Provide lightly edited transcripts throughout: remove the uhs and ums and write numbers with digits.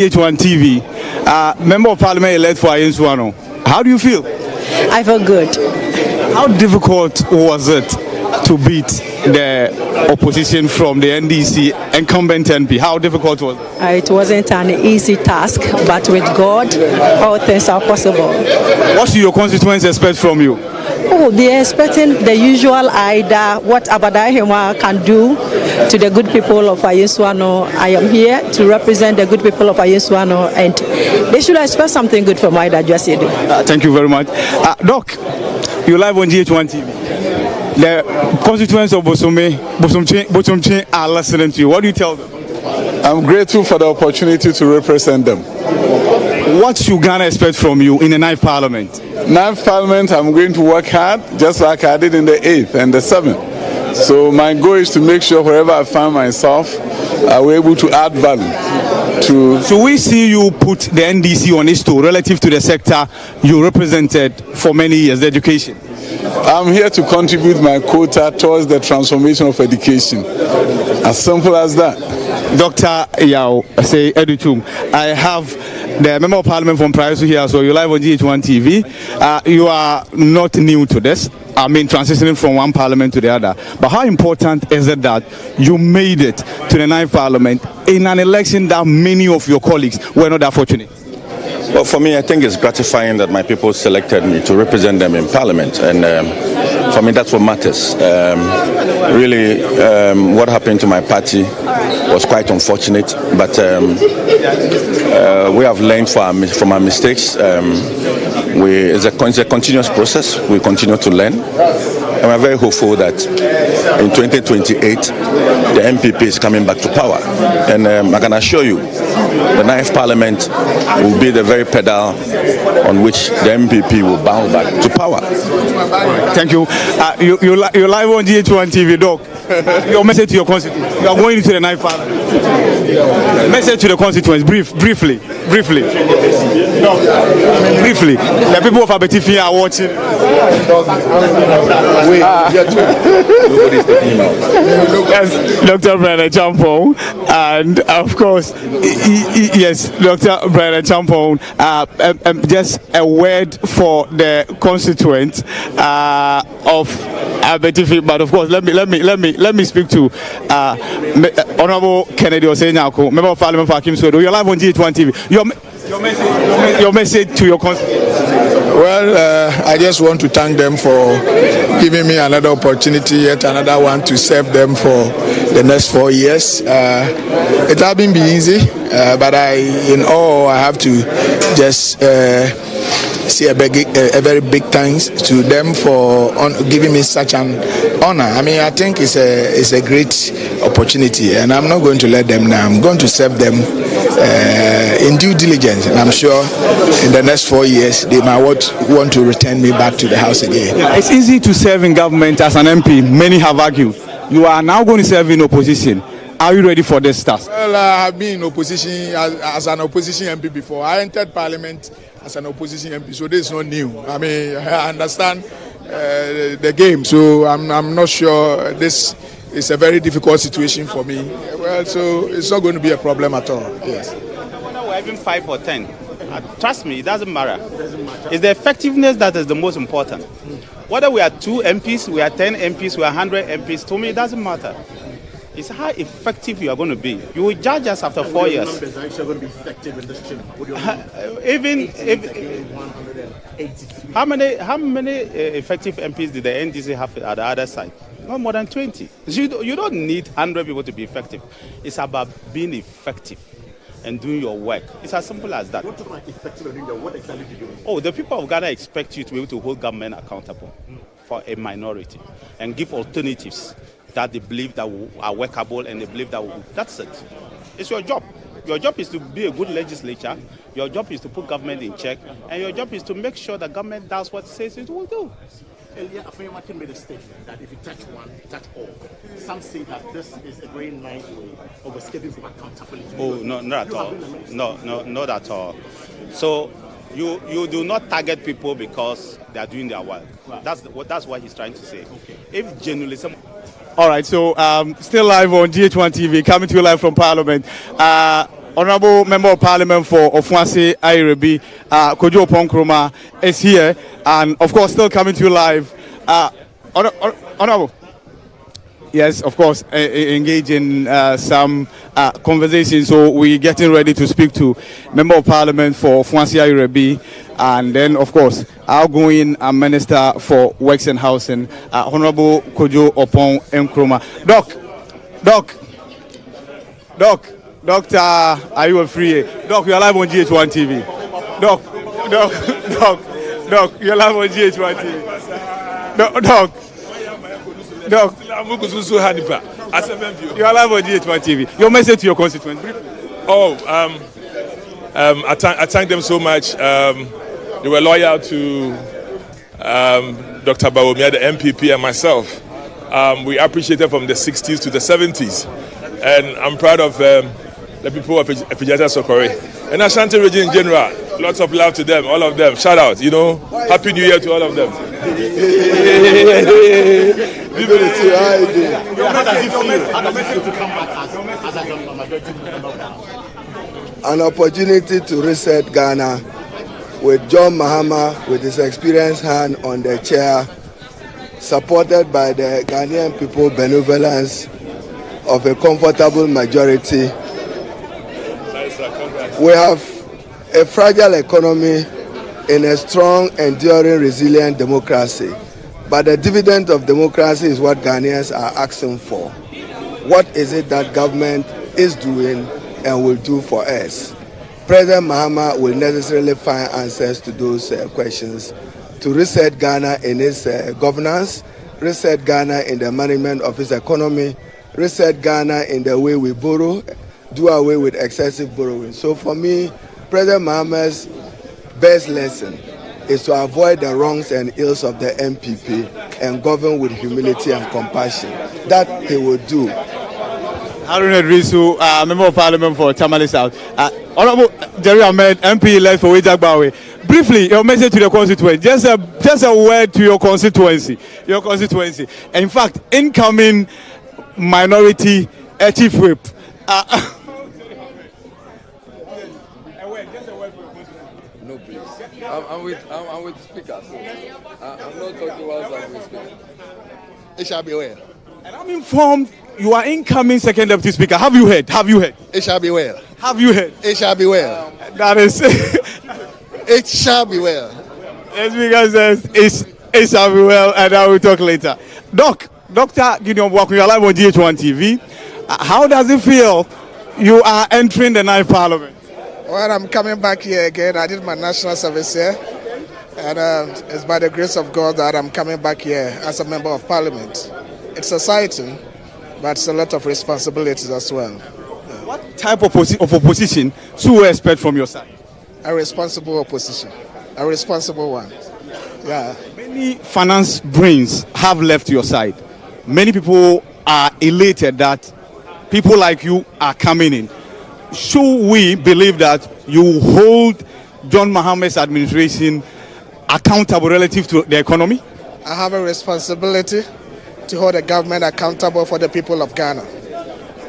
GHOne TV, Member of Parliament elect for GHOne. How do you feel? I feel good. How difficult was it to beat the opposition from the NDC incumbent MP? How difficult was it? It wasn't an easy task, but with God, all things are possible. What do your constituents expect from you? Oh, they're expecting the usual IDA, what Abadahima can do to the good people of GHOne. I am here to represent the good people of GHOne, and they should expect something good from IDA. Just thank you very much. Doc, you're live on GHOne TV. The constituents of Bosomche are listening to you. What do you tell them? I'm grateful for the opportunity to represent them. What should Ghana expect from you in the 9th Parliament? 9th Parliament, I'm going to work hard, just like I did in the 8th and the 7th. So my goal is to make sure wherever I find myself, we're able to add value. So we see you put the NDC on its toe relative to the sector you represented for many years, the education. I'm here to contribute my quota towards the transformation of education. As simple as that. Dr. Yao, say Educhum, I have the Member of Parliament from Privacy here, so you're live on GHOne TV. You are not new to this. I mean, transitioning from one parliament to the other. But how important is it that you made it to the 9th Parliament in an election that many of your colleagues were not that fortunate? Well, for me, I think it's gratifying that my people selected me to represent them in Parliament, and for me, that's what matters. Really, what happened to my party was quite unfortunate, but we have learned from our mistakes. It's a continuous process. We continue to learn, and we're very hopeful that in 2028, the MPP is coming back to power. And I can assure you, the 9th Parliament will be the very pedal on which the MPP will bounce back to power. Thank you. You're live on GHOne TV, Doc. Your message to your constituents. You are going into the 9th Parliament. Message to the constituents, briefly. Briefly. The people of Abetifi are watching. Yes, Dr. Brian Champong, and of course, yes, Dr. Brian Champong. Just a word for the constituents of Abetifi, but of course, let me speak to Honorable Kennedy Osenyako, Member of Parliament for Akim Sodo. You're live on GHOne TV. Your message to your constituents. Well, I just want to thank them for giving me another opportunity, yet another one, to serve them for the next 4 years. It hasn't been easy, but I have to just say a very big thanks to them for giving me such an honor. I mean, I think it's a great opportunity, and I'm not going to let them down. I'm going to serve them in due diligence, and I'm sure in the next 4 years they might want to return me back to the house again. It's easy to serve in government as an MP. Many have argued. You are now going to serve in opposition. Are you ready for this task? Well, I have been in opposition as an opposition MP before. I entered Parliament as an opposition MP, so this is not new. I mean, I understand the game, so I'm not sure this is a very difficult situation for me. Well, so it's not going to be a problem at all. Yes. Whether we're having 5 or 10, trust me, it doesn't matter. It's the effectiveness that is the most important. Whether we are 2 MPs, we are 10 MPs, we are 100 MPs, to me it doesn't matter. It's how effective you are going to be. You will judge us after 4 years. How many effective MPs did the NDC have at the other side? Not more than 20. You don't need 100 people to be effective. It's about being effective and doing your work. It's as simple as that. What about effective and doing your work? What exactly do you do? Oh, the people of Ghana expect you to be able to hold government accountable for a minority and give alternatives that they believe that are workable, and they believe that that's it. It's your job. Your job is to be a good legislature. Your job is to put government in check, and your job is to make sure that government does what it says it will do. Earlier, Afenyamatkin made a statement that if you touch one, you touch all. Some say that this is a very nice way of escaping from accountability. Oh, no, not at all. No, not at all. So you do not target people because they are doing their work. Right. That's what he's trying to say. Okay. If journalism. All right, so still live on GHOne TV, coming to you live from Parliament. Honorable Member of Parliament for Ofuase Ayirebi, Kojo Ponkroma, is here, and of course, still coming to you live. Honorable. Yes, of course, engage in some conversation. So we're getting ready to speak to Member of Parliament for Ofuase Ayirebi, and then, of course, outgoing Minister for Works and Housing, Honorable Kojo Opon Nkrumah. Doctor, are you free? Doc, you're live on GHOne TV. Doc, you're live on GHOne TV. Doc. You're live on GHOne TV. Your message to your constituents. I thank them so much. They were loyal to Dr. Bawumia, the MPP, and myself. We appreciated from the 60s to the 70s. And I'm proud of the people of Epijata Sokore and Ashanti region in general. Lots of love to them, all of them. Shout out, Happy New Year to all of them. How does it feel to come back as a majority member? An opportunity to reset Ghana with John Mahama with his experienced hand on the chair, supported by the Ghanaian people benevolence of a comfortable majority. We have a fragile economy in a strong, enduring, resilient democracy. But the dividend of democracy is what Ghanaians are asking for. What is it that government is doing and will do for us? President Mahama will necessarily find answers to those questions to reset Ghana in its governance, reset Ghana in the management of its economy, reset Ghana in the way we borrow, do away with excessive borrowing. So for me, President Mahama's best lesson is to avoid the wrongs and ills of the MPP and govern with humility and compassion. That he will do. Harun Edrisu, Member of Parliament for Tamale South. Honorable Jerry Ahmed, MP elect for Wejagbawe. Briefly, your message to the constituency. Just a word to your constituency. In fact, incoming minority chief whip. No, please. I'm with speakers. I'm not talking whilst I'm with speakers. It shall be well. And I'm informed you are incoming second deputy speaker. Have you heard? It shall be well. Have you heard? It shall be well. That is. It shall be well. The speaker says it shall be well, and I will talk later. Dr. Gideon Bwaku, you are live on GHOne TV. How does it feel you are entering the 9th Parliament? Well, I'm coming back here again. I did my national service here. And it's by the grace of God that I'm coming back here as a member of Parliament. It's exciting, but it's a lot of responsibilities as well. What type of opposition should we expect from your side? A responsible opposition. A responsible one. Yeah. Many finance brains have left your side. Many people are elated that people like you are coming in. Should we believe that you hold John Mahama's administration accountable relative to the economy? I have a responsibility to hold the government accountable for the people of Ghana.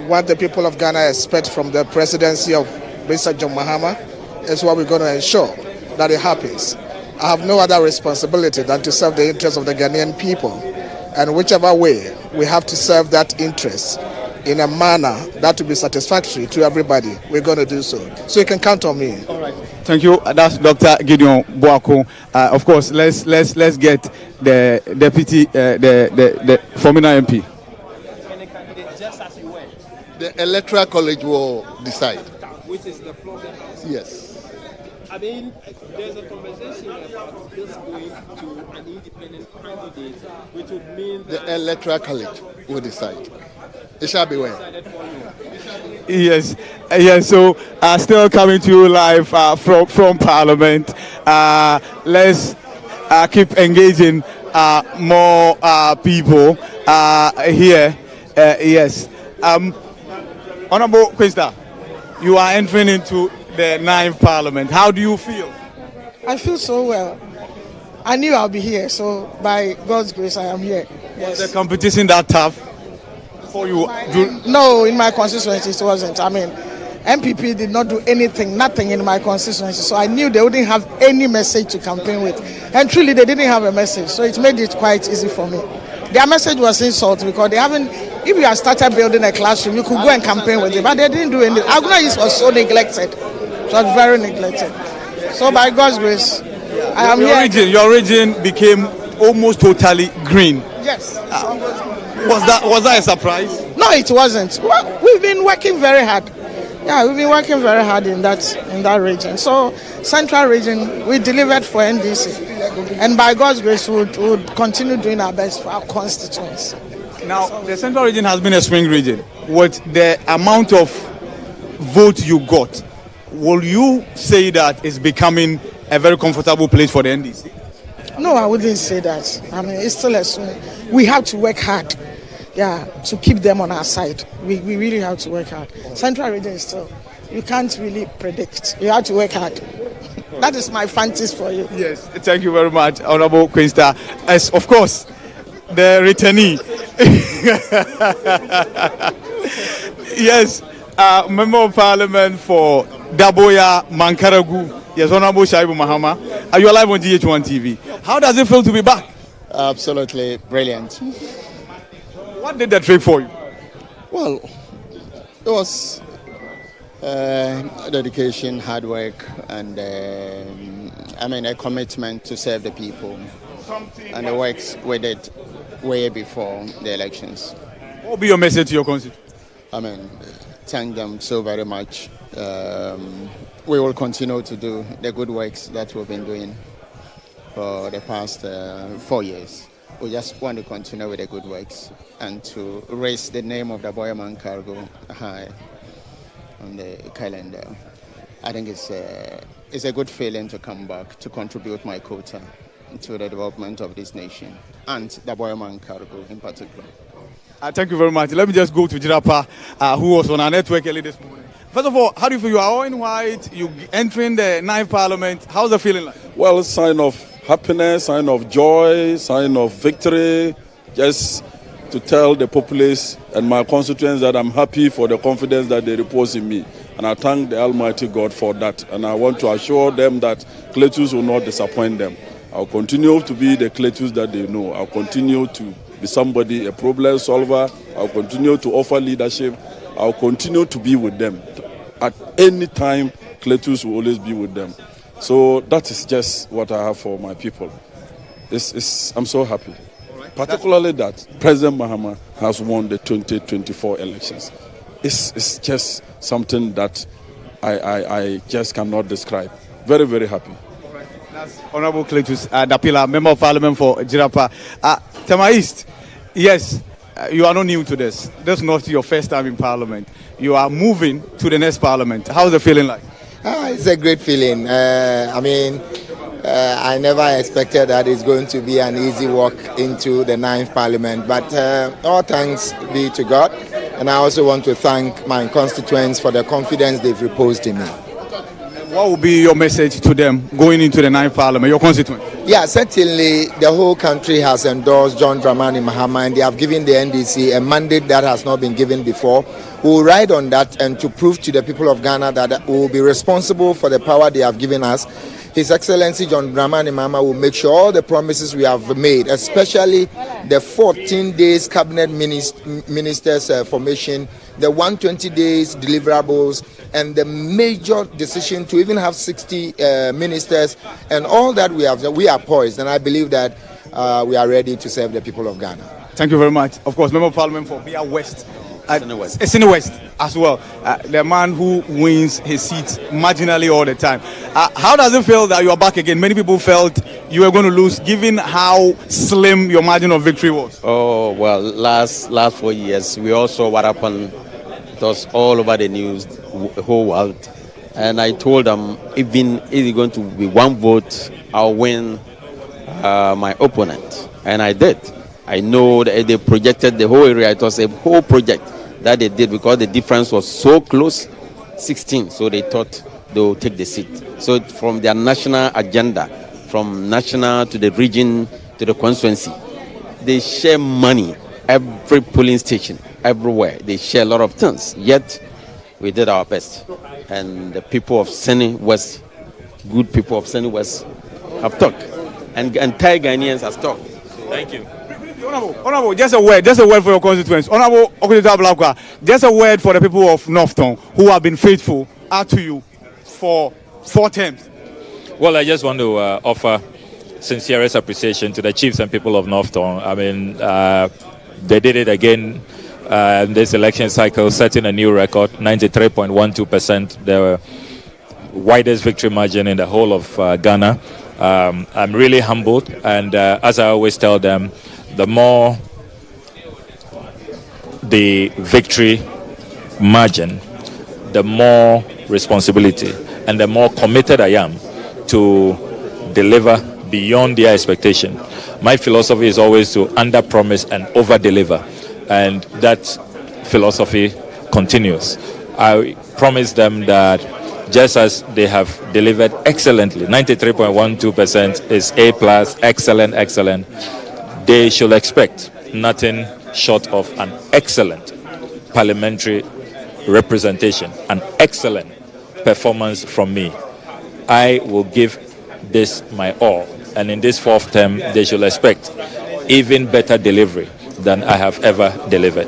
What the people of Ghana expect from the presidency of Mr. John Mahama is what we're going to ensure that it happens. I have no other responsibility than to serve the interests of the Ghanaian people. And whichever way we have to serve that interest in a manner that will be satisfactory to everybody, we're going to do so. So you can count on me. All right. Thank you. That's Dr. Gideon Bwaku. Of course, let's get the deputy, the former MP. The electoral college will decide. Which is the problem? Yes. I mean, there's a conversation about this going to an independent candidate, which would mean that the electoral college will decide. It shall be well. Yes. So still coming to you live from Parliament. Let's keep engaging more people here. Yes. Honorable Questa, you are entering into the 9th Parliament. How do you feel? I feel so well. I knew I'll be here, so by God's grace, I am here. Yes. Was the competition that tough for you? No, in my constituency, it wasn't. I mean, MPP did not do anything, nothing in my constituency. So I knew they wouldn't have any message to campaign with. And truly, they didn't have a message. So it made it quite easy for me. Their message was insult because they haven't, if you had started building a classroom, you could go and campaign with it. But they didn't do anything. Aguna was so neglected. It was very neglected. So by God's grace, I am here. Your region became almost totally green. Yes. Was that a surprise? No, it wasn't. Well, we've been working very hard. Yeah, we've been working very hard in that region. So, Central region, we delivered for NDC. And by God's grace, we would continue doing our best for our constituents. Now, the Central region has been a swing region. With the amount of votes you got, will you say that it's becoming a very comfortable place for the NDC? No, I wouldn't say that. I mean, it's still a swing. We have to work hard. Yeah, to keep them on our side. We really have to work hard. Central region is still, you can't really predict. You have to work hard. That is my fantasy for you. Yes, thank you very much, Honorable Queen Star. As of course, the returnee. Yes, Member of Parliament for Daboya Mankaragu. Yes, Honorable Shaibu Mahama. Are you alive on GHOne TV? How does it feel to be back? Absolutely brilliant. What did that trick for you? Well, it was dedication, hard work, and a commitment to serve the people. And the works we did way before the elections. What will be your message to your constituents? Thank them so very much. We will continue to do the good works that we've been doing for the past 4 years. We just want to continue with the good works and to raise the name of the Boyaman cargo high on the calendar. I think it's a good feeling to come back to contribute my quota to the development of this nation and the Boyaman cargo in particular. Thank you very much. Let me just go to Jirapa, who was on our network early this morning. First of all, how do you feel? You are all in white, you entering the 9th Parliament. How's the feeling like? Well, it's a sign of happiness, sign of joy, sign of victory, just to tell the populace and my constituents that I'm happy for the confidence that they repose in me. And I thank the Almighty God for that. And I want to assure them that Cletus will not disappoint them. I'll continue to be the Cletus that they know. I'll continue to be somebody, a problem solver. I'll continue to offer leadership. I'll continue to be with them. At any time, Cletus will always be with them. So that is just what I have for my people. I'm so happy. Particularly that President Mahama has won the 2024 elections. It's just something that I just cannot describe. Very, very happy. That's Honorable Cletus Dapila, Member of Parliament for Jirapa. Tema East, yes, you are not new to this. This is not your first time in Parliament. You are moving to the next Parliament. How's the feeling like? It's a great feeling. I never expected that it's going to be an easy walk into the 9th Parliament, but all thanks be to God. And I also want to thank my constituents for the confidence they've reposed in me. What will be your message to them going into the 9th Parliament, your constituents? Yeah, certainly the whole country has endorsed John Dramani Mahama, and they have given the NDC a mandate that has not been given before. We will ride on that and to prove to the people of Ghana that we will be responsible for the power they have given us. His Excellency John Dramani Mahama will make sure all the promises we have made, especially the 14 days cabinet ministers formation, the 120 days deliverables, and the major decision to even have 60 ministers, and all that we are poised, and I believe that we are ready to serve the people of Ghana. Thank you very much. Of course, Member of Parliament for Bia West. It's in the West as well. The man who wins his seats marginally all the time. How does it feel that you are back again? Many people felt you were going to lose, given how slim your margin of victory was. Oh well, last 4 years we all saw what happened. It was all over the news, the whole world. And I told them, even if it's going to be one vote, I'll win my opponent, and I did. I know that they projected the whole area. It was a whole project that they did because the difference was so close, 16. So they thought they would take the seat. So from their national agenda, from national to the region to the constituency, they share money. Every polling station, everywhere, they share a lot of things. Yet we did our best. And the people of Sene West, good people of Sene West, have talked. And entire Ghanaians have talked. Thank you. Honorable, just a word for your constituents. Honorable Okojeto Ablakwa, just a word for the people of Northton who have been faithful out to you for 4 terms. Well, I just want to offer sincerest appreciation to the chiefs and people of Northton. I mean, they did it again in this election cycle, setting a new record, 93.12%, the widest victory margin in the whole of Ghana. I'm really humbled, and as I always tell them, the more the victory margin, the more responsibility and the more committed I am to deliver beyond their expectation. My philosophy is always to under-promise and over-deliver, and that philosophy continues. I promise them that just as they have delivered excellently, 93.12% is A+, excellent, they should expect nothing short of an excellent parliamentary representation, an excellent performance from me. I will give this my all, and in this 4th term, they should expect even better delivery than I have ever delivered.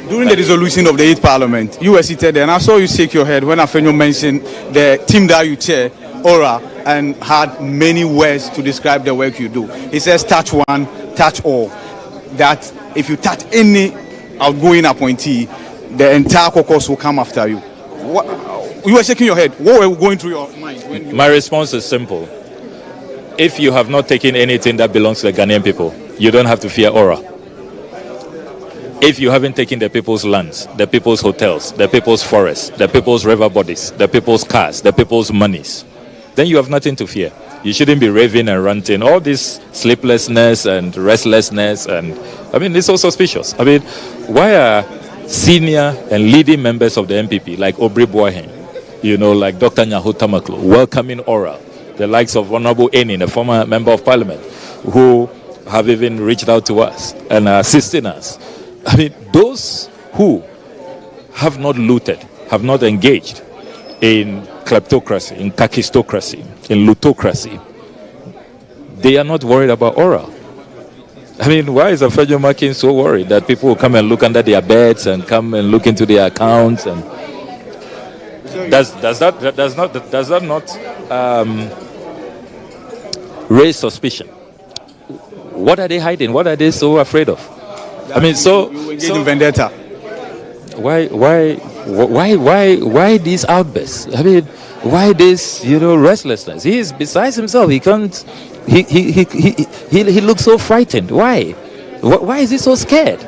During the dissolution of the 8th Parliament, you were seated there, and I saw you shake your head when Afenyo mentioned the team that you chair, Aura, and had many words to describe the work you do. He says, touch one, touch all. That if you touch any outgoing appointee, the entire caucus will come after you. You were shaking your head. What were going through your mind? My response is simple. If you have not taken anything that belongs to the Ghanaian people, you don't have to fear Aura. If you haven't taken the people's lands, the people's hotels, the people's forests, the people's river bodies, the people's cars, the people's monies, then you have nothing to fear. You shouldn't be raving and ranting. All this sleeplessness and restlessness, and I mean, it's so suspicious. I mean, why are senior and leading members of the MPP, like Obri Boahen, like Dr. Nyaho Tamaklo, welcoming Aura, the likes of Honorable Eni, the former member of parliament, who have even reached out to us and are assisting us. I mean, those who have not looted, have not engaged in kleptocracy, in kakistocracy, in lootocracy, they are not worried about Aura. I mean, why is Afenyo Makin so worried that people will come and look under their beds and come and look into their accounts? And does that not raise suspicion? What are they hiding? What are they so afraid of? I mean, so vendetta. Why these outbursts? I mean, why this restlessness? He is besides himself. He can't. He looks so frightened. Why is he so scared?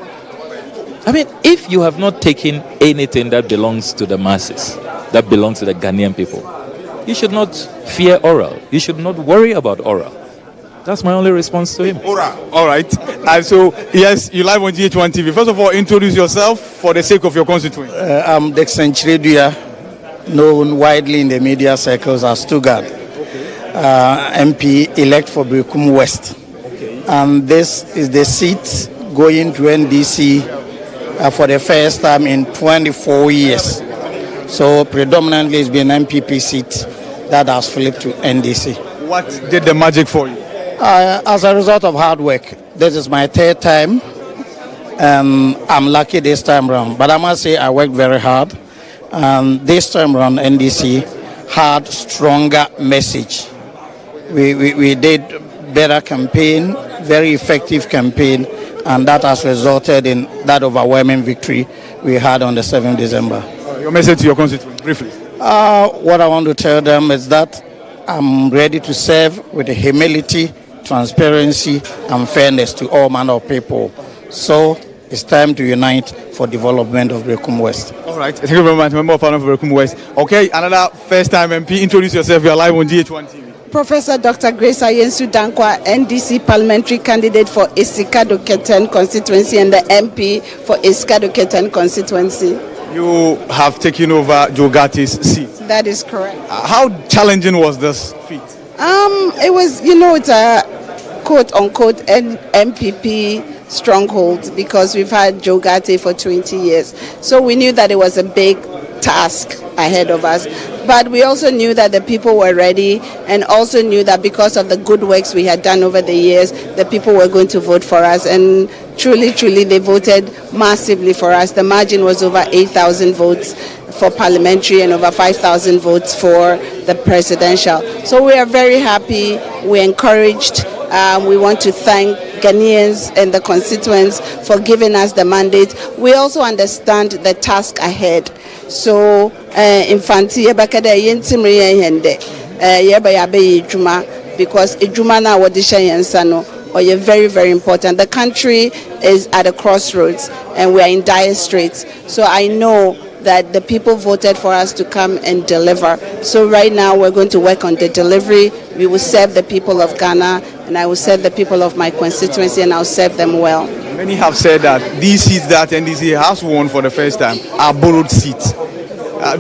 I mean, if you have not taken anything that belongs to the masses, that belongs to the Ghanaian people, you should not fear Aura. You should not worry about Aura. That's my only response to him. All right. So, yes, you live on GHOne TV. First of all, introduce yourself for the sake of your constituents. I'm Dixon Chireduya, known widely in the media circles as Tugad, MP elect for Berekum West. And this is the seat going to NDC for the first time in 24 years. So predominantly it's been an MPP seat that has flipped to NDC. What did the magic for you? As a result of hard work. This is my 3rd time. I'm lucky this time around, but I must say I worked very hard. This time around, NDC had stronger message. We did better campaign, very effective campaign, and that has resulted in that overwhelming victory we had on the 7th December. Your message to your constituents, briefly. What I want to tell them is that I'm ready to serve with humility, transparency, and fairness to all manner of people. So it's time to unite for development of Berekum West. All right. Thank you very much, Member of Parliament for Berekum West. Okay, another first-time MP. Introduce yourself. You are live on GHOne TV. Professor Dr. Grace Ayensu Dankwa, NDC parliamentary candidate for Esikado Ketan constituency and the MP for Esikado Ketan constituency. You have taken over Joe Gatti's seat. That is correct. How challenging was this feat? It was, it's a quote-unquote MPP stronghold because we've had Joe Gatti for 20 years. So we knew that it was a big task ahead of us. But we also knew that the people were ready, and also knew that because of the good works we had done over the years, the people were going to vote for us. And truly, they voted massively for us. The margin was over 8,000 votes for parliamentary and over 5,000 votes for the presidential. So we are very happy. We're encouraged. We want to thank Ghanaians and the constituents for giving us the mandate. We also understand the task ahead. So, infanti yebakada yentimri yende yeba yabe ijuma, because ijuma na wadisha yensano or you're very, very important. The country is at a crossroads and we are in dire straits. So I know that the people voted for us to come and deliver. So right now we're going to work on the delivery. We will serve the people of Ghana, and I will serve the people of my constituency, and I'll serve them well. Many have said that these seats that NDC has won for the first time are borrowed seats.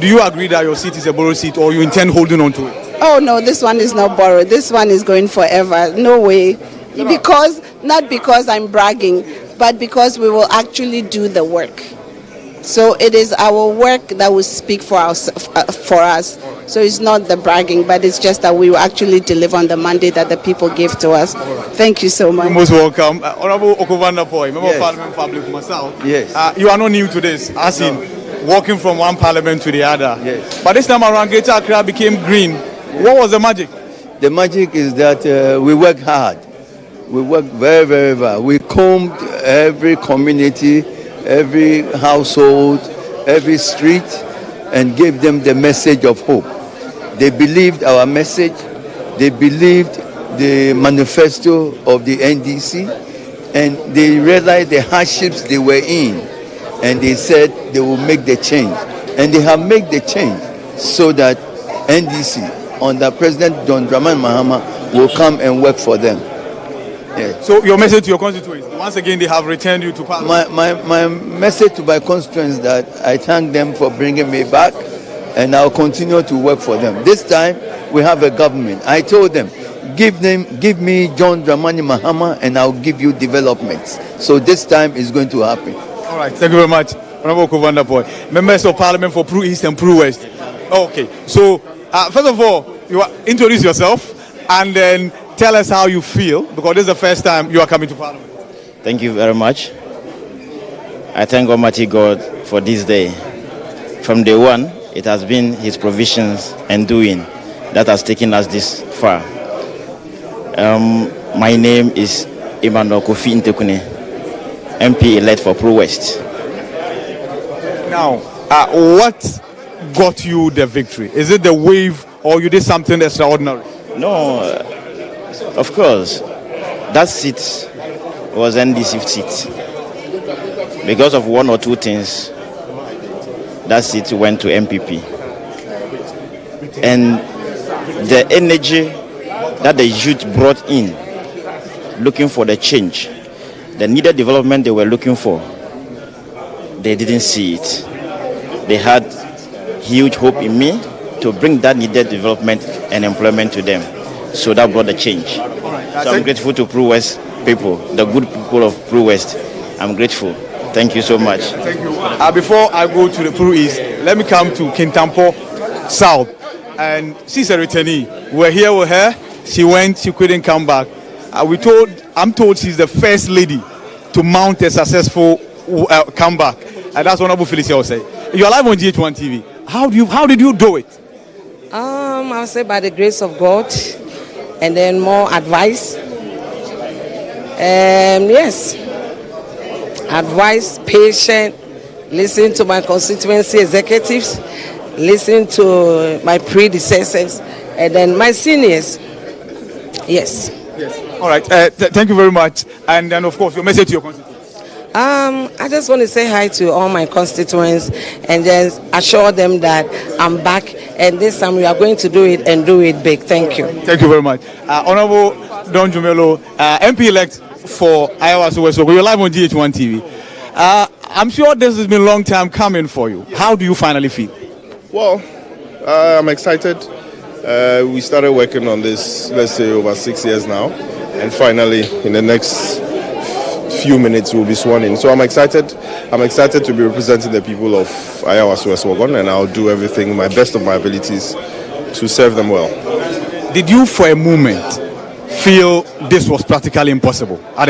Do you agree that your seat is a borrowed seat, or you intend holding on to it? Oh no, this one is not borrowed. This one is going forever. No way. Because, not because I'm bragging, but because we will actually do the work. So it is our work that will speak for us. So it's not the bragging, but it's just that we will actually deliver on the mandate that the people gave to us. Thank you so much. You're most welcome. Honorable Okovanda-Poy, Member of Parliament Public myself. Yes. You are not new to this, as in walking from one parliament to the other. Yes. But this time around, Greater Accra became green. What was the magic? The magic is that we work hard. We work very, very well. We combed every community, every household, every street, and gave them the message of hope. They believed our message. They believed the manifesto of the NDC, and they realized the hardships they were in, and they said they will make the change. And they have made the change so that NDC, under President John Dramani Mahama, will come and work for them. Yes. So your message to your constituents, once again they have returned you to Parliament. My message to my constituents is that I thank them for bringing me back, and I'll continue to work for them. This time we have a government. I told them, give me John Dramani Mahama and I'll give you developments. So this time it's going to happen. All right, thank you very much. Honorable Okovanda-Poy, members of Parliament for Pro East and Pro West. Okay, so first of all, you introduce yourself and then tell us how you feel, because this is the first time you are coming to Parliament. Thank you very much. I thank Almighty God for this day. From day one, it has been His provisions and doing that has taken us this far. My name is Emmanuel Kofi Ntekune, MP elect for Pro West. Now, what got you the victory? Is it the wave, or you did something extraordinary? No, of course. That seat was NDC seat. Because of one or two things, that seat went to MPP. And the energy that the youth brought in, looking for the change, the needed development they were looking for, they didn't see it. They had huge hope in me to bring that needed development and employment to them. So that brought the change. So I'm grateful to Pro West people, the good people of Pro West. I'm grateful. Thank you so much. Thank you. Before I go to the Pro East, let me come to Kintampo South. And she's a returnee. We're here with her. She went, she couldn't come back. I'm told she's the first lady to mount a successful comeback. And that's Honorable Felicia will say. You're live on GHOne TV. How did you do it? I'll say by the grace of God, and then more advice. Yes, advice, patient, listen to my constituency executives, listen to my predecessors, and then my seniors. Yes. All right. Thank you very much. And then, of course, your message to your constituents. I just want to say hi to all my constituents and just assure them that I'm back, and this time we are going to do it and do it big. Thank you. Thank you very much. Honorable Don Jumelo, MP-elect for Iowa West. We're live on GHOne TV. I'm sure this has been a long time coming for you. How do you finally feel? Well, I'm excited. We started working on this, let's say, over 6 years now. And finally, in the next few minutes we'll be sworn in. So I'm excited. I'm excited to be representing the people of Ayawa West Wogon, and I'll do everything, my best of my abilities, to serve them well. Did you, for a moment, feel this was practically impossible at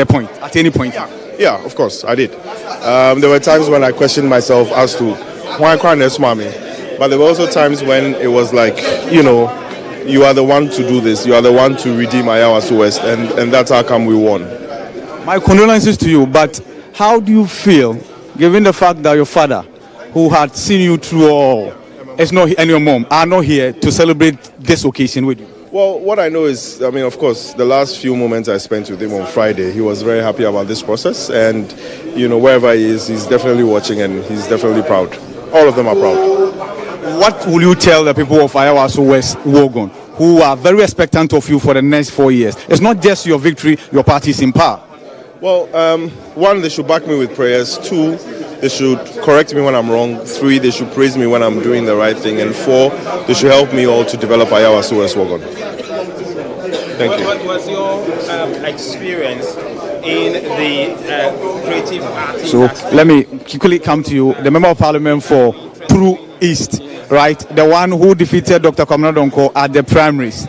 any point? Yeah, of course, I did. There were times when I questioned myself as to why can't this mommy? But there were also times when it was like, you are the one to do this. You are the one to redeem Ayawa West, and that's how come we won. My condolences to you, but how do you feel, given the fact that your father, who had seen you through all, and your mom are not here to celebrate this occasion with you? Well, what I know is, of course, the last few moments I spent with him on Friday, he was very happy about this process, and, wherever he is, he's definitely watching and he's definitely proud. All of them are proud. What will you tell the people of Ayawa West Wogon, who are very expectant of you for the next 4 years? It's not just your victory, your party is in power. Well, one, they should back me with prayers. 2, they should correct me when I'm wrong. 3, they should praise me when I'm doing the right thing. And 4, they should help me all to develop Ayawa West Wogon. Thank you. What was your experience in the creative arts? So let me quickly come to you, the Member of Parliament for Pru East, right? The one who defeated Dr. Kwamina Donko at the primaries.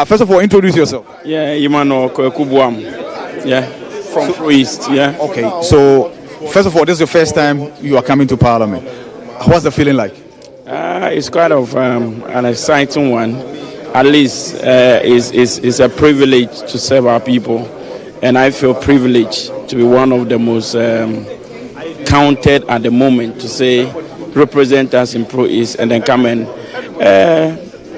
First of all, introduce yourself. Yeah, Imano Kubuam. Yeah, from Pru East. Yeah. Okay, so first of all, this is your first time you are coming to Parliament. What's the feeling like? It's quite of an exciting one. At least it's a privilege to serve our people, and I feel privileged to be one of the most counted at the moment to say represent us in Pro East and then come and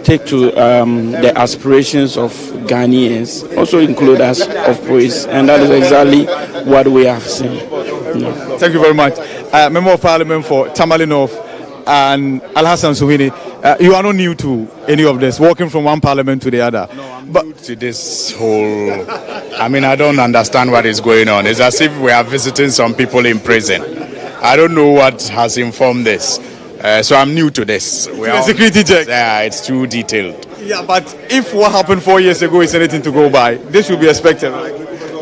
take to the aspirations of Ghanaians, also include us of Pro East, and that is exactly what we have seen. Yeah. Thank you very much. Member of Parliament for Tamale North and Alhassan Suhini, you are not new to any of this, walking from one parliament to the other. No, I'm new to this whole, I don't understand what is going on. It's as if we are visiting some people in prison. I don't know what has informed this. So I'm new to this. The security check. Yeah, it's too detailed. Yeah, but if what happened 4 years ago is anything to go by, this should be expected, right?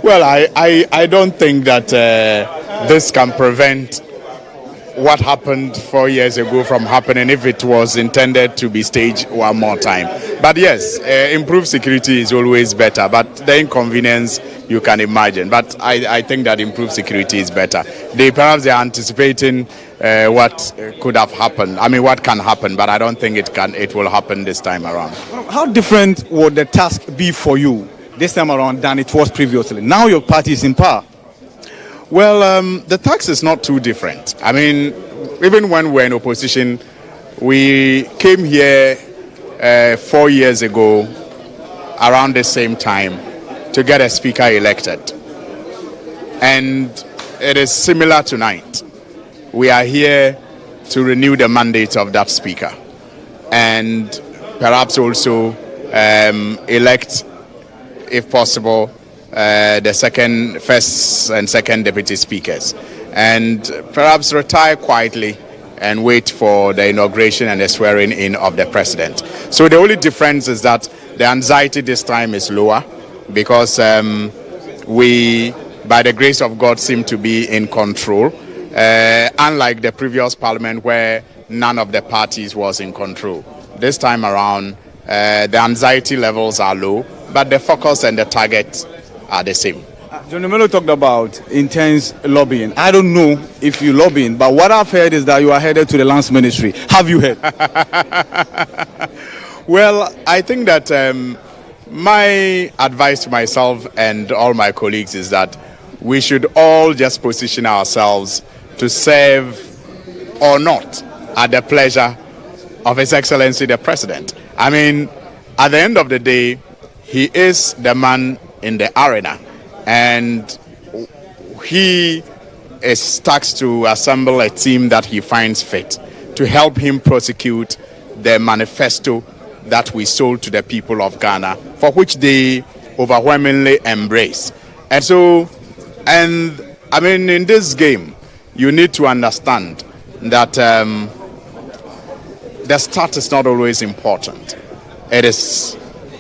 Well, I don't think that this can prevent what happened 4 years ago from happening if it was intended to be staged one more time. But yes, improved security is always better, but the inconvenience you can imagine. But I think that improved security is better. Perhaps they are anticipating what could have happened. What can happen, but I don't think it will happen this time around. How different would the task be for you this time around than it was previously? Now your party is in power. Well, the tax is not too different. Even when we're in opposition, we came here 4 years ago around the same time to get a speaker elected. And it is similar tonight. We are here to renew the mandate of that speaker and perhaps also elect, if possible, the first and second deputy speakers, and perhaps retire quietly and wait for the inauguration and the swearing in of the president. So the only difference is that the anxiety this time is lower because we, by the grace of God, seem to be in control, unlike the previous parliament where none of the parties was in control. This time around, the anxiety levels are low, but the focus and the target are the same. John Melo talked about intense lobbying. I don't know if you're lobbying, but what I've heard is that you are headed to the Lands Ministry. Have you heard? Well, I think that my advice to myself and all my colleagues is that we should all just position ourselves to serve or not at the pleasure of His Excellency the President. At the end of the day, he is the man in the arena, and he is tasked to assemble a team that he finds fit to help him prosecute the manifesto that we sold to the people of Ghana, for which they overwhelmingly embrace. In this game, you need to understand that the start is not always important. It is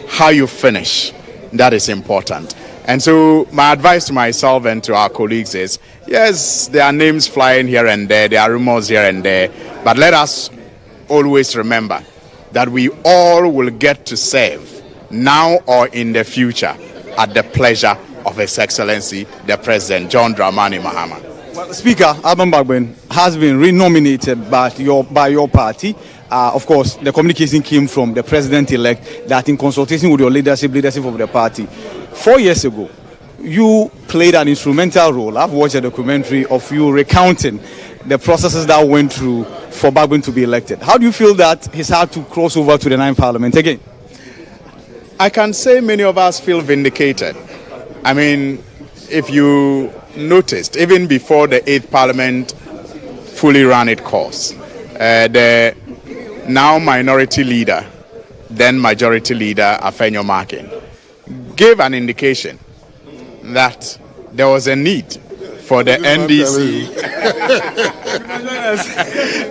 how you finish that is important. And so my advice to myself and to our colleagues is, yes, there are names flying here and there are rumors here and there, but let us always remember that we all will get to serve now or in the future at the pleasure of His Excellency, the President, GHOne Dramani Mahama. Well, Speaker Alban Bagbin has been renominated by your party. Of course, the communication came from the president-elect that in consultation with your leadership of the party, 4 years ago, you played an instrumental role. I've watched a documentary of you recounting the processes that went through for Bagbin to be elected. How do you feel that he's had to cross over to the 9th Parliament again? I can say many of us feel vindicated. I mean, if you noticed, even before the 8th Parliament fully ran its course, the now minority leader, then majority leader, Afenyo Markin, gave an indication that there was a need for the NDC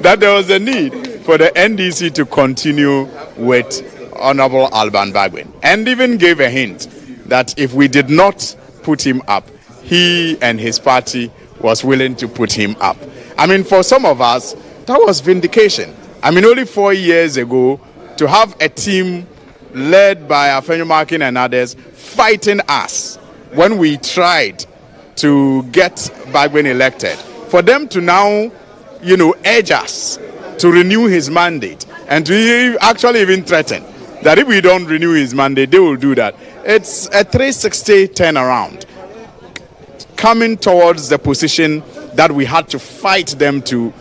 that there was a need for the NDC to continue with Honorable Alban Bagbin, and even gave a hint that if we did not put him up, he and his party was willing to put him up. I mean, for some of us, that was vindication. I mean, only 4 years ago, to have a team led by Afenyo Markin and others fighting us when we tried to get Bagbin elected, for them to now, urge us to renew his mandate and to actually even threaten that if we don't renew his mandate, they will do that. It's a 360 turnaround coming towards the position that we had to fight them to,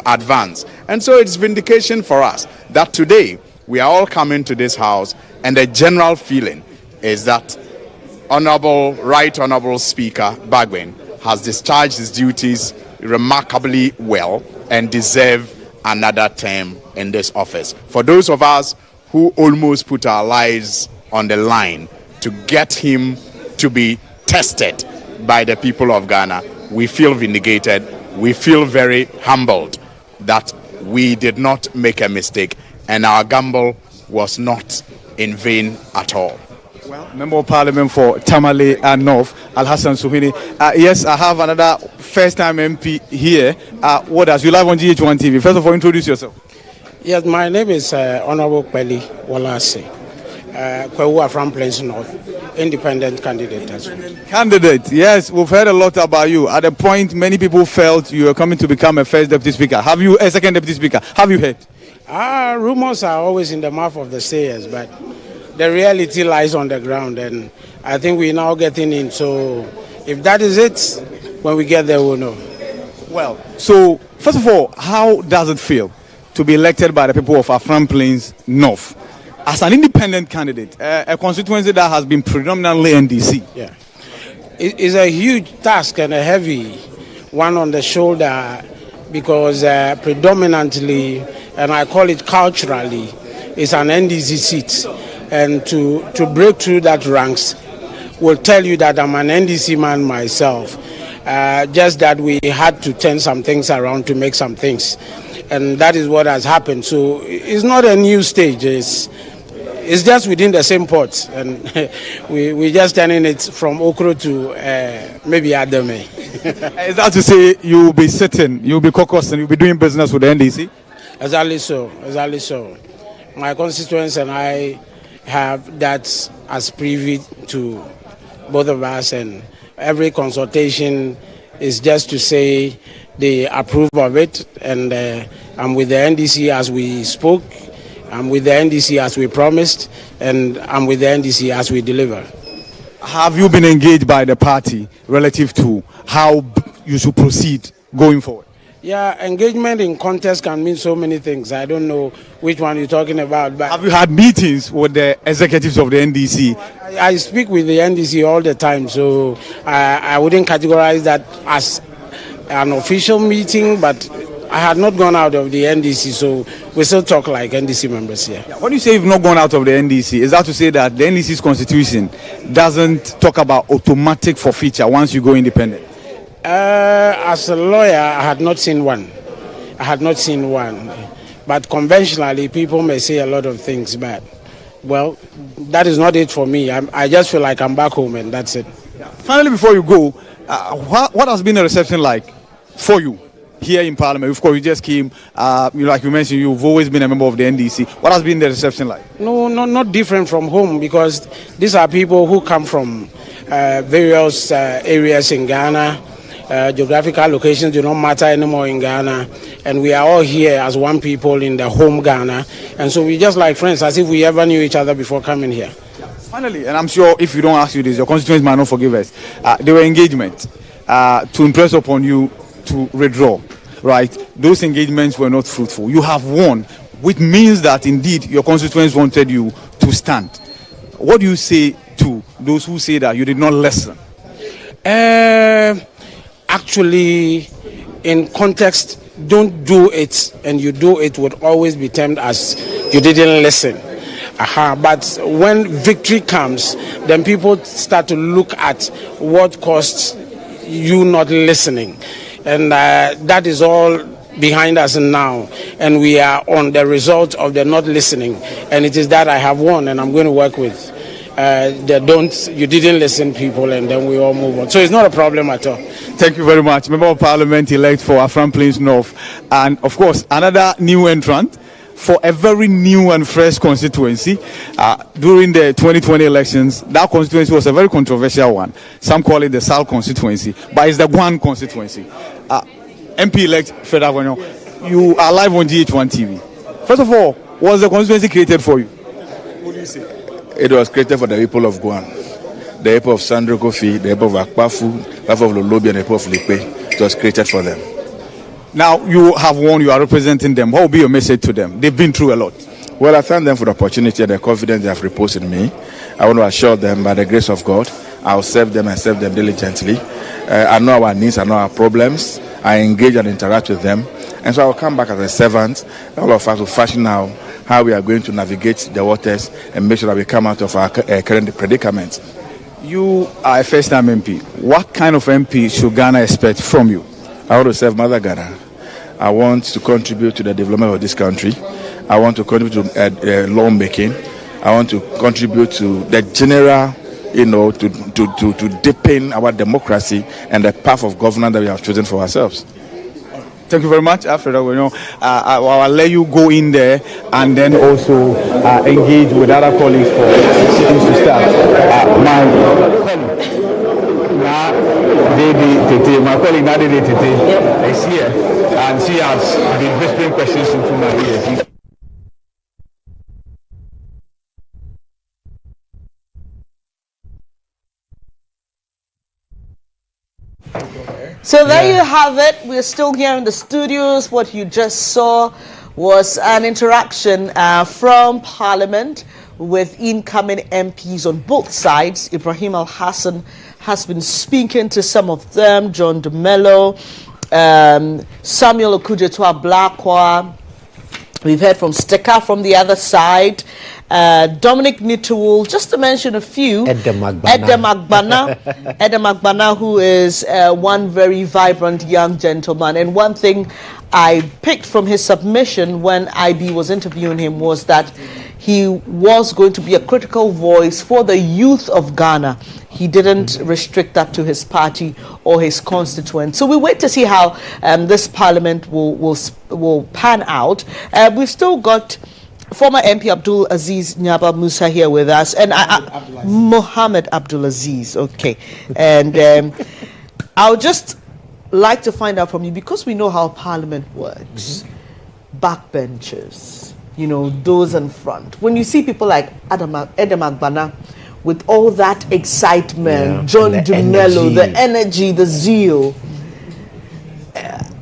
advance. And so it's vindication for us that today we are all coming to this house, and the general feeling is that Right Honorable Speaker Bagbin has discharged his duties remarkably well and deserve another term in this office. For those of us who almost put our lives on the line to get him to be tested by the people of Ghana, we feel vindicated. We feel very humbled that we did not make a mistake and our gamble was not in vain at all. Well, Member of Parliament for Tamale and North, Al-Hassan Suhini. Yes, I have another first-time MP here. What else? You live on GHOne TV. First of all, introduce yourself. Yes, my name is Honorable Kweli Walase, Kwewa from Plains North, independent candidate as well. Candidate, yes, we've heard a lot about you. At a point, many people felt you were coming to become a first deputy speaker. Have you a second deputy speaker? Have you heard? Rumors are always in the mouth of the sayers, but the reality lies on the ground, and I think we're now getting in. So if that is it, when we get there, we'll know. Well, so first of all, how does it feel to be elected by the people of Afram Plains North as an independent candidate, a constituency that has been predominantly NDC? Yeah, it's a huge task and a heavy one on the shoulder because predominantly, and I call it culturally, it's an NDC seat. And to break through that ranks will tell you that I'm an NDC man myself. Just that we had to turn some things around to make some things. And that is what has happened. So it's not a new stage. It's just within the same pot. And we're just turning it from Okro to maybe Adame. Is that to say you'll be sitting, you'll be caucusing, you'll be doing business with the NDC? Exactly so. My constituents and I have that as privy to both of us, and every consultation is just to say they approve of it, and I'm with the NDC as we spoke, I'm with the NDC as we promised, and I'm with the NDC as we deliver. Have you been engaged by the party relative to how you should proceed going forward? Yeah, engagement in contest can mean so many things. I don't know which one you're talking about. But have you had meetings with the executives of the NDC? I speak with the NDC all the time, so I wouldn't categorize that as an official meeting, but I had not gone out of the NDC, so we still talk like NDC members here. When you say you've not gone out of the NDC, is that to say that the NDC's constitution doesn't talk about automatic forfeiture once you go independent? As a lawyer, I had not seen one. But conventionally, people may say a lot of things, but Well, that is not it for me. I just feel like I'm back home, and that's it. Finally, before you go, what has been the reception like for you here in Parliament? Of course, you just came. Like you mentioned, you've always been a member of the NDC. What has been the reception like? No, not different from home, because these are people who come from various areas in Ghana. Geographical locations do not matter anymore in Ghana, and we are all here as one people in the home Ghana, and so we just like friends, as if we ever knew each other before coming here. Finally, and I'm sure if you don't ask you this, your constituents might not forgive us. There were engagements to impress upon you to withdraw, right? Those engagements were not fruitful. You have won, which means that indeed your constituents wanted you to stand. What do you say to those who say that you did not listen? Actually, in context, don't do it, and you do it would always be termed as you didn't listen. But when victory comes, then people start to look at what cost you not listening. And that is all behind us now. And we are on the result of the not listening. And it is that I have won, and I'm going to work with you didn't listen people, and then we all move on. So it's not a problem at all. Thank you very much. Member of Parliament elect for Afram Plains North. And of course, another new entrant for a very new and fresh constituency. During the 2020 elections, that constituency was a very controversial one. Some call it the Sal constituency, but it's the GHOne constituency. MP-elect Fred Avanyo, you are live on GHOne TV. First of all, was the constituency created for you? What do you say? It was created for the people of GHOne, the people of Sandro Kofi, the people of Akpafu, the people of Lolobi, and the people of Lipe. It was created for them. Now you have won, you are representing them. What will be your message to them? They've been through a lot. Well, I thank them for the opportunity and the confidence they have reposed in me. I want to assure them, by the grace of God, I'll serve them and serve them diligently. I know our needs, I know our problems. I engage and interact with them. And so I will come back as a servant. All of us will fashion now how we are going to navigate the waters and make sure that we come out of our current predicament. You are a first-time MP. What kind of MP should Ghana expect from you? I want to serve Mother Ghana. I want to contribute to the development of this country. I want to contribute to lawmaking. I want to contribute to the general, to deepen our democracy and the path of governance that we have chosen for ourselves. Thank you very much. After that, I'll let you go in there and then also engage with other colleagues for things to start. My colleague Nadede Tete is here, and she has been whispering questions into my ears. So there you have it. We're still here in the studios. What you just saw was an interaction from Parliament with incoming MPs on both sides. Ibrahim Al-Hassan has been speaking to some of them. John DeMello, Samuel Okudzeto Ablakwa. We've heard from Steka from the other side. Dominic Nituwul, just to mention a few. Edem Agbana, who is one very vibrant young gentleman. And one thing I picked from his submission when IB was interviewing him was that he was going to be a critical voice for the youth of Ghana. He didn't restrict that to his party or his constituents. So we wait to see how this parliament will pan out. We've still got former MP Abdul Aziz Nyaba Musa here with us, and Mohammed Abdul Aziz. Okay, and I would just like to find out from you, because we know how Parliament works. Backbenchers, those in front. When you see people like Edem Agbana with all that excitement, John DeMello, the energy, the zeal,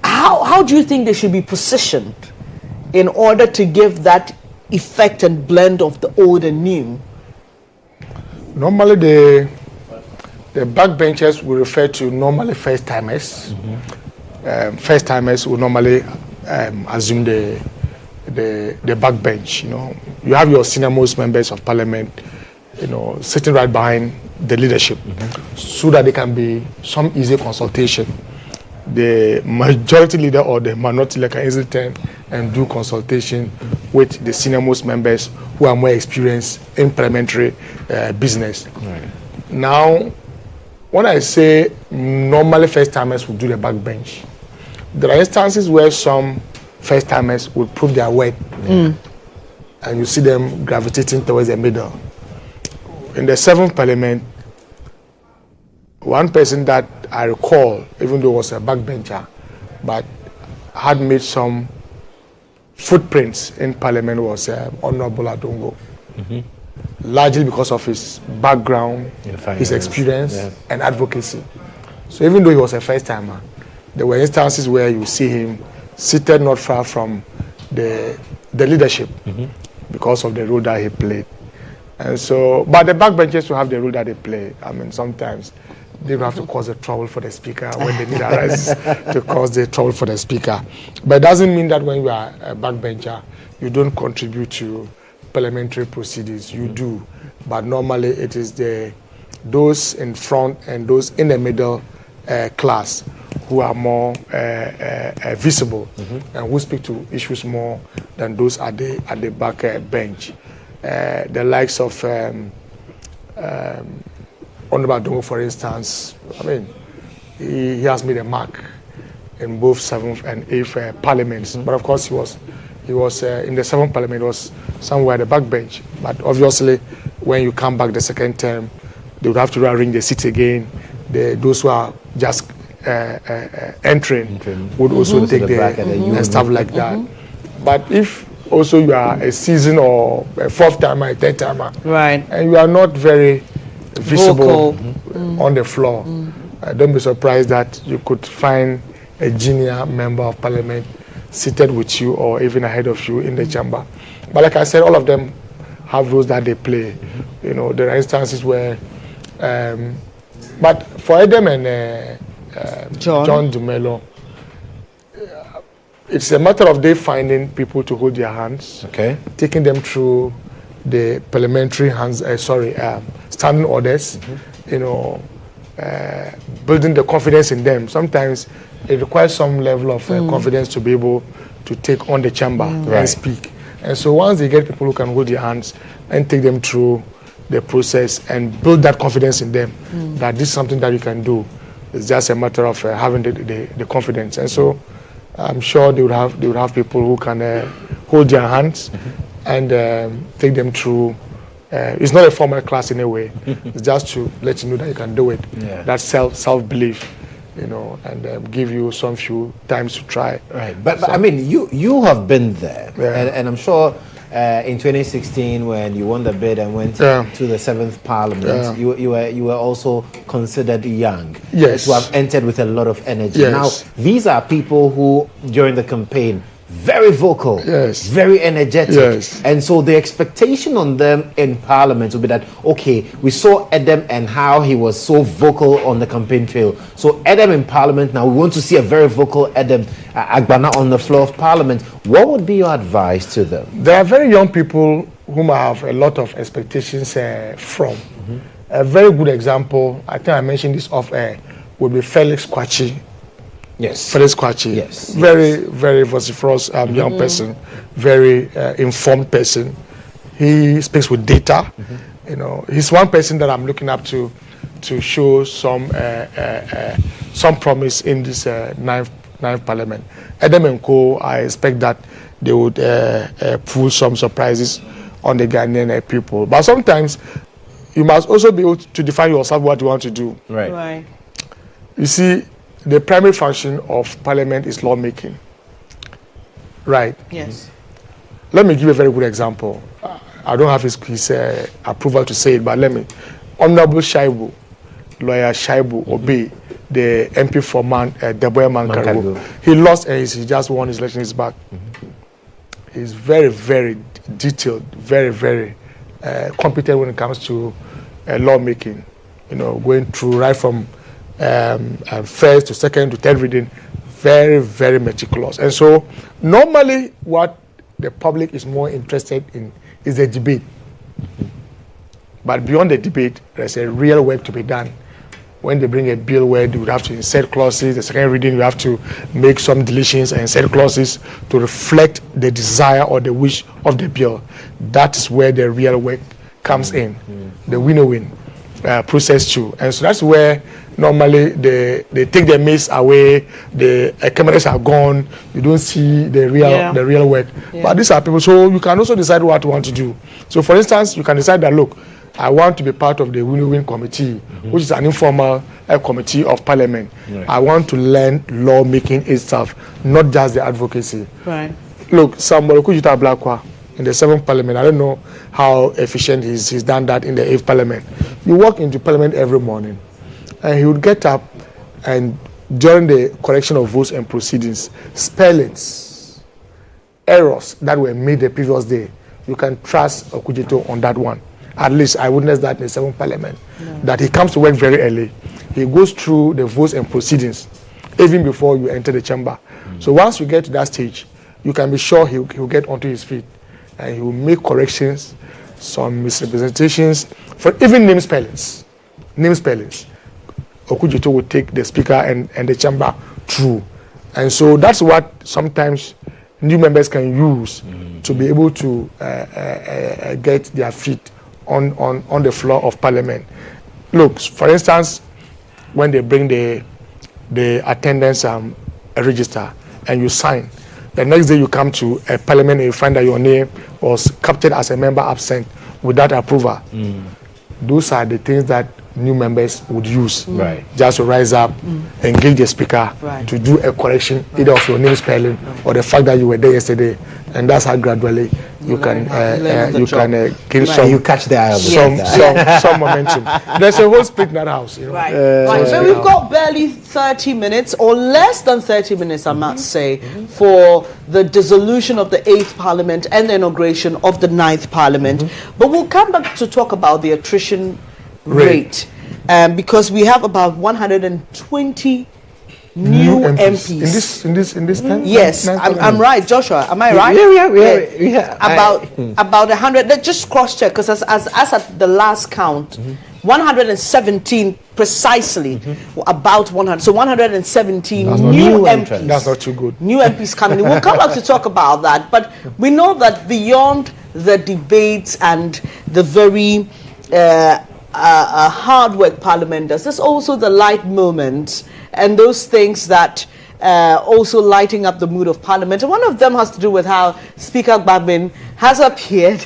how do you think they should be positioned in order to give that effect and blend of the old and new? Normally, the backbenchers will refer to normally first-timers. First-timers will normally assume the backbench. You have your senior-most members of parliament, sitting right behind the leadership, so that there can be some easy consultation. The majority leader or the minority leader can easily turn and do consultation with the senior most members who are more experienced in parliamentary business. Right. Now, when I say normally first-timers will do the backbench, there are instances where some first-timers will prove their worth, and you see them gravitating towards the middle. In the 7th Parliament, one person that I recall, even though he was a backbencher, but had made some footprints in Parliament was Honorable Adongo. Largely because of his background, his experience, and advocacy. So even though he was a first-timer, there were instances where you see him seated not far from the leadership because of the role that he played. And so, but the backbenchers will have the role that they play. I mean, sometimes they don't have to cause the trouble for the speaker when the need arises to cause the trouble for the speaker. But it doesn't mean that when you are a backbencher, you don't contribute to parliamentary proceedings. You do. But normally it is those in front and those in the middle class who are more visible and who speak to issues more than those at the back bench. The likes of Honorable Adongo, for instance, I mean, he has made a mark in both 7th and 8th parliaments. But of course, he was in the 7th Parliament, was somewhere at the backbench. But obviously, when you come back the second term, they would have to rearrange the seat again. Those who are just entering would also take and stuff like that. But if also you are a seasoned or a 4th-timer, a 3rd-timer, right, and you are not very visible on the floor, don't be surprised that you could find a junior member of Parliament seated with you or even ahead of you in the chamber. But like I said, all of them have roles that they play. You know, there are instances where, but for Adam and John Dumelo, it's a matter of they finding people to hold their hands, taking them through the parliamentary standing orders, you know, building the confidence in them. Sometimes it requires some level of confidence to be able to take on the chamber and speak. And so once they get people who can hold their hands and take them through the process and build that confidence in them, that this is something that you can do, it's just a matter of having the confidence. And so I'm sure they would have people who can hold their hands and take them through. It's not a formal class in a way. It's just to let you know that you can do it. That self-belief, you know, and give you some few times to try. Right, but I mean, you have been there, and I'm sure in 2016 when you won the bid and went to the 7th Parliament, you were also considered young. Yes, to have entered with a lot of energy. Yes. Now these are people who during the campaign very vocal, very energetic, and so the expectation on them in Parliament will be that, okay, we saw Adam and how he was so vocal on the campaign trail. So Adam in Parliament, now we want to see a very vocal Adam Agbana on the floor of Parliament. What would be your advice to them? There are very young people whom I have a lot of expectations from. A very good example, I think I mentioned this off air, would be Felix Kwachi. Felix Kwachi. Very vociferous young person, very informed person. He speaks with data. You know, he's one person that I'm looking up to show some promise in this ninth Parliament. Adam and Co, I expect that they would pull some surprises on the Ghanaian people. But sometimes you must also be able to define yourself what you want to do. Right. You see, the primary function of Parliament is lawmaking. Right? Yes. Let me give a very good example. I don't have his approval to say it, but let me. Honorable Shaibu, lawyer Shaibu Obi, the MP for Deboya Mankaru, he lost and he just won his election. He's back. He's very, very detailed, very, very competent when it comes to lawmaking. You know, going through right from first to second to third reading, very, very meticulous. And so normally what the public is more interested in is the debate. But beyond the debate, there's a real work to be done when they bring a bill where they would have to insert clauses, the second reading, we have to make some deletions and insert clauses to reflect the desire or the wish of the bill. That is where the real work comes in, the win-win process too. And so that's where normally they take the maize away, the cameras are gone, you don't see the real work. But these are people, so you can also decide what you want to do. So for instance, you can decide that, look, I want to be part of the win-win committee, which is an informal committee of parliament. Right. I want to learn lawmaking itself, not just the advocacy. Right. Look, somebody could Blakwa in the 7th parliament. I don't know how efficient he's done that in the 8th parliament. You walk into parliament every morning, and he would get up and during the correction of votes and proceedings, spellings, errors that were made the previous day, you can trust Okudzeto on that one. At least I witnessed that in the 7th parliament, that he comes to work very early. He goes through the votes and proceedings even before you enter the chamber. So once you get to that stage, you can be sure he'll get onto his feet and he will make corrections, some misrepresentations, for even name spellings. Okudzeto will take the speaker and the chamber through. And so that's what sometimes new members can use to be able to get their feet on the floor of parliament. Look, for instance, when they bring the attendance register and you sign, the next day you come to a parliament and you find that your name was captured as a member absent without approval. Those are the things that new members would use just to rise up, engage the speaker to do a correction either of your name spelling or the fact that you were there yesterday, and that's how gradually you can gain some. You catch the eye of some momentum. There's a whole split in that house. You know? Right. So we've got barely 30 minutes, or less than 30 minutes, I must say, for the dissolution of the 8th Parliament and the inauguration of the 9th Parliament. But we'll come back to talk about the attrition rate, because we have about 120 new MPs. In this time? Yes, I'm right, Joshua. Am I right? Yeah. About 100. Let's just cross-check, because as at the last count, 117 precisely, about 100. So 117 new MPs. That's not too good. New MPs coming in. We'll come back to talk about that. But we know that beyond the debates and the very hard work Parliament does, there's also the light moments and those things that also lighting up the mood of Parliament. And one of them has to do with how Speaker Gbagban has appeared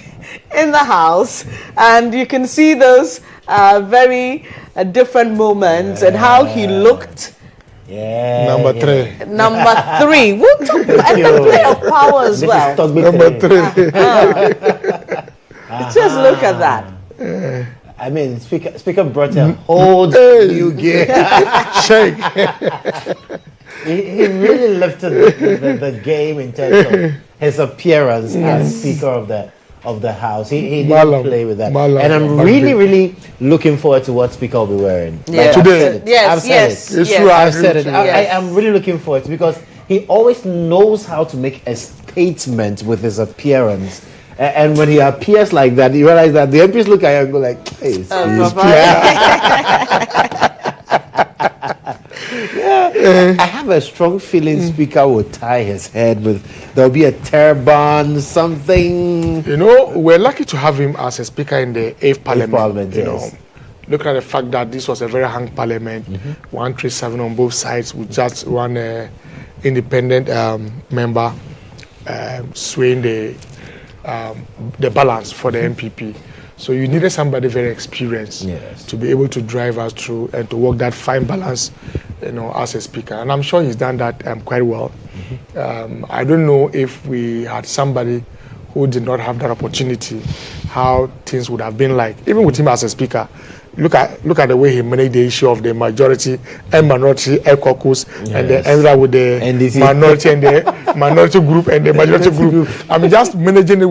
in the House, and you can see those very different moments and how he looked. Number three. We'll talk about the play of power as well. Number 3. Just look at that. I mean, Speaker brought a whole new gear. Shake. He really lifted the game in terms of his appearance as Speaker of the House. He didn't play with that. And I'm really looking forward to what Speaker will be wearing. Yeah. Today. I've said it. I'm really looking forward to it because he always knows how to make a statement with his appearance. And when he appears like that, you realize that the MPs look at him and go like, hey, I have a strong feeling Speaker will tie his head there'll be a turban, something. You know, we're lucky to have him as a Speaker in the 8th Parliament. You know, look at the fact that this was a very hung Parliament, 137 on both sides with just one independent member swaying the balance for the MPP. So you needed somebody very experienced to be able to drive us through and to work that fine balance, you know, as a speaker. And I'm sure he's done that quite well. I don't know if we had somebody who did not have that opportunity, how things would have been like, even with him as a speaker. Look at the way he managed the issue of the majority and minority caucus, and the other with the NDC. Minority and the minority group and the majority group. I mean, just managing it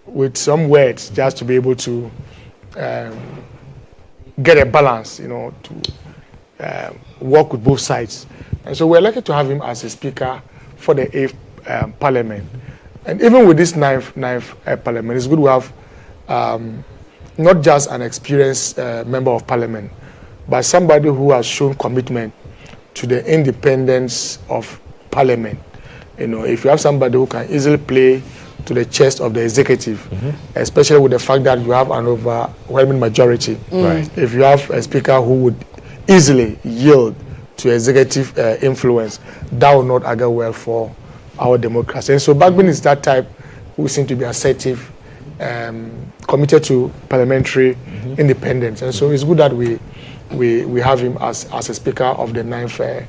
with some words, just to be able to get a balance, you know, to work with both sides. And so we're lucky to have him as a speaker for the 8th Parliament. And even with this 9th Parliament, it's good to have not just an experienced member of parliament, but somebody who has shown commitment to the independence of parliament. You know, if you have somebody who can easily play to the chest of the executive, especially with the fact that you have an overwhelming majority. Right. If you have a speaker who would easily yield to executive influence, that will not augur well for our democracy. And so Bagbin is that type who seems to be assertive, committed to parliamentary independence. And so it's good that we have him as a speaker of the 9th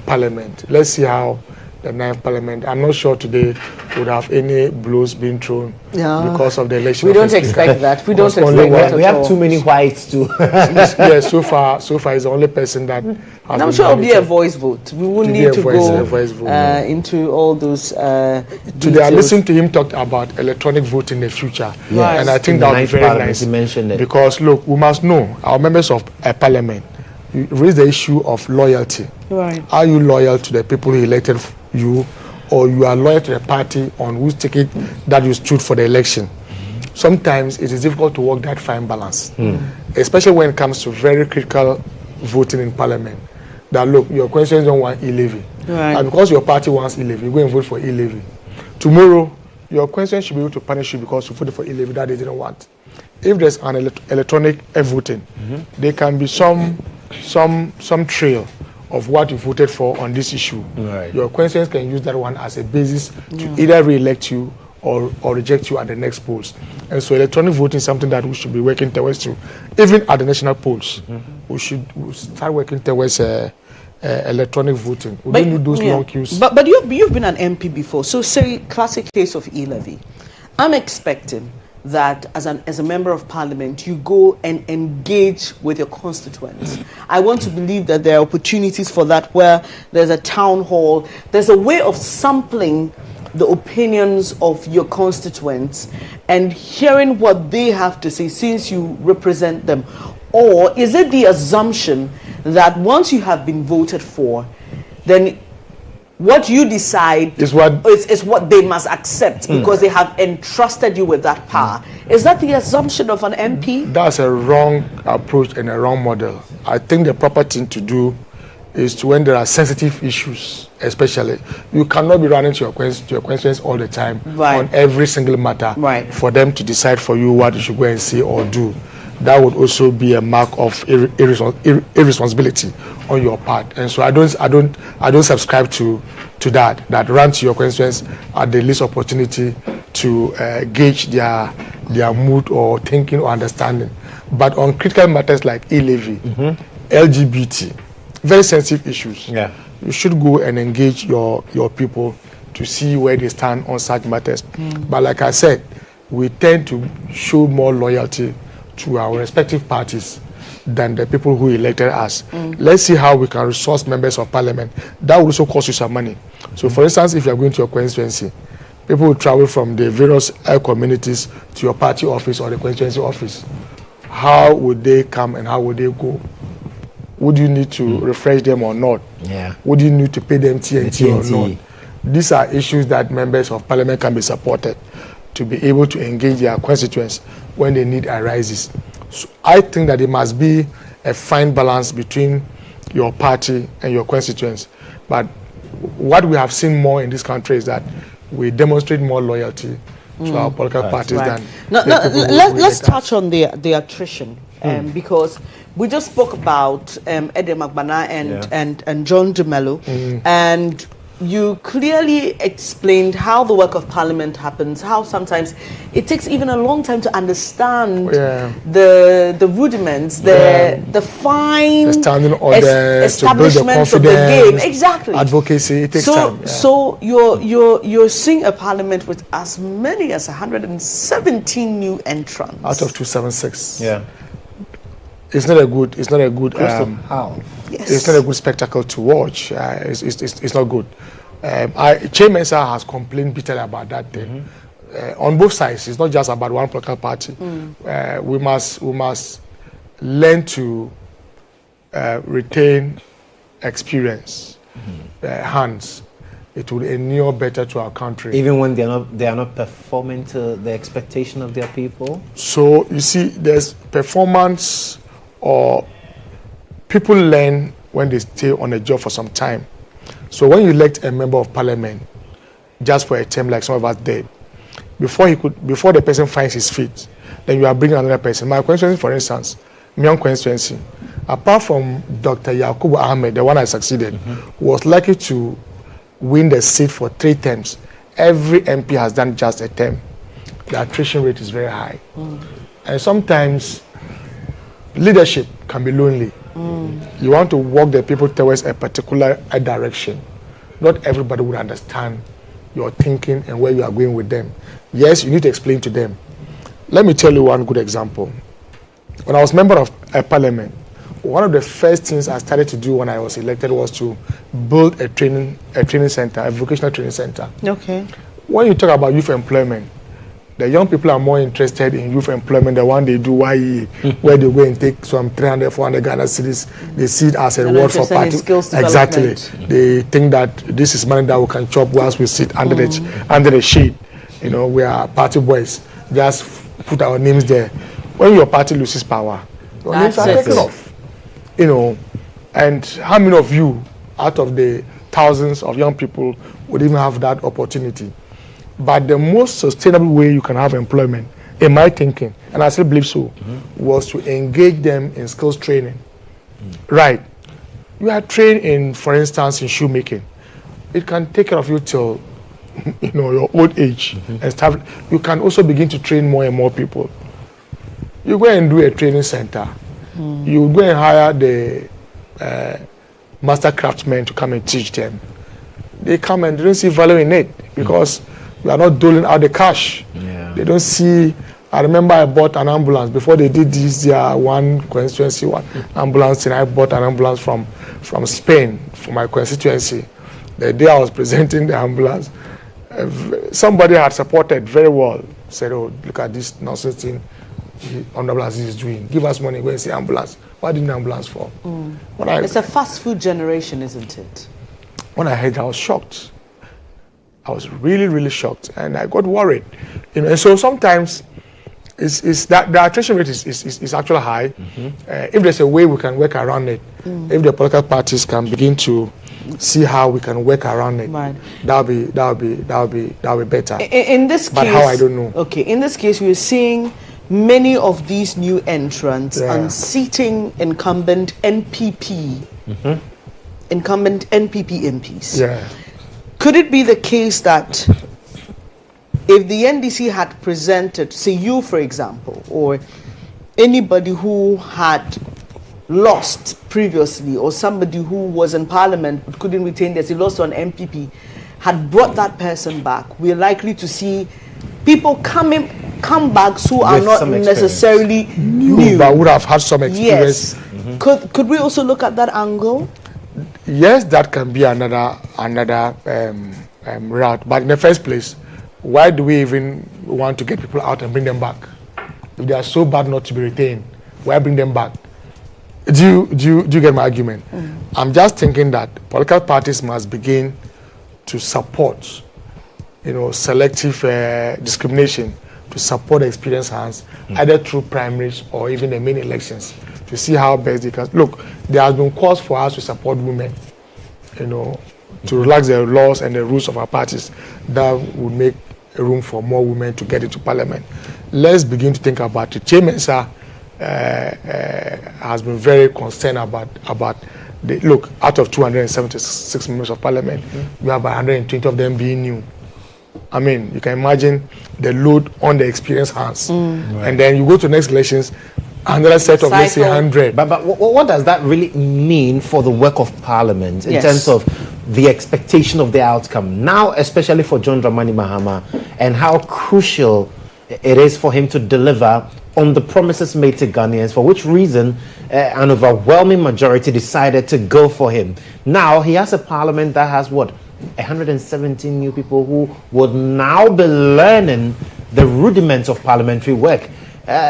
parliament. Let's see how the 9th parliament. I'm not sure today would have any blows being thrown because of the election. We don't expect that. We don't expect that. We have too many whites too. Yes, so far he's the only person that has And I'm sure it'll be a voice vote. We won't need to go into all those Today I listened to him talk about electronic vote in the future. Yes. And I think that would be very nice. He mentioned it. Because look, we must know, our members of parliament, you raise the issue of loyalty. Right. Are you loyal to the people who elected you, or you are loyal to the party on whose ticket that you stood for the election? Sometimes it is difficult to walk that fine balance, especially when it comes to very critical voting in parliament. That look, your questions don't want e-levy, and because your party wants e-levy, you go and vote for e-levy. Tomorrow, your questions should be able to punish you because you voted for e-levy that they didn't want. If there's an electronic voting, there can be some trail of what you voted for on this issue. Right. Your questions can use that one as a basis to either re-elect you or reject you at the next polls. And so electronic voting is something that we should be working towards to. Even at the national polls, we should start working towards electronic voting. We don't need those long queues. But you've been an MP before, so say classic case of e-levy. I'm expecting that as a member of parliament, you go and engage with your constituents. I want to believe that there are opportunities for that where there's a town hall, there's a way of sampling the opinions of your constituents and hearing what they have to say since you represent them. Or is it the assumption that once you have been voted for, then what you decide is what they must accept because they have entrusted you with that power? Is that the assumption of an MP? That's a wrong approach and a wrong model. I think the proper thing to do is to, when there are sensitive issues, especially, you cannot be running to your questions all the time on every single matter for them to decide for you what you should go and say or do. That would also be a mark of irresponsibility on your part. And so I don't subscribe to that run to your questions at the least opportunity to gauge their mood or thinking or understanding. But on critical matters like e-levy, LGBT, very sensitive issues, you should go and engage your people to see where they stand on such matters. But like I said, we tend to show more loyalty to our respective parties than the people who elected us. Let's see how we can resource members of parliament. That will also cost you some money. So for instance, if you're going to your constituency, people will travel from the various communities to your party office or the constituency office. How would they come and how would they go? Would you need to refresh them or not? Would you need to pay them TNT or not? These are issues that members of parliament can be supported to be able to engage their constituents when the need arises. So I think that it must be a fine balance between your party and your constituents. But what we have seen more in this country is that we demonstrate more loyalty to our political parties than let's touch on the attrition because we just spoke about Edem Agbana and John Dumelo, and you clearly explained how the work of parliament happens, how sometimes it takes even a long time to understand the rudiments, the fine standing order, establishments of the game. Exactly. Advocacy, it takes time. So you're seeing a parliament with as many as 117 new entrants. Out of 276. It's not a good it's not a good spectacle to watch. It's not good. Chairman Sir has complained bitterly about that thing. On both sides, it's not just about one political party. We must learn to retain experience, hands, it will inure better to our country. Even when they are not performing to the expectation of their people? So you see, there's performance, or people learn when they stay on a job for some time. So when you elect a member of parliament just for a term, like some of us did, before the person finds his feet, then you are bringing another person. My constituency, for instance, my own constituency, apart from Dr. Yakubu Ahmed, the one I succeeded, was lucky to win the seat for 3 terms. Every MP has done just a term. The attrition rate is very high. And sometimes leadership can be lonely. You want to walk the people towards a particular direction. Not everybody would understand your thinking and where you are going with them. Yes, you need to explain to them. Let me tell you one good example. When I was member of a parliament, one of the first things I started to do when I was elected was to build a training center, a vocational training center. Okay. When you talk about youth employment, the young people are more interested in youth employment, the one they do YE, where they go and take some 300, 400 Ghana cedis. They see it as a reward for party. Exactly. They think that this is money that we can chop whilst we sit under the shade. You know, we are party boys. Just put our names there. When your party loses power, your names are taken off. You know, and how many of you, out of the thousands of young people, would even have that opportunity? But the most sustainable way you can have employment, in my thinking, and I still believe so, was to engage them in skills training. Right. You are trained in, for instance, in shoemaking. It can take care of you till your old age and stuff. You can also begin to train more and more people. You go and do a training center. You go and hire the master craftsmen to come and teach them. They come and they don't see value in it because we are not doling out the cash. They don't see. I remember I bought an ambulance before they did this. One constituency, one ambulance, and I bought an ambulance from Spain for my constituency. The day I was presenting the ambulance, somebody had supported very well. Said, "Oh, look at this nonsense thing Honorable Aziz is doing. Give us money, go and see ambulance." What did the ambulance for? It's a fast food generation, isn't it? When I heard, I was shocked. I was really, really shocked, and I got worried. And so sometimes it's that the attrition rate is actually high. If there's a way we can work around it, if the political parties can begin to see how we can work around it, that'll be better. In this case, but how, I don't know. Okay, in this case, we're seeing many of these new entrants unseating incumbent NPP MPs. Yeah. Could it be the case that if the NDC had presented, say you for example, or anybody who had lost previously, or somebody who was in parliament but couldn't retain their seat, lost on MPP, had brought that person back, we're likely to see people come back who are not necessarily new, but would have had some experience. Yes. Could we also look at that angle? Yes, that can be another route. But in the first place, why do we even want to get people out and bring them back? If they are so bad not to be retained, why bring them back? Do you get my argument? I'm just thinking that political parties must begin to support, selective discrimination, to support the experienced hands, either through primaries or even the main elections, to see how best they can. Look, there has been calls for us to support women, to relax the laws and the rules of our parties that would make room for more women to get into parliament. Let's begin to think about it. Chairman has been very concerned about look, out of 276 members of parliament, we have 120 of them being new. I mean, you can imagine the load on the experienced hands. And then you go to the next elections, another set of, let's say, 100. But what does that really mean for the work of Parliament in terms of the expectation of the outcome? Now, especially for John Dramani Mahama, and how crucial it is for him to deliver on the promises made to Ghanaians, for which reason an overwhelming majority decided to go for him. Now, he has a Parliament that has, 117 new people who would now be learning the rudiments of parliamentary work.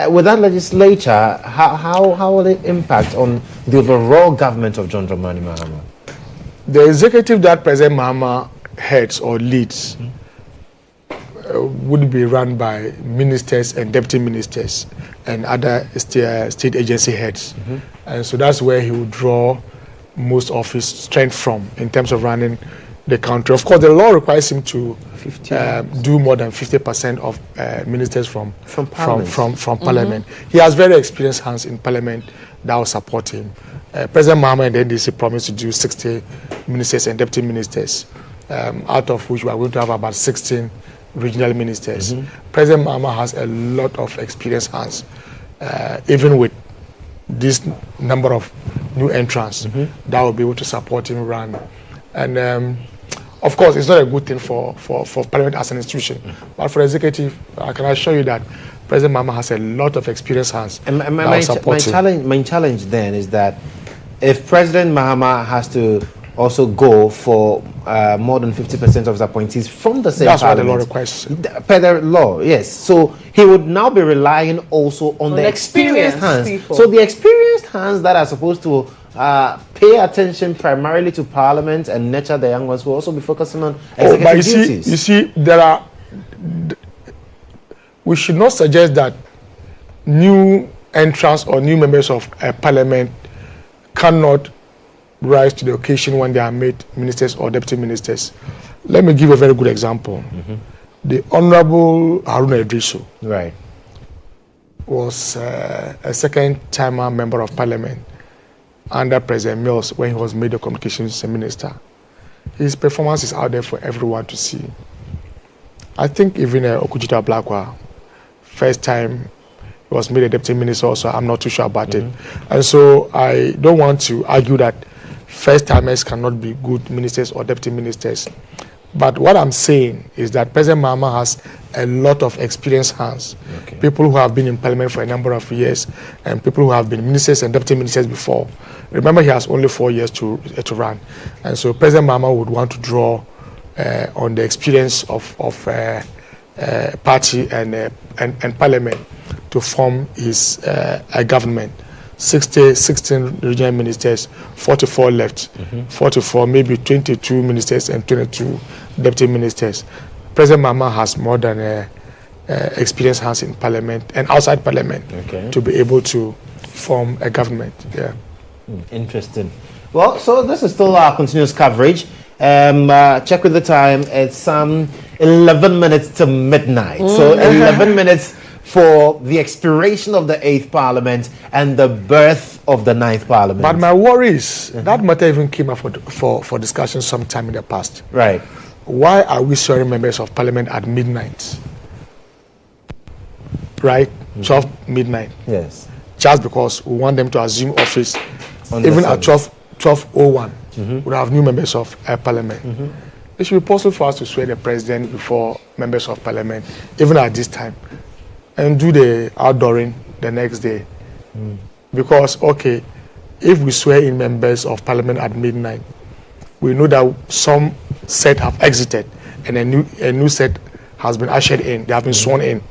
With that legislature, how will it impact on the overall government of John Dramani Mahama? The executive that President Mahama heads or leads would be run by ministers and deputy ministers and other state agency heads. And so that's where he would draw most of his strength from in terms of running the country. Of course, the law requires him to do more than 50% of ministers from Parliament. He has very experienced hands in Parliament that will support him. President Mahama and the NDC promised to do 60 ministers and deputy ministers, out of which we are going to have about 16 regional ministers. President Mahama has a lot of experienced hands, even with this number of new entrants that will be able to support him run. And of course, it's not a good thing for Parliament as an institution, but for executive, I can assure you that President Mahama has a lot of experienced hands. And my challenge then is that if President Mahama has to also go for more than 50% of his appointees from the same Parliament. That's what the law requires. Per the law, yes. So he would now be relying also on the experienced hands. People. So the experienced hands that are supposed to pay attention primarily to Parliament and nurture the young ones will also be focusing on executive duties. You see, we should not suggest that new entrants or new members of Parliament cannot rise to the occasion when they are made ministers or deputy ministers. Let me give a very good example. The Honorable Haruna Idrisu was a second-timer member of Parliament under President Mills when he was made the communications minister. His performance is out there for everyone to see. I think even Okujita Blakwa, first time he was made a deputy minister also, I'm not too sure about it. And so I don't want to argue that first-timers cannot be good ministers or deputy ministers. But what I'm saying is that President Mahama has a lot of experienced hands, people who have been in Parliament for a number of years, and people who have been ministers and deputy ministers before. Remember, he has only 4 years to run. And so President Mahama would want to draw on the experience of party and Parliament to form his government. 16 regional ministers, 44 left, 44, maybe 22 ministers and 22 deputy ministers. President Mahama has more than experienced hands in Parliament and outside Parliament to be able to form a government. Interesting. Well, so this is still our continuous coverage. Check with the time. It's 11 minutes to midnight. So 11 minutes for the expiration of the 8th Parliament and the birth of the 9th Parliament. But my worry is that matter even came up for discussion sometime in the past. Right. Why are we swearing members of Parliament at midnight? Right? 12 midnight. Yes. Just because we want them to assume office On even the at 12:01. We have new members of Parliament. It should be possible for us to swear the president before members of Parliament, even at this time, and do the outdooring the next day. Because, if we swear in members of Parliament at midnight, we know that some set have exited and a new set has been ushered in. They have been sworn in.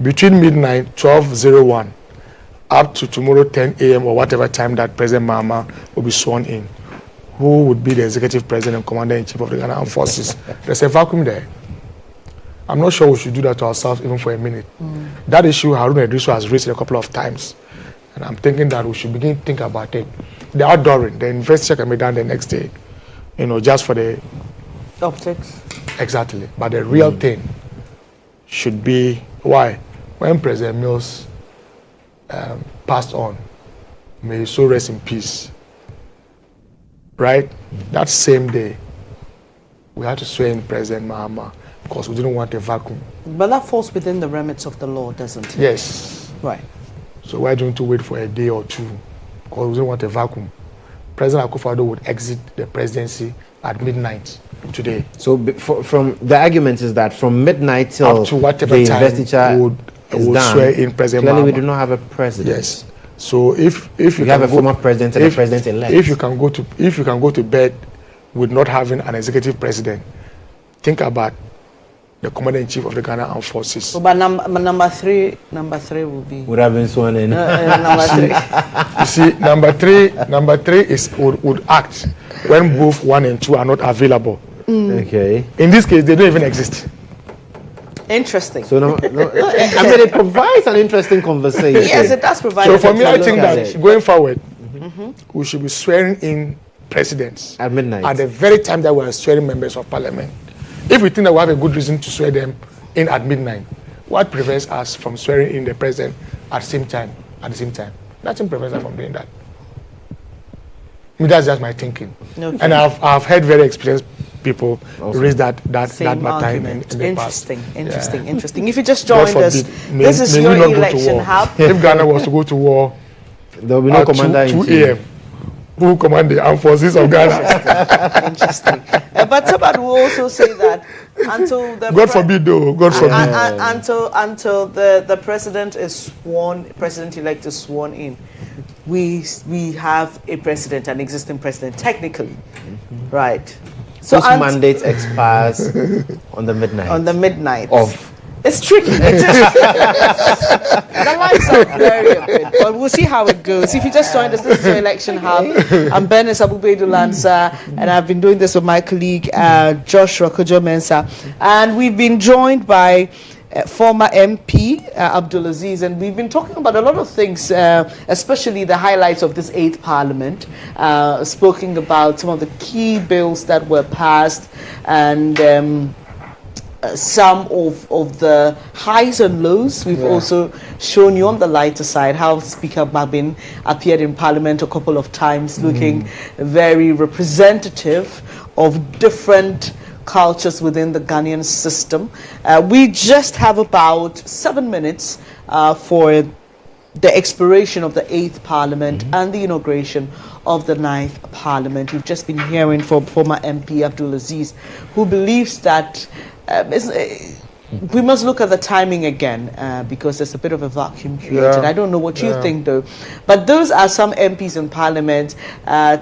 Between midnight, 12:01, up to tomorrow 10 a.m. or whatever time that President Mahama will be sworn in, who would be the executive president and commander-in-chief of the Ghana Armed Forces? There's a vacuum there. I'm not sure we should do that to ourselves even for a minute. That issue Haruna Idrisu has raised a couple of times, and I'm thinking that we should begin to think about it. The outdooring, the investigation can be done the next day, just for the optics. Exactly, but the real thing should be why when President Mills passed on, may he so rest in peace. Right, that same day, we had to swear in President Mahama, because we didn't want a vacuum. But that falls within the remits of the law, doesn't it? Yes. Right. So why don't you wait for a day or two? Because we didn't want a vacuum. President Akufo-Addo would exit the presidency at midnight today. So from the argument is that from midnight till up to whatever the time investiture would done, swear in President clearly Mahama. we do not have a president. Yes. So if you have a former president and a president-elect. If you can go to bed with not having an executive president, think about the Commander-in-Chief of the Ghana Armed Forces. So, but number three will be. Would have been sworn in. Number 3. You see, number three is would act when both 1 and 2 are not available. Okay. In this case, they don't even exist. Interesting. So I mean, it provides an interesting conversation. Yes, it does provide. So for me, I think that going forward, we should be swearing in presidents at midnight, at the very time that we are swearing members of parliament. If we think that we have a good reason to swear them in at midnight, what prevents us from swearing in the president at the same time? Nothing prevents us from doing that. I mean, that's just my thinking. Okay. And I've heard very experienced people raise that matter in the past. Interesting. If you just joined us, this is your election hub. If Ghana was to go to war, there will be no commander in 2 a.m. Who command the armed forces of Ghana? Interesting. But somebody will also say that until the God forbid, until the president is sworn, president-elect is sworn in, we have a president, an existing president, technically, right? So whose mandate expires on the midnight. On the midnight of. It's tricky. The lines are very open, but we'll see how it goes. If you just joined us, this is your election hub. I'm Bernice Abubedu Lanza, and I've been doing this with my colleague Joshua Kojo-Mensah, and we've been joined by former MP Abdulaziz, and we've been talking about a lot of things, especially the highlights of this 8th Parliament, speaking about some of the key bills that were passed, and some of the highs and lows. We've also shown you on the lighter side how Speaker Babin appeared in Parliament a couple of times, looking very representative of different cultures within the Ghanaian system. We just have about 7 minutes for the expiration of the 8th Parliament and the inauguration of the 9th Parliament. We've just been hearing from former MP Abdulaziz, who believes that we must look at the timing again because there's a bit of a vacuum created. I don't know what you think, though. But those are some MPs in Parliament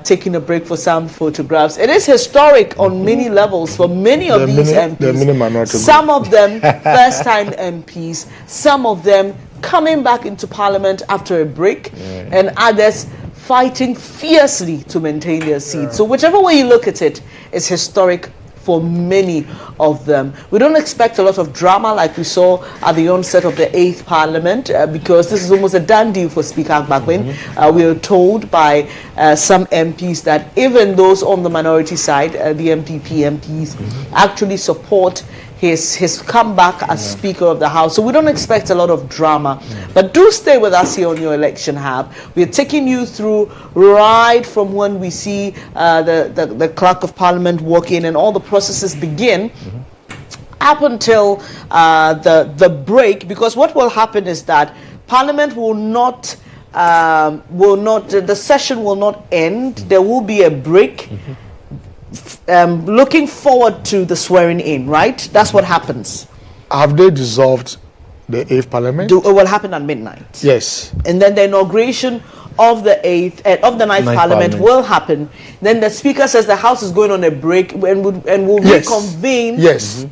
taking a break for some photographs. It is historic on many levels for many of these MPs. Some of them first-time MPs, some of them coming back into Parliament after a break, and others fighting fiercely to maintain their seats. So whichever way you look at it, it's historic for many of them. We don't expect a lot of drama like we saw at the onset of the 8th Parliament because this is almost a done deal for Speaker Akbagwin. We are told by some MPs that even those on the minority side, the MPP MPs, actually support his comeback as Speaker of the House. So we don't expect a lot of drama. But do stay with us here on your election hub. We're taking you through right from when we see the Clerk of Parliament walk in and all the processes begin up until the break, because what will happen is that Parliament will not the session will not end. There will be a break. Looking forward to the swearing in, right? That's what happens. Have they dissolved the 8th Parliament? It will happen at midnight. Yes. And then the inauguration of the 9th Parliament will happen. Then the Speaker says the House is going on a break and will reconvene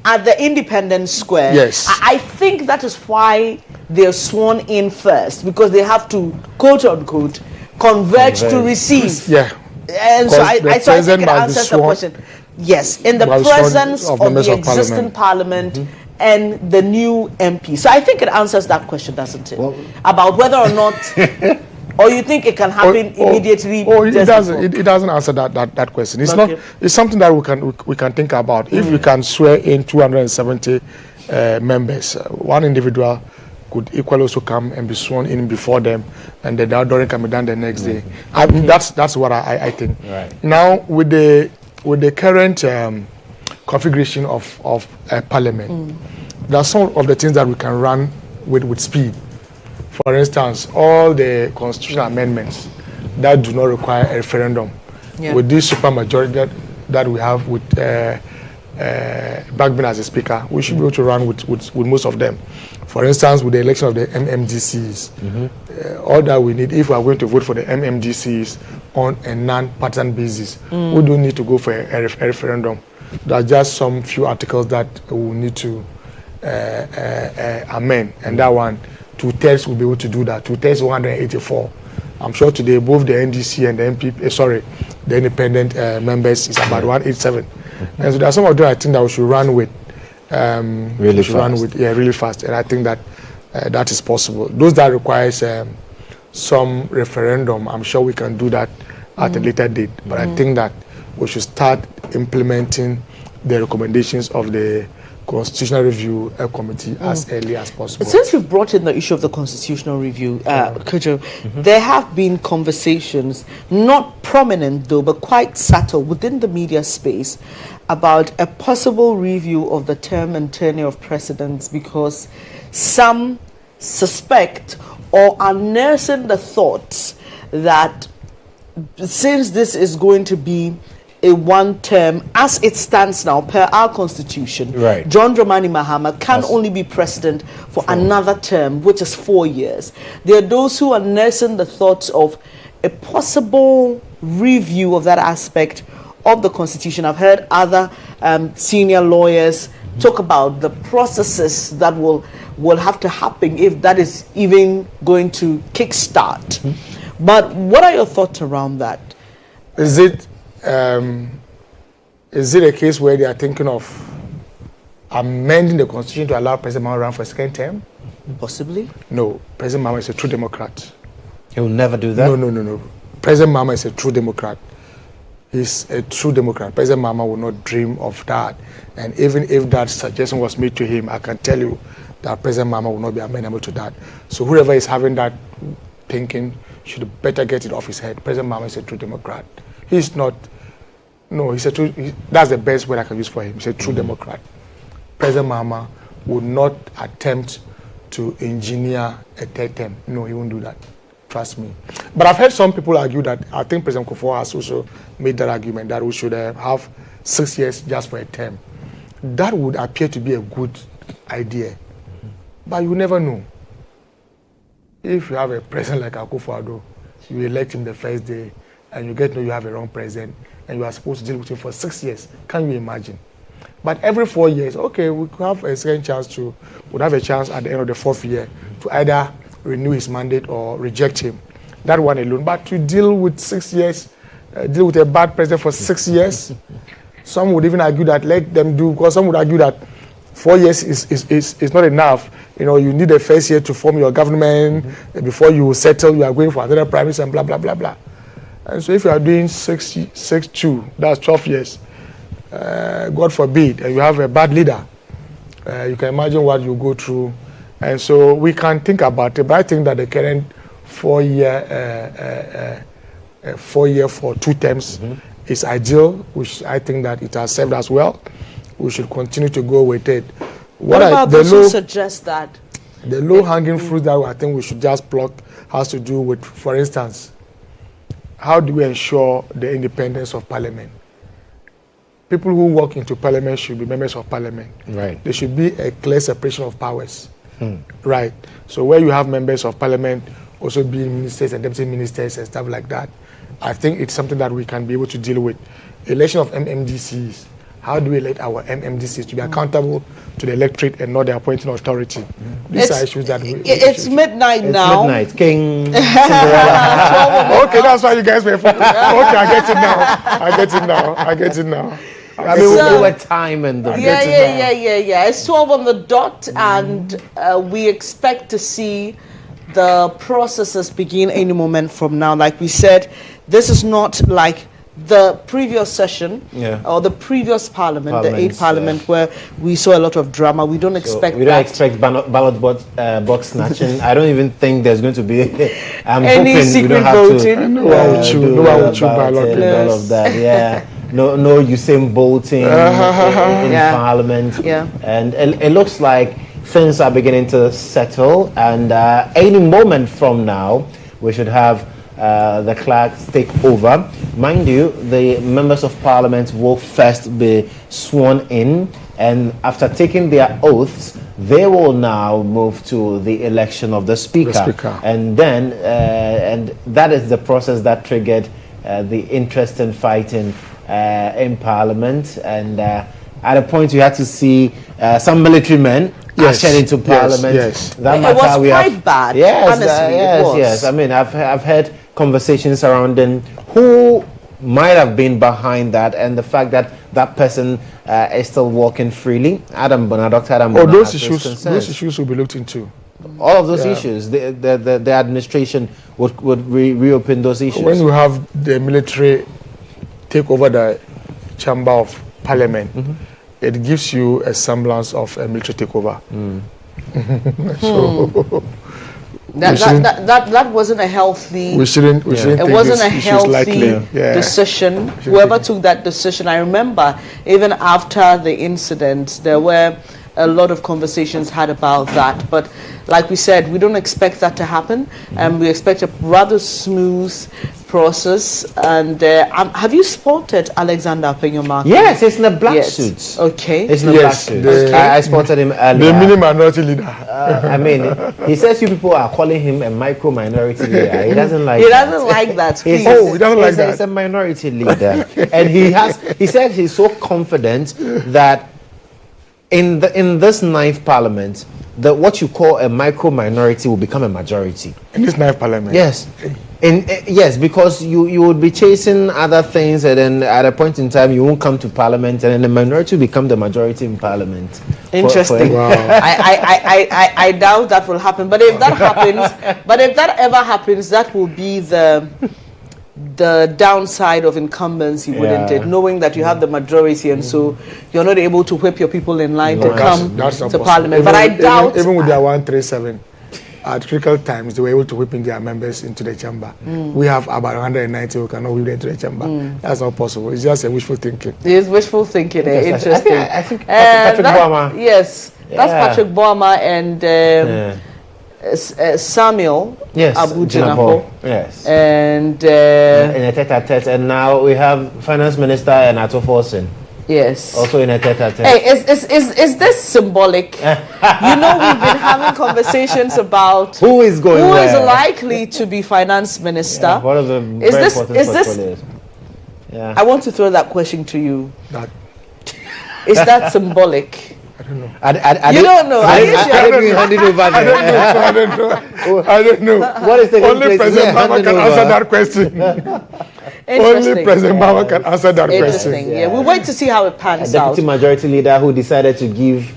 at the Independence Square. Yes. I think that is why they're sworn in first, because they have to, quote unquote, converge to receive. Yeah. And so I think it answers the question. Yes, in the presence of the existing Parliament and the new MP. So I think it answers that question, doesn't it? Well, about whether or not, or you think it can happen immediately? It doesn't answer that question. It's not. It's something that we can think about. If we can swear in 270 members, one individual could equally also come and be sworn in before them, and the outdooring can be done the next day. I mean, that's what I think. Right. Now with the current configuration of Parliament, there are some of the things that we can run with speed. For instance, all the constitutional amendments that do not require a referendum, with this supermajority that we have with Bagbin as a speaker, we should be able to run with most of them. For instance, with the election of the MMDCs, all that we need, if we are going to vote for the MMDCs on a non-partisan basis, we don't need to go for a referendum. There are just some few articles that we need to amend, and that one 2/3 will be able to do that. 2/3 184. I'm sure today both the NDC and the MPP, the independent members is about 187. And so there are some of them I think that we should run with. Really fast. Really fast, and I think that that is possible. Those that requires some referendum, I'm sure we can do that at a later date. But I think that we should start implementing the recommendations of the Constitutional Review Committee as early as possible. Since you've brought in the issue of the Constitutional Review, Kojo, there have been conversations, not prominent though, but quite subtle within the media space, about a possible review of the term and tenure of presidents, because some suspect or are nursing the thoughts that since this is going to be a one term, as it stands now, per our constitution, John Dramani Mahama can only be president for another term, which is 4 years. There are those who are nursing the thoughts of a possible review of that aspect of the constitution. I've heard other senior lawyers talk about the processes that will have to happen if that is even going to kickstart. But what are your thoughts around that? Is it a case where they are thinking of amending the constitution to allow President Mahama to run for a second term? Possibly. No, President Mahama is a true Democrat. He will never do that? No. President Mahama is a true Democrat. He's a true Democrat. President Mahama will not dream of that. And even if that suggestion was made to him, I can tell you that President Mahama will not be amenable to that. So whoever is having that thinking should better get it off his head. President Mahama is a true Democrat. He's not. No, he's a true. That's the best word I can use for him. He's a true Democrat. President Mahama would not attempt to engineer a third term. No, he won't do that. Trust me. But I've heard some people argue that, I think President Kufuor has also made that argument, that we should have 6 years just for a term. That would appear to be a good idea. But you never know. If you have a president like Akufo-Addo, you elect him the first day, and you get to know you have a wrong president, and you are supposed to deal with him for 6 years. Can you imagine? But every 4 years, okay, we could have a second chance we'd have a chance at the end of the 4th year to either renew his mandate or reject him. That one alone. But to deal with 6 years, deal with a bad president for 6 years, some would even argue that let them do, because some would argue that 4 years is not enough. You know, you need the first year to form your government. Before you settle, you are going for another prime minister and blah, blah, blah, blah. And so if you are doing 6-2, that's 12 years, God forbid, and you have a bad leader, you can imagine what you go through. And so we can think about it, but I think that the current 4 year for 2 terms is ideal, which I think that it has served us well. We should continue to go with it. What about those who suggest that? The low-hanging fruit that I think we should just pluck has to do with, for instance, how do we ensure the independence of Parliament? People who walk into Parliament should be members of Parliament. Right. There should be a clear separation of powers. Right. So where you have members of Parliament also being ministers and deputy ministers and stuff like that, I think it's something that we can be able to deal with. Election of MMDCs. How do we elect our MMDCs to be accountable to the electorate and not the appointing authority? These are issues that it's midnight now. It's midnight. King Cinderella. Okay, that's why you guys were for. Okay, I get it now. I mean, we were timing them. Yeah. It's 12 on the dot, and we expect to see the processes begin any moment from now. Like we said, this is not like the previous session or the previous parliament, the 8th parliament, where we saw a lot of drama. We don't expect ballot box snatching. I don't even think there's going to be any secret voting. No one will chew ballot. All of that, yeah. No Usain Bolting in Parliament. Yeah. And it looks like things are beginning to settle, and any moment from now, we should have the clerks take over. Mind you, the members of Parliament will first be sworn in, and after taking their oaths, they will now move to the election of the Speaker. And then, and that is the process that triggered the interest in fighting in Parliament, and At a point, you had to see some military men ushered into Parliament. Yes. That It matter was we quite have, bad. Yes, Honestly, it was. yes. I mean, I've had conversations surrounding who might have been behind that, and the fact that that person is still walking freely. Dr. Adam Bona those has issues will be looked into. All of those issues, the administration would reopen those issues. When you have the military take over the chamber of Parliament, it gives you a semblance of a military takeover. So that wasn't a healthy. We shouldn't. It wasn't a healthy decision. Whoever took that decision, I remember even after the incident, there were a lot of conversations had about that. But like we said, we don't expect that to happen, and we expect a rather smooth process. And have you spotted Alexander Penyomako? Yes, it's in a black suit. Okay. It's in a black suit. I spotted him earlier. The mini minority leader. I mean, he says you people are calling him a micro minority leader. He doesn't like he that. doesn't like that. He doesn't like that. He's a minority leader. And he said he's so confident that in this 9th Parliament, that what you call a micro minority will become a majority. In this 9th Parliament? Yes. Yes, because you would be chasing other things, and then at a point in time you won't come to Parliament, and then the minority will become the majority in Parliament. Interesting. Wow. I doubt that will happen. But if that happens, but if that ever happens, that will be the downside of incumbency, wouldn't it? Knowing that you have the majority, and so you're not able to whip your people in line to come to Parliament. But I doubt. Even with their 137, at critical times, they were able to whip in their members into the chamber. We have about 190 who cannot whip them into the chamber. That's not possible. It's just a wishful thinking. It is wishful thinking. Interesting. I think Patrick Boama. Yes, that's Patrick Boama and Samuel Abu Jinapo. Yes. And in a tete-a-tete. And now we have Finance Minister Ato Forsen. Yes. Also in a tete-a-tete. Hey, is this symbolic? We've been having conversations about who is likely to be Finance Minister. Yeah, one of the very important portfolios. Yeah. I want to throw that question to you. Is that symbolic? I don't know. You don't know. I don't know. What is the Only President Bama can answer that question. Only President Bama can answer that question. Yeah, we'll wait to see how it pans out. Deputy Majority Leader who decided to give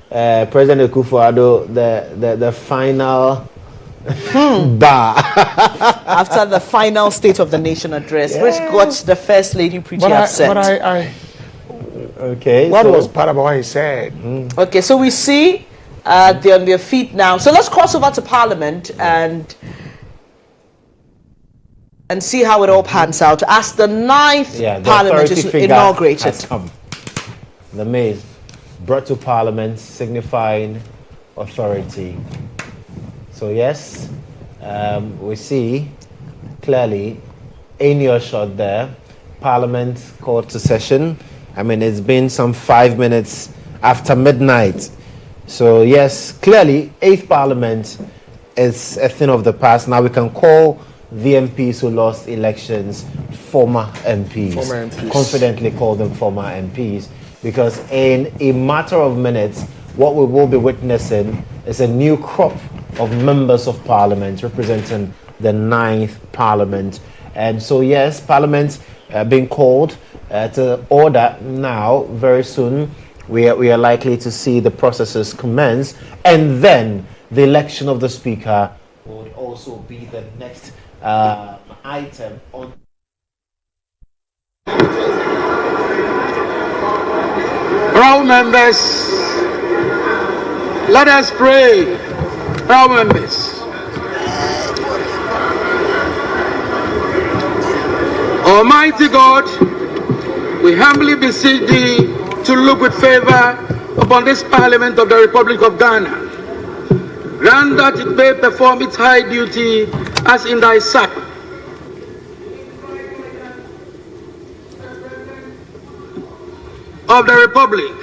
President Akufo-Addo the final bar after the final State of the Nation address, which got the First Lady pretty upset. Okay. What was part of what he said? Okay, so we see they're on their feet now. So let's cross over to Parliament and see how it all pans out as the 9th Parliament is inaugurated. The maze brought to Parliament signifying authority. So yes, we see clearly in your shot there, Parliament called to session. I mean, it's been some 5 minutes after midnight. So yes, clearly 8th Parliament is a thing of the past. Now we can call the MPs who lost elections former MPs. Confidently call them former MPs, because in a matter of minutes, what we will be witnessing is a new crop of members of Parliament representing the 9th Parliament. And so yes, Parliament being called to order now. Very soon we are likely to see the processes commence, and then the election of the Speaker would also be the next item on. Proud members, let us pray. Proud members. Almighty God, we humbly beseech thee to look with favor upon this Parliament of the Republic of Ghana. Grant that it may perform its high duty as in thy sight. Of the Republic.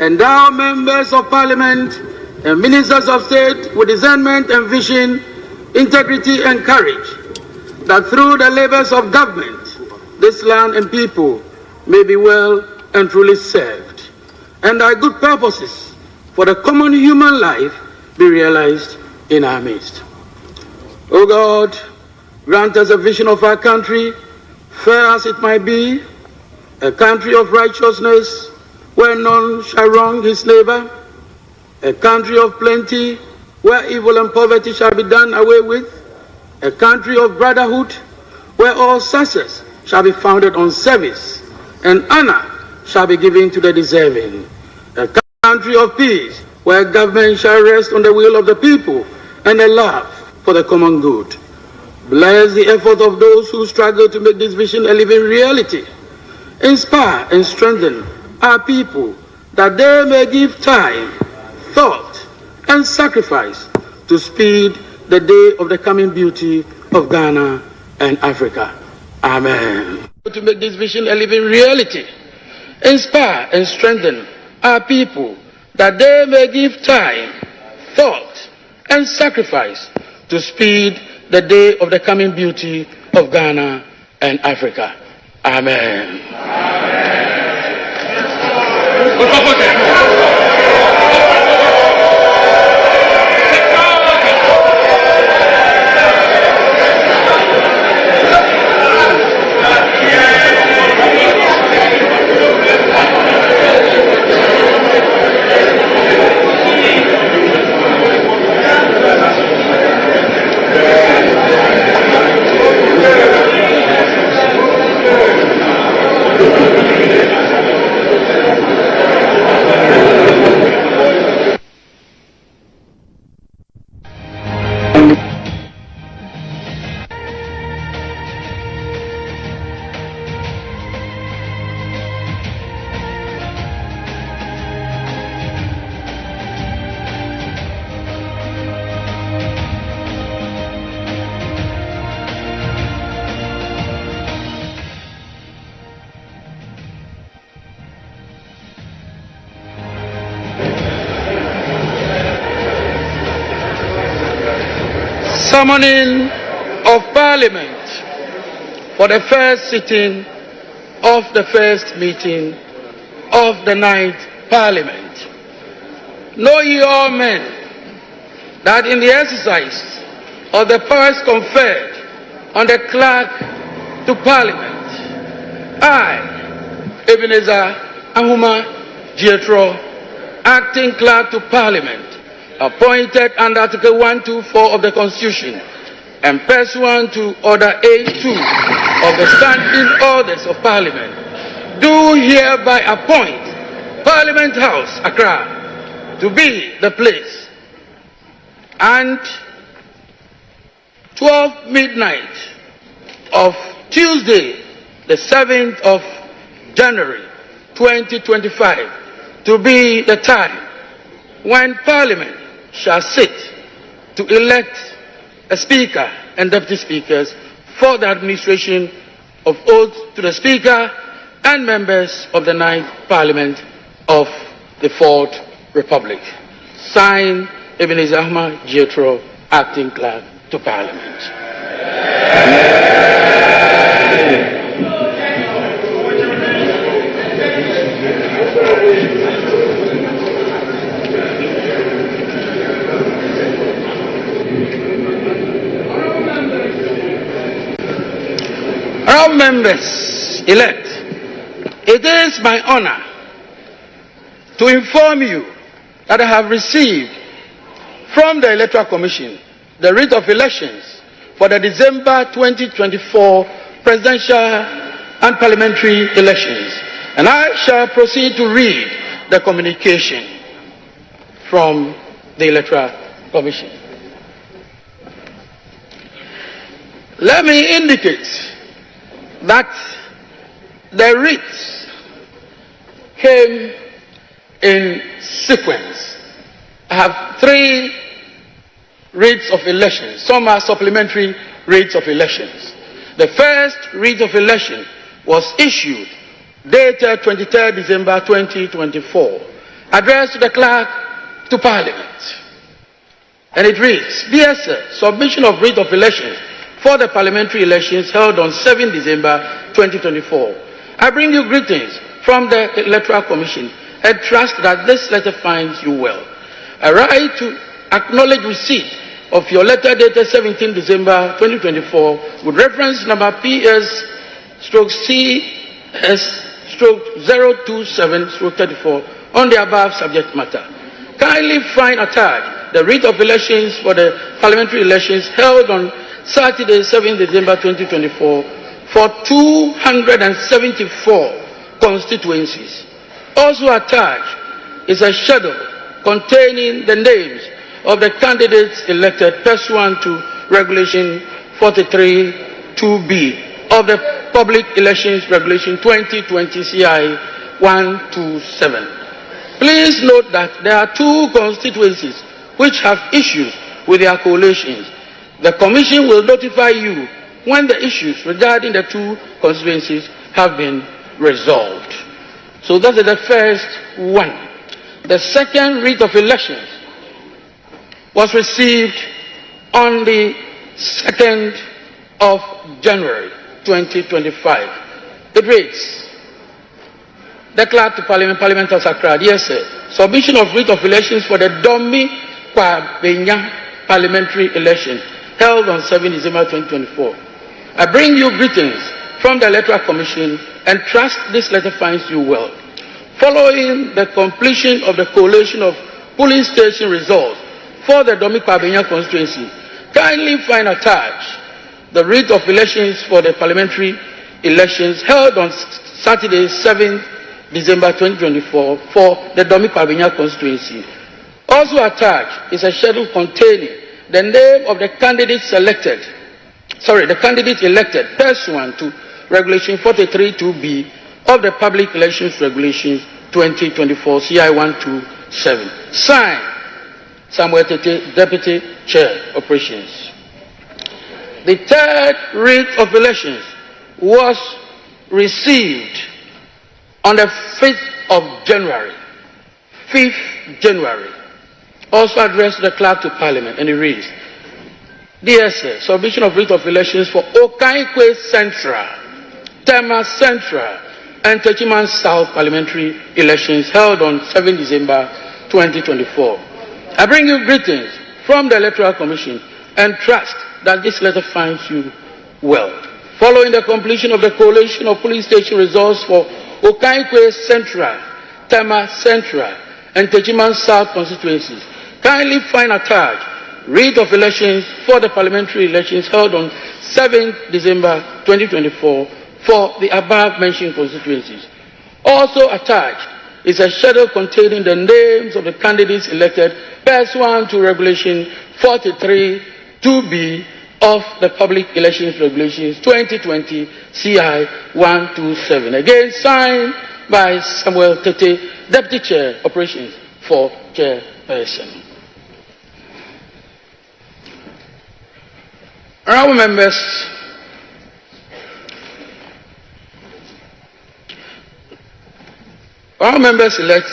Endow members of Parliament and ministers of state with discernment and vision, integrity and courage, that through the labors of government, this land and people may be well and truly served, and thy good purposes for the common human life be realized in our midst. O God, grant us a vision of our country, fair as it might be, a country of righteousness, where none shall wrong his neighbor, a country of plenty, where evil and poverty shall be done away with, a country of brotherhood, where all success shall be founded on service, and honor shall be given to the deserving, a country of peace, where government shall rest on the will of the people and a love for the common good. Bless the effort of those who struggle to make this vision a living reality. Inspire and strengthen our people that they may give time, thought, and sacrifice to speed the day of the coming beauty of Ghana and Africa. Amen. To make this vision a living reality, inspire and strengthen our people that they may give time, thought, and sacrifice to speed the day of the coming beauty of Ghana and Africa. Amen. Summoning of Parliament for the first sitting of the first meeting of the 9th Parliament. Know ye all men that in the exercise of the powers conferred on the clerk to Parliament, I, Ebenezer Ahuma GHOne, acting clerk to Parliament, appointed under Article 124 of the Constitution and pursuant to Order A2 of the Standing Orders of Parliament, do hereby appoint Parliament House, Accra, to be the place, and 12 midnight of Tuesday, the 7th of January 2025, to be the time when Parliament shall sit to elect a Speaker and Deputy Speakers for the administration of oath to the Speaker and members of the 9th Parliament of the 4th Republic. Signed, Ebenezer Ahuma GHOne, acting clerk to Parliament. Our members elect, it is my honor to inform you that I have received from the Electoral Commission the writ of elections for the December 2024 presidential and parliamentary elections, and I shall proceed to read the communication from the Electoral Commission. Let me indicate that the writs came in sequence. I have 3 writs of elections. Some are supplementary writs of elections. The first writ of election was issued dated 23rd December 2024, addressed to the clerk to Parliament. And it reads, Dear Sir, submission of writ of elections for the parliamentary elections held on 7 December 2024. I bring you greetings from the Electoral Commission and trust that this letter finds you well. I write to acknowledge receipt of your letter dated 17 December 2024 with reference number PS/CS/027/34 on the above subject matter. Kindly find attached the writ of elections for the parliamentary elections held on Saturday, 7 December 2024 for 274 constituencies. Also attached is a schedule containing the names of the candidates elected pursuant to Regulation 43(2)(b) of the Public Elections Regulation 2020 CI 127. Please note that there are 2 constituencies which have issues with their coalitions. The Commission will notify you when the issues regarding the 2 constituencies have been resolved. So that is the first one. The second writ of elections was received on the 2nd of January 2025. It reads, the Clerk to Parliament, Parliament of Accra, yes sir, submission of writ of elections for the Domi Kwabenya parliamentary election held on 7 December 2024. I bring you greetings from the Electoral Commission and trust this letter finds you well. Following the completion of the collation of polling station results for the Domi Kwabenya constituency, kindly find attached the writ of elections for the parliamentary elections held on Saturday, 7 December 2024 for the Domi Kwabenya constituency. Also attached is a schedule containing the name of the candidate elected pursuant to Regulation 43(2)(b) of the Public Elections Regulations 2024 CI 127. Signed, Samuel Tete, Deputy Chair, Operations. The third writ of elections was received on the 5th of January. 5th January. Also addressed to the Clerk to Parliament, and it reads, Dear Sir, submission of writ of elections for Okaikwe Central, Tema Central, and Techiman South parliamentary elections held on 7 December 2024. I bring you greetings from the Electoral Commission and trust that this letter finds you well. Following the completion of the collation of polling station results for Okaikwe Central, Tema Central, and Techiman South constituencies, kindly find attached writ of elections for the parliamentary elections held on 7 December 2024 for the above mentioned constituencies. Also attached is a schedule containing the names of the candidates elected pursuant to Regulation 43(2)(b) of the Public Elections Regulations 2020 CI 127. Again, signed by Samuel Tete, Deputy Chair, Operations for Chairperson. Honourable members, elect,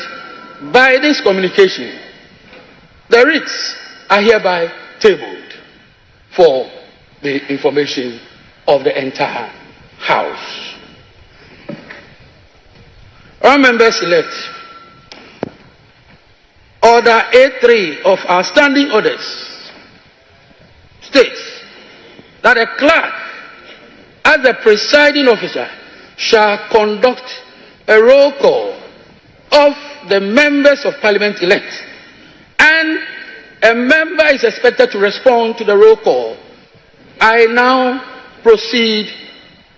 by this communication, the writs are hereby tabled for the information of the entire House. Honourable members elect, Order A3 of our standing orders states that a clerk, as the presiding officer, shall conduct a roll call of the members of Parliament elect, and a member is expected to respond to the roll call. I now proceed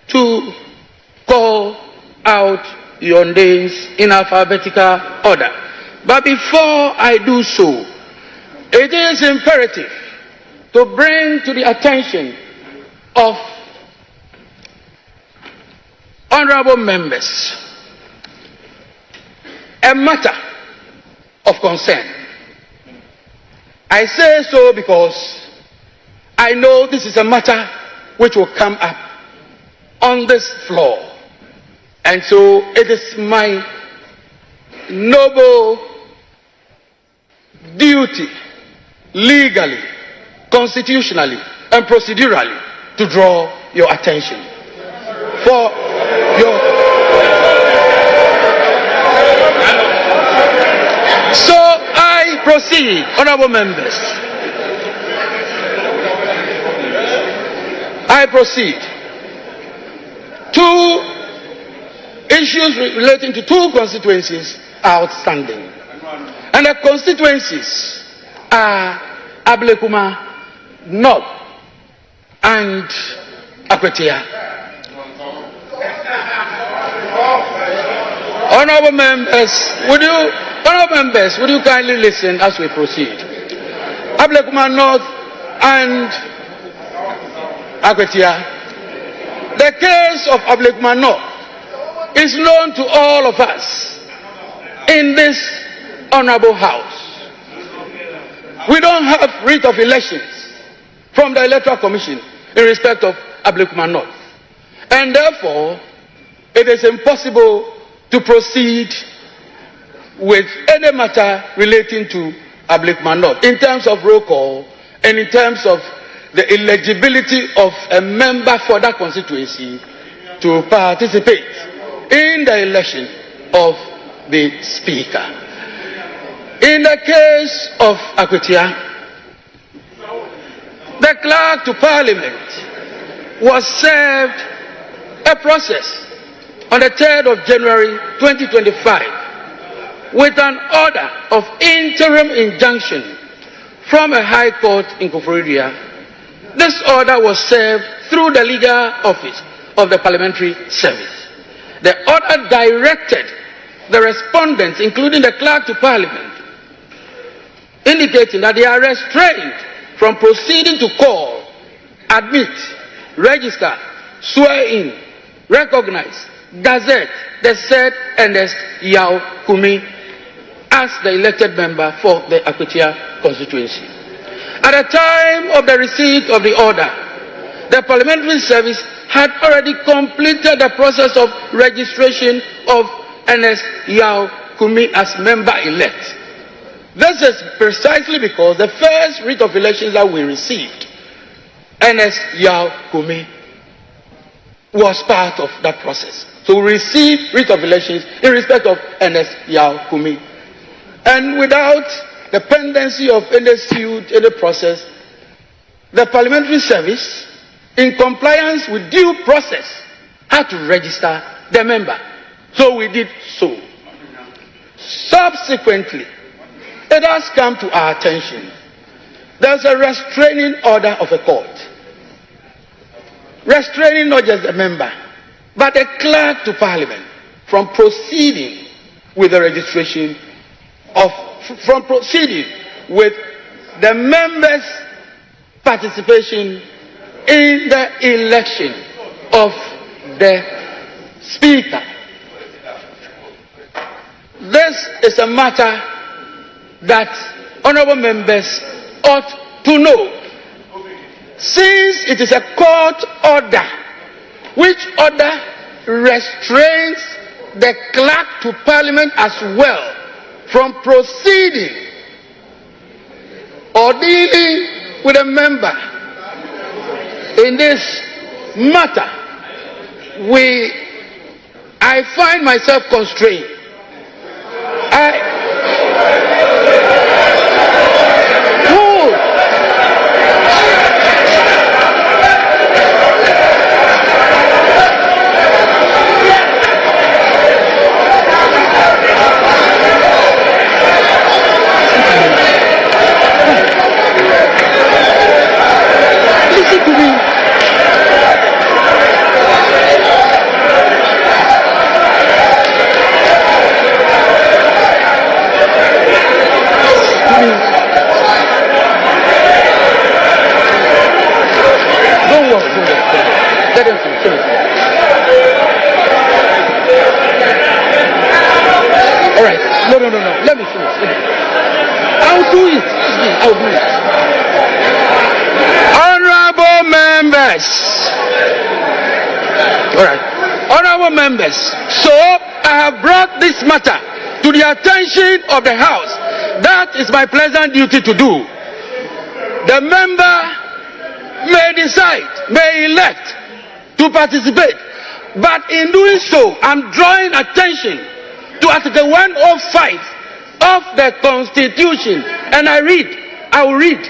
to call out your names in alphabetical order. But before I do so, it is imperative to bring to the attention of honorable members a matter of concern. I say so because I know this is a matter which will come up on this floor. And so it is my noble duty, legally, constitutionally, and procedurally, to draw your attention for your proceed, honorable members. I proceed. Two issues relating to two constituencies are outstanding. And the constituencies are Ablekuma North and Akwetia. Honorable members, would you kindly listen as we proceed? Ablekuma North and Akwetia. The case of Ablekuma North is known to all of us in this honorable house. We don't have writ of elections from the Electoral Commission in respect of Ablekuma North. And therefore, it is impossible to proceed with any matter relating to Ablekuma North in terms of roll call and in terms of the eligibility of a member for that constituency to participate in the election of the Speaker. In the case of Akwetia, the clerk to Parliament was served a process on the 3rd of January 2025 with an order of interim injunction from a high court in Koforidua. This order was served through the legal office of the Parliamentary Service. The order directed the respondents, including the clerk to Parliament, indicating that they are restrained from proceeding to call, admit, register, swear in, recognize, gazette the said Ernest Yao Kumi as the elected member for the Akwetia constituency. At the time of the receipt of the order, the Parliamentary Service had already completed the process of registration of Ernest Yao Kumi as member-elect. This is precisely because the first writ of elections that we received, Ernest Yao Kumi, was part of that process. So we received writ of elections in respect of Ernest Yao Kumi. And without the pendency of any suit, any process, the Parliamentary Service, in compliance with due process, had to register the member. So we did so. Subsequently, it has come to our attention. There's a restraining order of a court, restraining not just the member, but the clerk to Parliament from proceeding with the registration from proceeding with the members' participation in the election of the Speaker. This is a matter that honorable members ought to know, since it is a court order which order restrains the clerk to Parliament as well from proceeding or dealing with a member in this matter. I find myself constrained. No. Let me finish. I'll do it. Honorable members. All right. Honorable members. So I have brought this matter to the attention of the House. That is my pleasant duty to do. The member may decide, may elect to participate. But in doing so, I'm drawing attention to Article 105 of the Constitution. And I will read.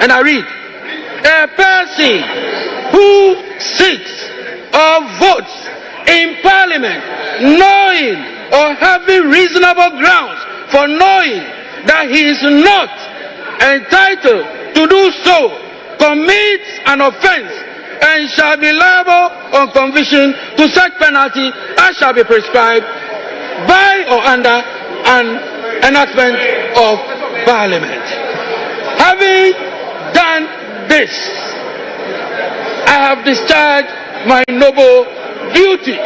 A person who sits or votes in Parliament knowing or having reasonable grounds for knowing that he is not entitled to do so commits an offence and shall be liable on conviction to such penalty as shall be prescribed by or under an enactment of Parliament. Having done this, I have discharged my noble duty.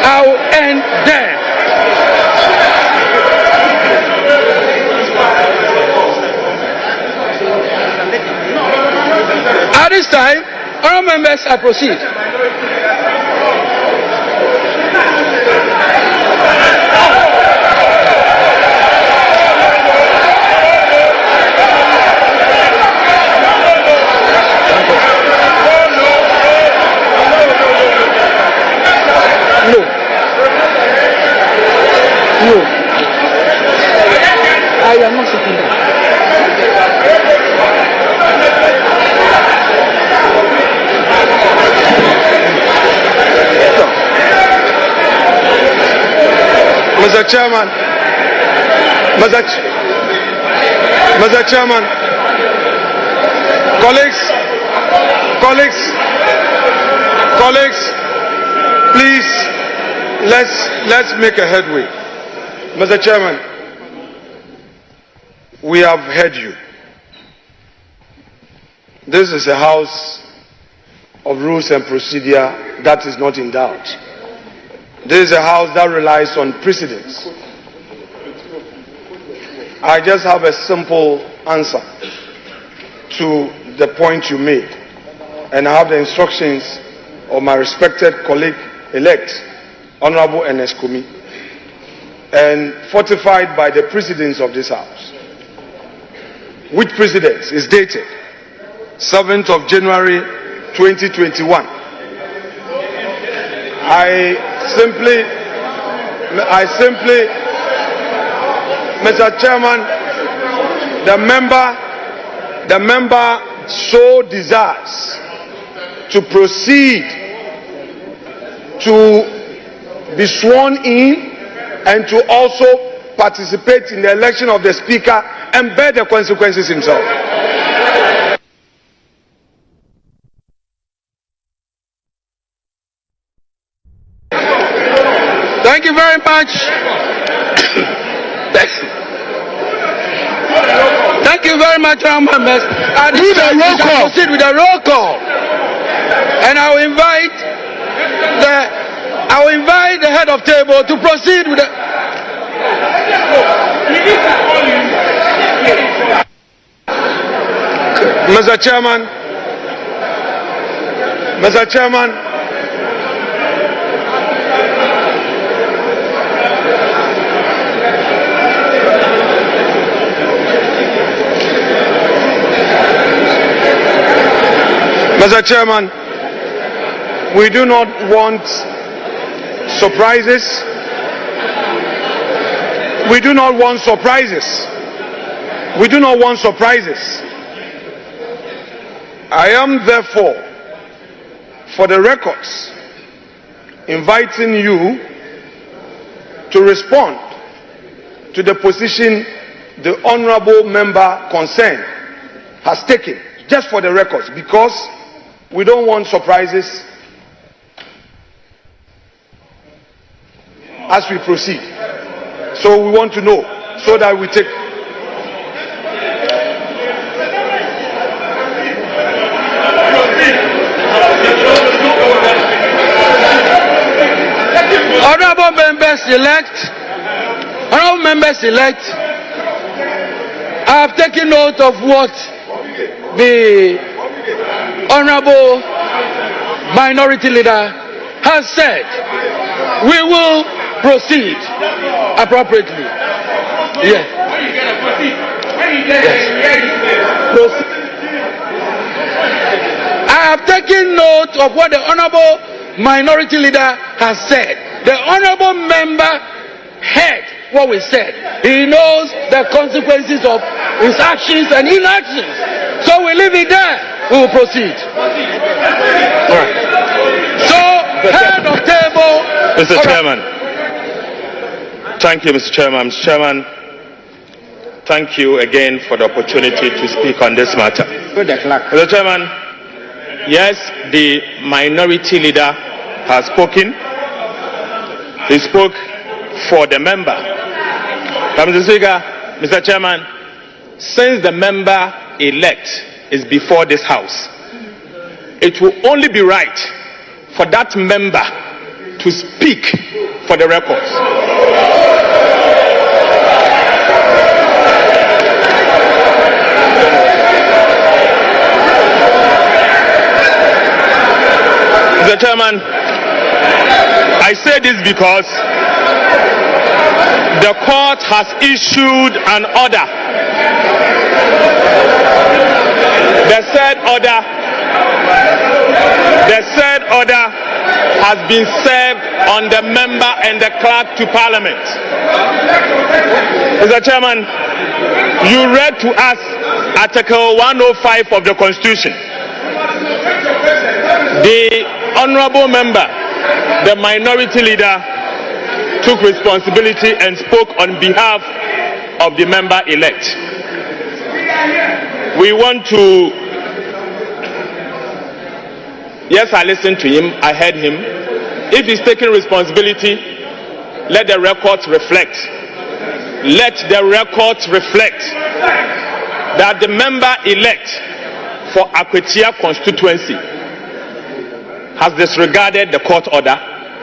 I will end there. At this time, honourable members, I proceed. No, I am not sitting down. Mr. Chairman, Mr. Chairman, colleagues, please, let's make a headway. Mr. Chairman, we have heard you. This is a house of rules and procedure that is not in doubt. This is a house that relies on precedents. I just have a simple answer to the point you made, and I have the instructions of my respected colleague-elect, Honorable Ernest Kumi, and fortified by the precedents of this house, which precedents is dated 7th of January 2021. I simply, Mr. Chairman, the member so desires to proceed to be sworn in and to also participate in the election of the Speaker and bear the consequences himself. Thank you very much. Thank you very much, honourable members. I proceed with a roll call, and I will invite the head of table to proceed with the. Mr. Chairman, Mr. Chairman, we do not want surprises. We do not want surprises. We do not want surprises. I am therefore, for the records, inviting you to respond to the position the honourable member concerned has taken, just for the records, because we don't want surprises as we proceed. So we want to know, so that we take. Honourable members elect, I have taken note of what the Honourable Minority Leader has said. We will proceed appropriately. Yes. I have taken note of what the Honourable Minority Leader has said. The Honourable Member heard what we said. He knows the consequences of his actions and inactions. So we leave it there. We will proceed. All right. So, head of table. Mr. Chairman. Thank you, Mr. Chairman. Mr. Chairman, thank you again for the opportunity to speak on this matter. Mr. Chairman, yes, the minority leader has spoken. He spoke for the member. But Mr. Speaker, Mr. Chairman, since the member-elect is before this House, it will only be right for that member to speak for the records. Mr. Chairman, I say this because the court has issued an order. The said order has been served on the member and the clerk to Parliament. Mr. Chairman, you read to us Article 105 of the Constitution. The honorable member, the minority leader, took responsibility and spoke on behalf of the member-elect. We want to... Yes, I listened to him, I heard him. If he's taking responsibility, let the records reflect. Let the records reflect that the member-elect for Akwetia constituency has disregarded the court order,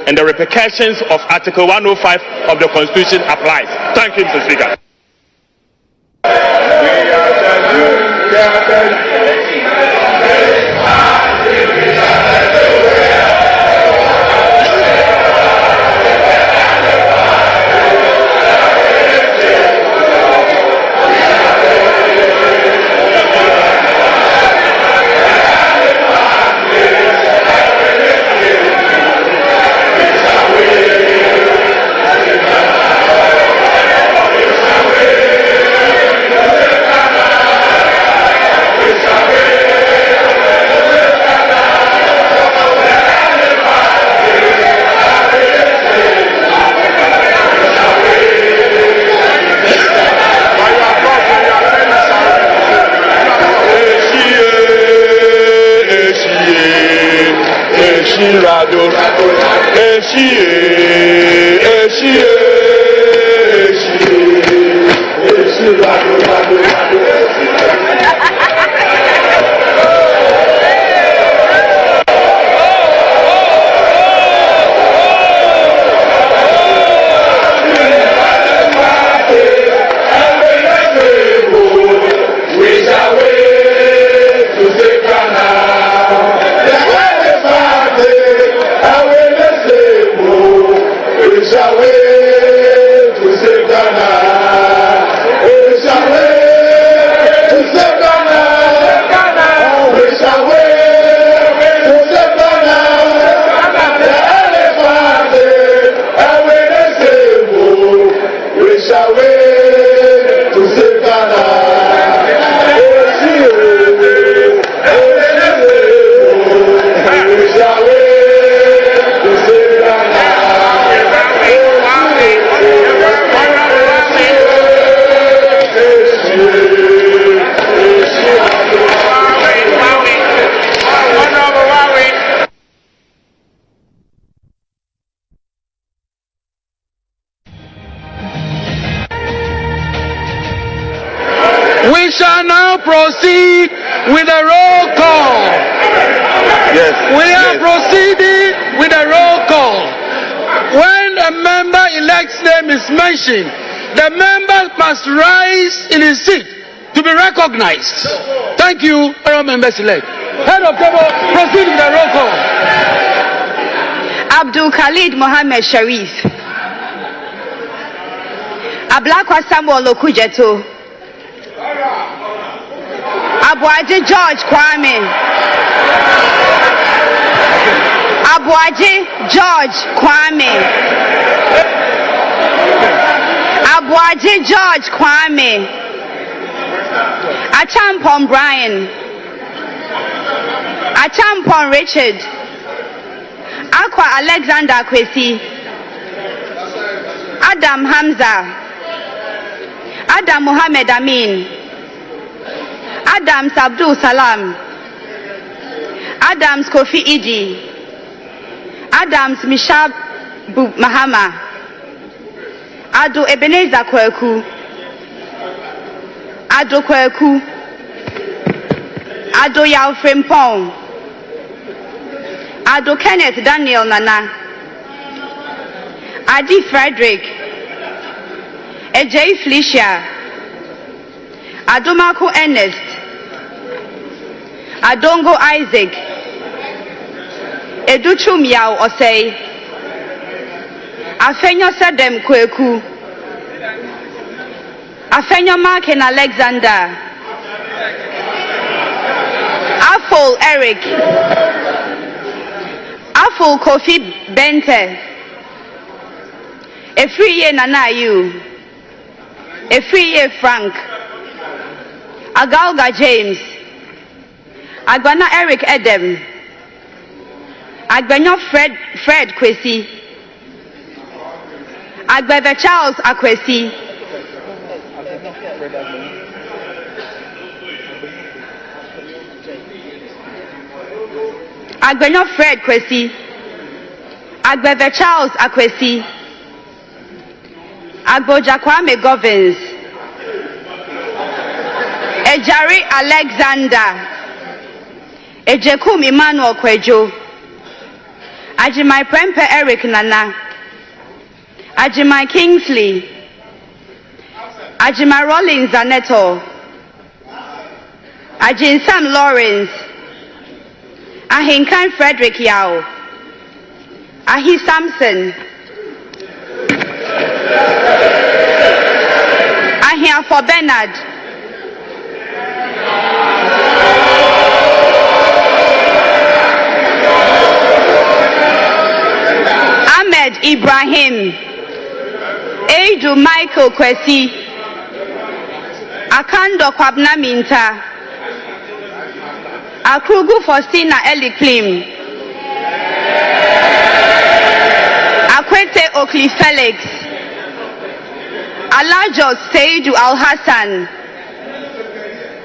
and the repercussions of Article 105 of the Constitution applies. Thank you, Mr. Speaker. We shall now proceed with a roll call. Yes. We are proceeding with a roll call. When a member-elect's name is mentioned, the member must rise in his seat to be recognized. Thank you, honorable members-elect. Head of table, proceed with the roll call. Abdul Khalid Mohammed Sharif. Ablakwa Samuel Okujeto. Abuaji George Kwame. Abuaji George Kwame. Abuaji George Kwame, Achampon Brian, Achampon Richard, Aqua Alexander Kwesi, Adam Hamza, Adam Mohammed Amin, Adams Abdul Salam, Adams Kofi Idi, Adams Mishab Mahama, Ado Ebenezer Kweku, Ado Kweku, Ado Yao Frimpong, Ado Kenneth Daniel Nana, Adi Frederick, Ejay Felicia, Ado Marco Ernest, Adongo Isaac, Educhum Yao Osei, Afenyo Sedem Kweku, Afenyo Markin Alexander, Afol Eric, Afol Kofi Bente, Efriye Nanayu, Efriye Frank, Agalga James, Agbana Eric Edem, Agbenyo Fred Kwesi, Agbebe Charles Akwesi, Agbenyo Fred Kwesi, Agbebe Charles Akwesi, Agboja Kwame Govins, Ejari Alexander, Ejekum Emmanuel Kwejo, Ajimai Prempe Eric Nana, Ajimai Kingsley, Ajimai Rollins Zaneto, Ajin Sam Lawrence, Ahinkan Frederick Yao, Ahi Samson, Ahiafo Bernard, Ahmed Ibrahim, Edu Michael Kwesi, Akando Kwabna Minta, Akrugu Faustina Eliklim, Akwete Okli Felix, Alajos Seidu Al Hassan,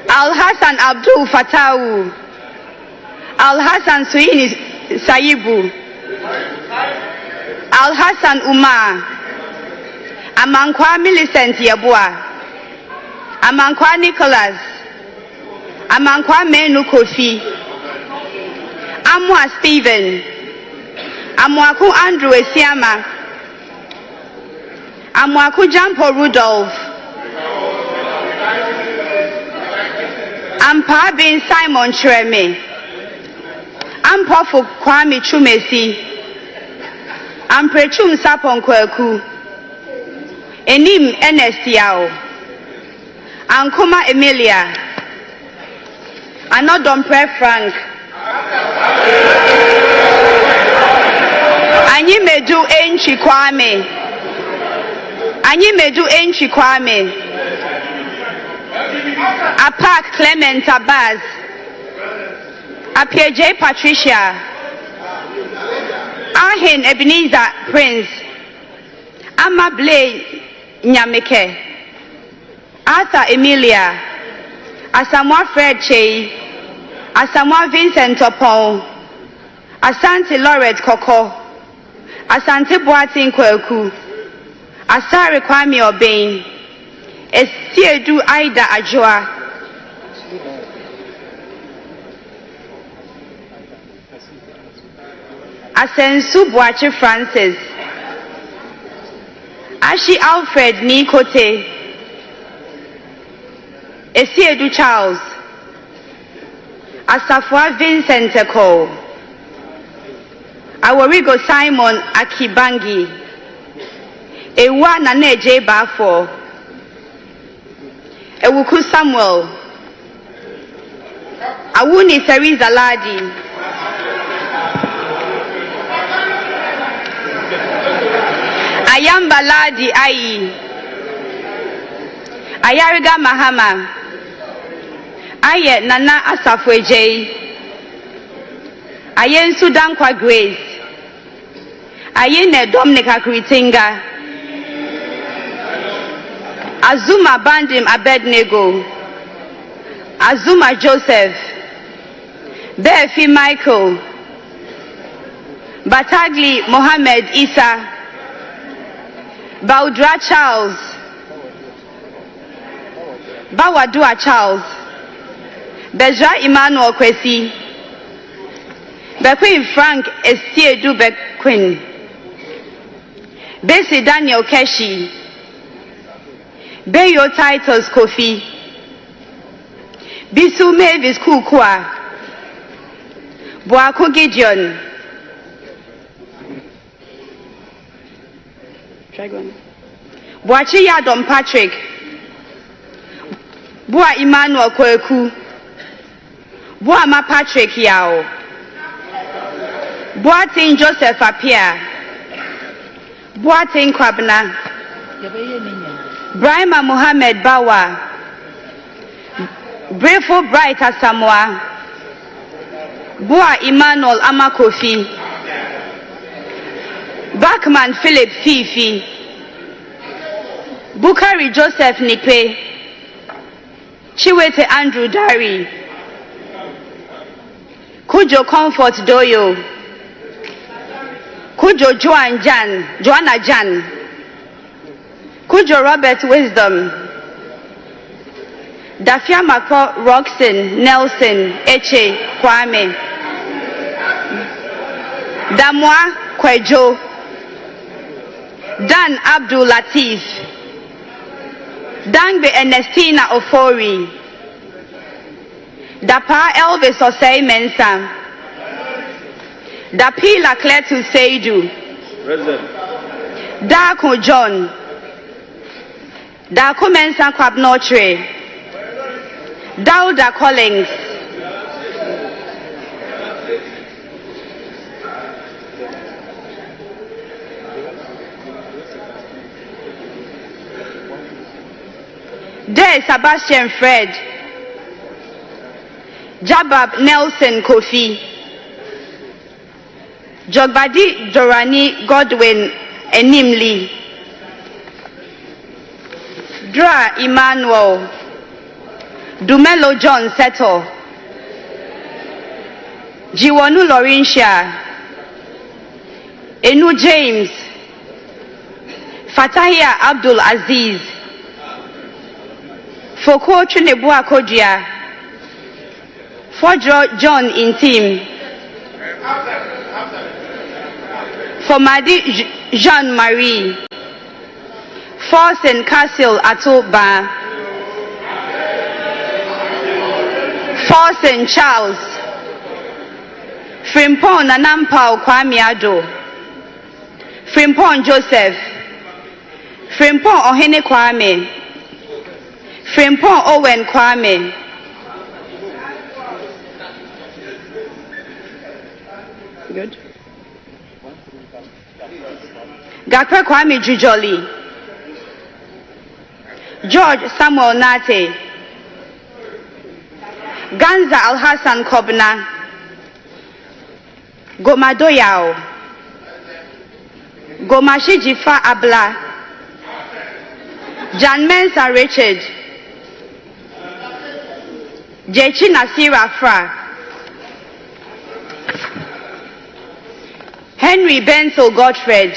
Al Hassan Abdul Fatawu, Al Hassan Suini Sayibu, Al Hassan Umar, Amankwa Millicent Yabua, Amankwa Nicholas, Amankwa Menu Kofi, Amwa Stephen, Amwaku Andrew Esiama, Amwaku Jampo Rudolph, Ampa bin Simon Chreme, Ampofu Kwame Chumesi, Amprechum Sapon Kweku, Enim Ernest Yao, Ankuma Emilia, Anodompre Frank, Anyimedu Enchi Kwame, Anyimedu Enchi Kwame, Apak Clement Abaz, Apieje Patricia, Ahin Ebenezer Prince, Amable Nyamike, Arthur Emilia, Asamoah Fred Chey, Asamoah Vincent Opon, Asante Lauret Koko, Asante Boatin Kweku, Asare Kwame Obein, Estiedu Aida Ajua, Asensu Boachi Francis, Ashi Alfred Nikote, Estiedu Charles, Asafwa Vincent Eko, Aworigo Simon Akibangi, Ewa Naneje Bafo, Ewuku Samuel, Awuni Teresa Ladi, Ayamba Ladi Ayi, Ayariga Mahama, Aye Nana Asafweje, Aye Sudan Kwa Grace, Aye Ne Dominica Kritinga, Azuma Bandim Abednego, Azuma Joseph, Befi Michael, Batagli Mohammed Isa, Baudra Charles, Bawadua Charles, Beja Emmanuel Kwesi, Bequin Frank Estiedu Bequin, Bessie Daniel Keshi, Beyo Titles Kofi, Bisu Mavis Kukwa, Boako Gideon, Boachi Yadom Patrick, Boa Emmanuel Kweku, Boama Patrick Yao, Boatin Joseph Apia, Boatin Kwabna, Brahma Mohammed Bawa, Brefo Bright Asamoah, Boa Emmanuel Amakofi, Backman Philip Fifi, Bukari Joseph Nipe, Chiwete Andrew Dari, Kujo Comfort Doyo, Kujo Joanna Jan, Kujo Robert Wisdom, Dafia Mako Roxton Nelson Eche Kwame, Damwa Kwejo, Dan Abdul Latif, Dangbe Ernestina Ofori, Dapa Elvis Osei Mensa, Dapila Kletu Seidu, Dako John, Dako Mensa Kwabnotre, Dauda Collins, De Sebastian Fred, Jabab Nelson Kofi, Jogbadi Dorani Godwin Enimli, Dra Emmanuel, Dumelo John Seto, GHOne Laurentia, Enu James, Fatahia Abdul Aziz, Foko Chinebua Kodia, Fodro John Intim, Fomadi Jean-Marie, Forsen Castle Atoba, Forsen Charles, Frimpon Nanampao Kwamiado, Frimpon Joseph, Frimpon Ohene Kwame, Frimpon Owen Kwame, good. Gakwe Kwame Jujoli, George Samuel Nate, Ganza Al-Hassan Kobna, Gomadoyao, Gomashi Jifa Abla, Jan Mensa Richard, Jechi Nasira Fra, Henry Benso Godfred,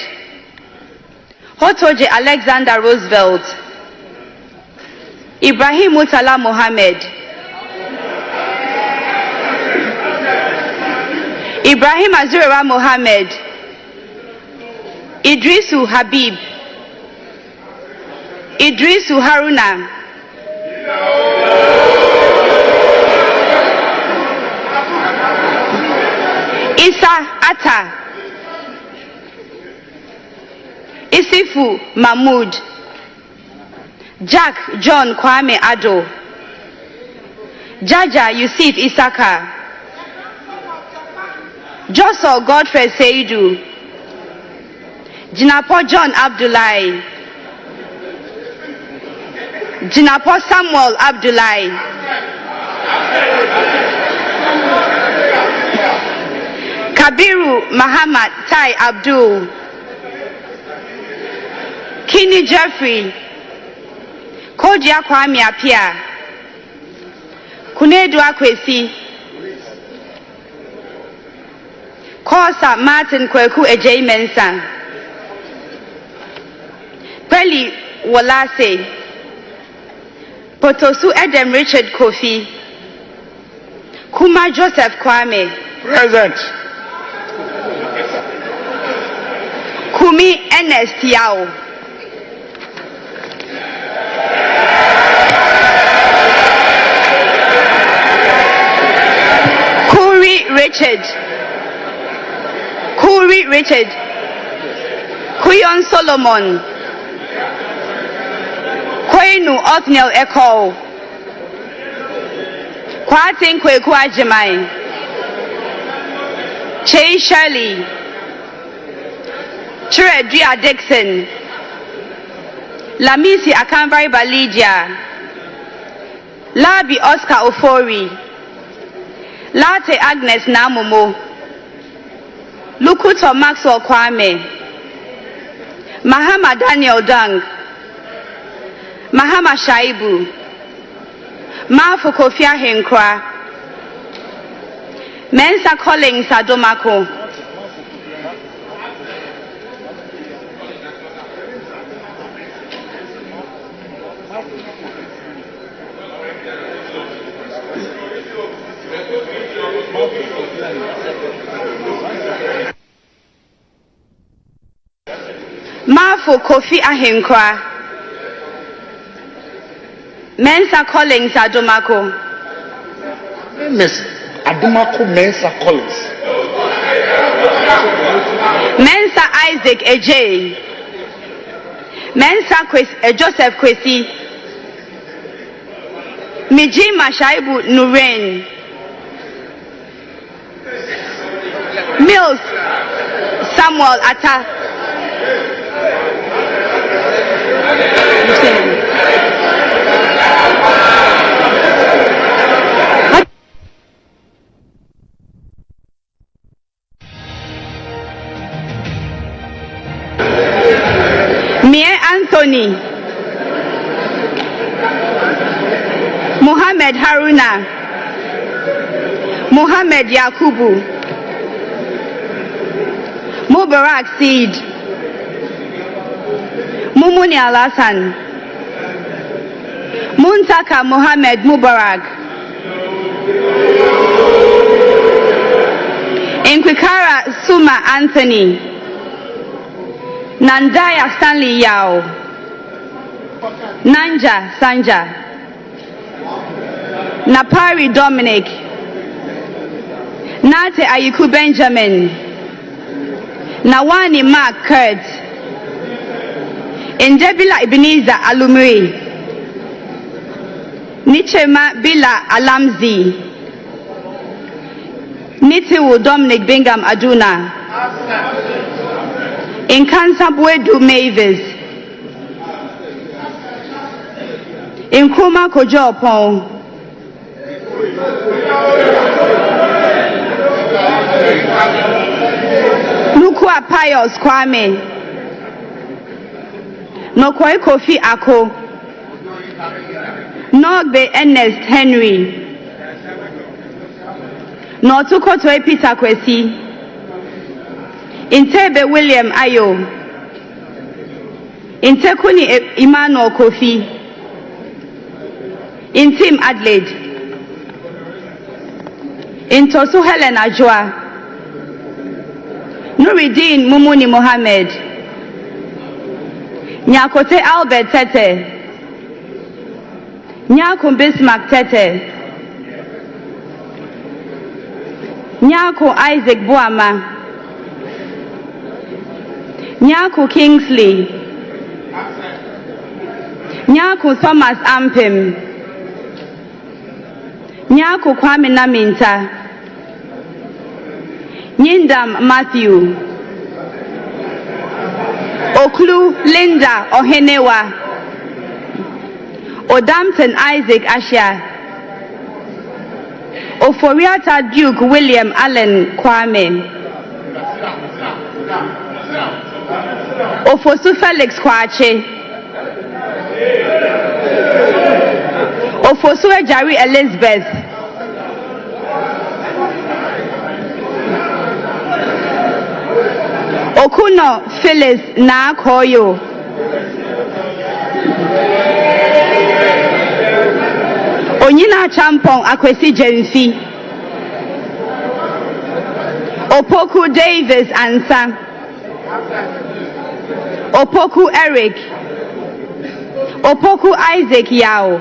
Hotoje Alexander Roosevelt, Ibrahim Mutala Mohammed, Ibrahim Azura Mohammed, Idrisu Habib, Idrisu Haruna, Isa Atta, Isifu Mahmoud, Jack John Kwame Ado, Jaja Yusuf Isaka, Joso Godfrey Seidu, Jinapo John Abdullahi, Jinapo Samuel Abdullahi, Kabiru Muhammad Tai Abdul, Kini Jeffrey, Kodia Kwame Apia, Kunedu Akwesi, Kosa Martin Kweku Ejay Mensah, Peli Wolase, Potosu Edem Richard Kofi, Kuma Joseph Kwame, Present. Kumi Ernest Yao, Kuri Richard, Kuyon Solomon, Kwenu Othniel Echo, Kwatin Kweku Ajimai, Che Shirley, Chiredria Dixon, Lamisi Akanvari Balidia, Labi Oscar Ofori, Latte Agnes Namomo, Lukuto Maxwell Kwame, Mahama Daniel Dang, Mahama Shaibu, Mafu Kofia Henkra, Mensa Collins Adomako, Mafu Kofi Ahenkra, Mensa Collins Adomako, Miss Adomako Mensa Collins, Mensa Isaac Ejay, Mensa Joseph Kwesi, Mijima Shaibu Nuren, Mills Samuel Atta, Mie Anthony, Muhammad Haruna, Muhammad Yakubu, Mubarak Seed, Mumuni Alasan, Muntaka Muhammad Mubarak, Inkwikara Suma Anthony, Nandaya Stanley Yao, Nanja Sanja, Napari Dominic, Nate Ayiku Benjamin, Nawani Mark Kurt, Indebila Ebenezer Alumri, Nichema Bila Alamzi, Nitiwu Dominic Bingham Aduna, Inkansabwedu Mavis, Nkrumah Kojo Opon, Nukwa Pius Kwame, Nokwai Kofi Ako, Nogbe Ernest Henry, Notukotwe Peter Kwesi, Intebe William Ayo, Intekuni Emmanuel Kofi, Intim Adelaide, Intosu Helen Ajwa, Nuruddin Mumuni Mohammed, Nyakote Albert Tete, Nyakum Bismarck Tete, Nyako Isaac Boama, Nyaku Kingsley, Nyaku Thomas Ampim, Nyaku Kwame Naminta, Nyindam Matthew, Oklu Linda Ohenewa, Odampton Isaac Ashia, Oforiata Duke William Allen Kwame, Ofosu Felix Kwache, Ofosu Ejari Elizabeth, Okuno Phyllis Nakoyo, Onyina Champong Akwesi Jenfi, Opoku Davis Ansa, Opoku Eric, Opoku Isaac Yao,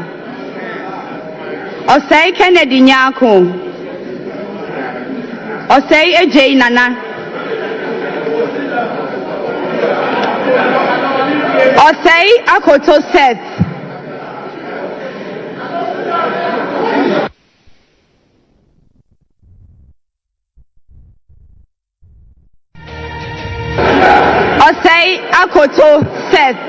Osei Kennedy Nyako, Osei Ejay Nana, Osei Akoto Seth, Osei Akoto Seth,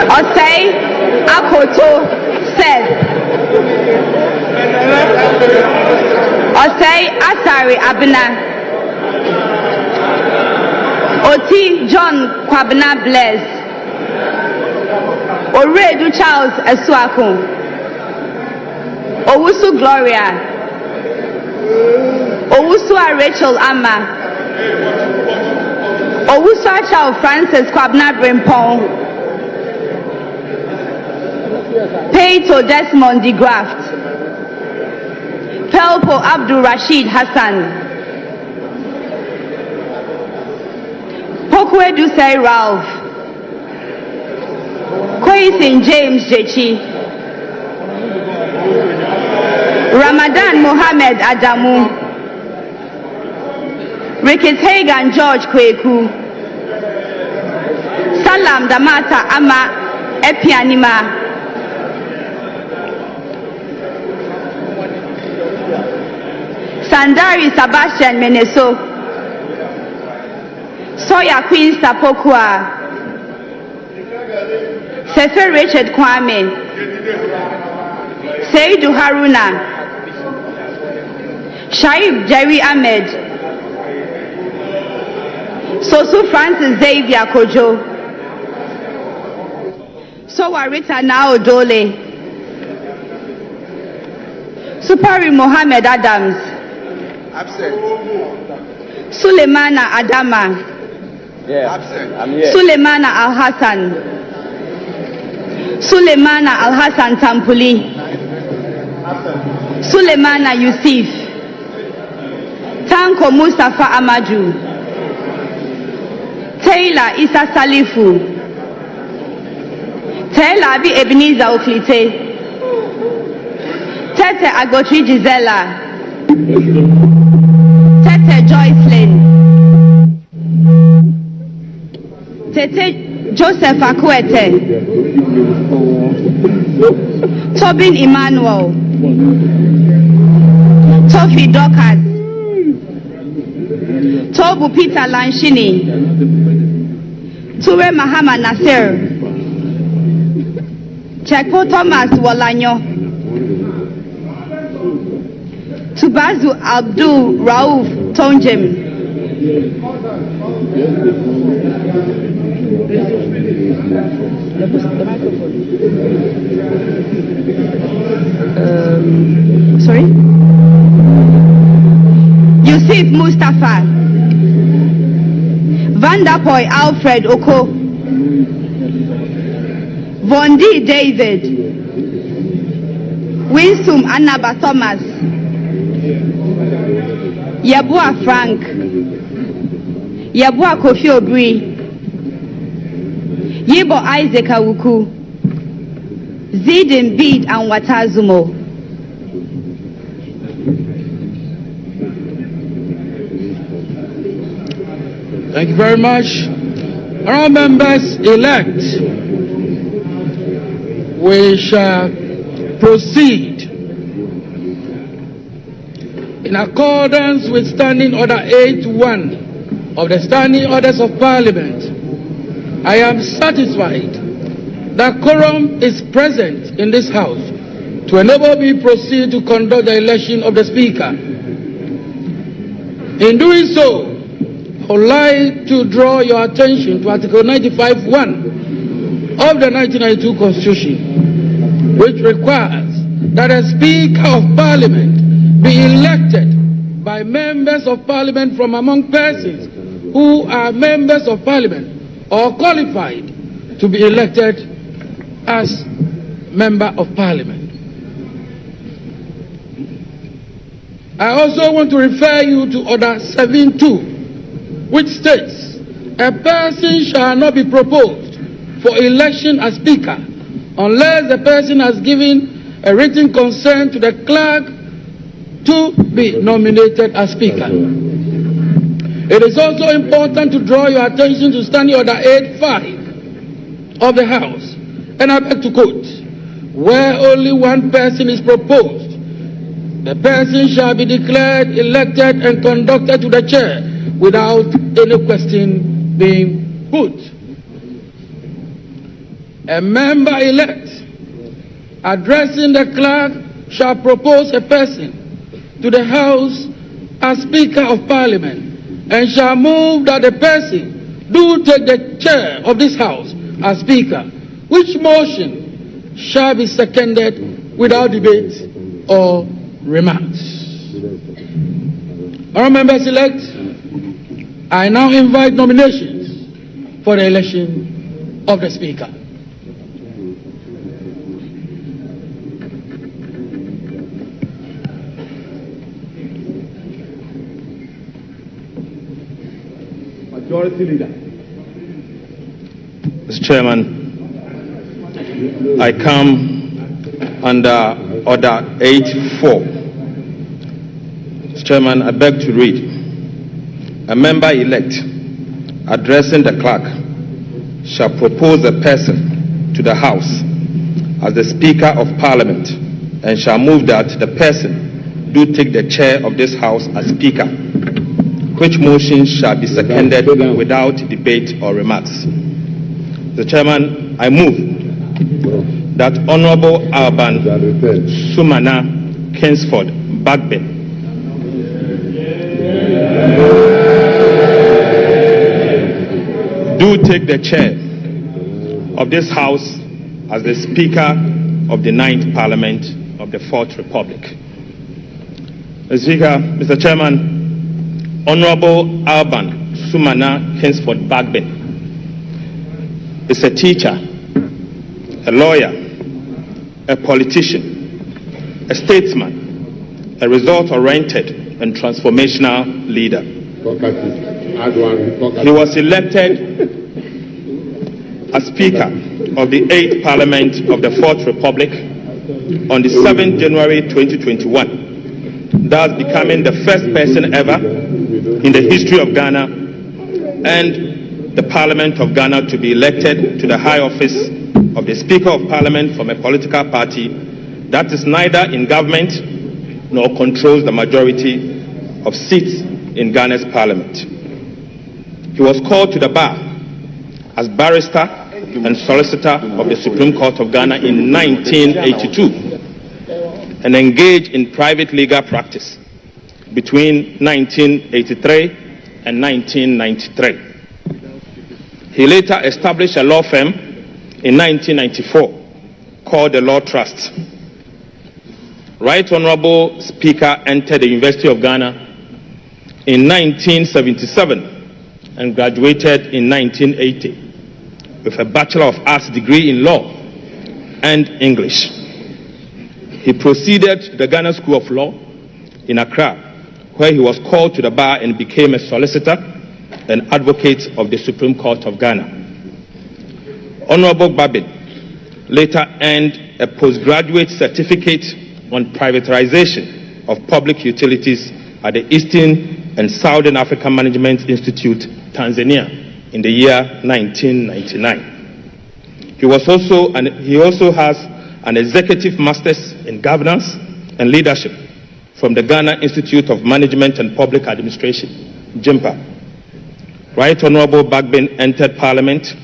Osei Akoto Seth, Osei Asari Abna, Oti John Kwabna Bless, Oredu Charles Esuako, Owusu Gloria, Owusua Rachel Amma, Owusua Charles Francis Kwabna Brimpong, Peito Desmond de Graft, Pelpo Abdul Rashid Hassan, Pokwedu Say Ralph, Kwaisin James Jechi, Ramadan Mohammed Adamu, Ricketts Hagan George Kweku, Salam Damata Ama Epianima, Sandari Sebastian Meneso, Soya Queen Sapokua, Sefer Richard Kwame, Seidu Haruna, Shaib Jerry Ahmed, Sosu Francis Xavier Kojo, Sowa Rita Nao Dole, Supari Mohammed Adams, Absent. Sulemana Adama, Absent. I'm here. Sulemana Al Hassan, Sulemana Al Hassan Tampuli, Sulemana Yusuf, Tanko Mustafa Amaju, Taylor Isa Salifu, Taylor Abi Ebenezer Oklite, Tete Agotri Gisela, Tete Joycelyn, Tete Joseph Akwete, Tobin Emmanuel, Tofi Dorcas, Tobu Peter Lanshini, Ture Mahama Nasir, Chekpo Thomas Walanyo, Tubazu Abdul Rauf Tonjem, sorry? Yusuf Mustafa, Vanderpoy Alfred Oko, Vondi David, Winsum Annaba Thomas, Yabua Frank, Yabua Kofi Obri, Yibo Isaac Awuku, Zidin Bid and Watazumo. Thank you very much. Honourable members-elect, we shall proceed in accordance with Standing Order 8.1 of the Standing Orders of Parliament. I am satisfied that quorum is present in this House to enable me to proceed to conduct the election of the Speaker. In doing so, I would like to draw your attention to Article 95(1) of the 1992 Constitution, which requires that a Speaker of Parliament be elected by members of Parliament from among persons who are members of Parliament or qualified to be elected as Member of Parliament. I also want to refer you to Order 7.2, which states, a person shall not be proposed for election as Speaker unless the person has given a written consent to the clerk to be nominated as Speaker. It is also important to draw your attention to Standing Order 8.5 of the House, and I beg to quote, where only one person is proposed, the person shall be declared elected and conducted to the chair without any question being put. A member-elect addressing the clerk shall propose a person to the House as Speaker of Parliament and shall move that the person do take the chair of this House as Speaker, which motion shall be seconded without debate or remarks. Honourable members-elect, I now invite nominations for the election of the Speaker. Majority Leader. Mr. Chairman, I come under Order 8.4. Mr. Chairman, I beg to read. A member-elect addressing the clerk shall propose a person to the House as the Speaker of Parliament and shall move that the person do take the chair of this House as Speaker, which motion shall be seconded without debate or remarks. Mr. Chairman, I move that Honourable Alban Sumana Kingsford Bagbe do take the chair of this House as the Speaker of the 9th Parliament of the 4th Republic. Mr. Speaker, Mr. Chairman, Honourable Alban Sumana Kingsford Bagbe is a teacher, a lawyer, a politician, a statesman, a result-oriented and transformational leader. He was elected as Speaker of the 8th Parliament of the 4th Republic on the 7th January 2021, thus becoming the first person ever in the history of Ghana and the Parliament of Ghana to be elected to the high office of the Speaker of Parliament from a political party that is neither in government nor controls the majority of seats in Ghana's Parliament. He was called to the bar as barrister and solicitor of the Supreme Court of Ghana in 1982 and engaged in private legal practice between 1983 and 1993. He later established a law firm in 1994 called the Law Trust. Right Honourable Speaker entered the University of Ghana in 1977 and graduated in 1980 with a Bachelor of Arts degree in Law and English. He proceeded to the Ghana School of Law in Accra, where he was called to the bar and became a solicitor and advocate of the Supreme Court of Ghana. Honourable Babin later earned a postgraduate certificate on privatization of public utilities at the Eastern and Southern African Management Institute, Tanzania, in the year 1999. He also has an executive master's in governance and leadership from the Ghana Institute of Management and Public Administration, GHIMPA. Right Honorable Bagbin entered Parliament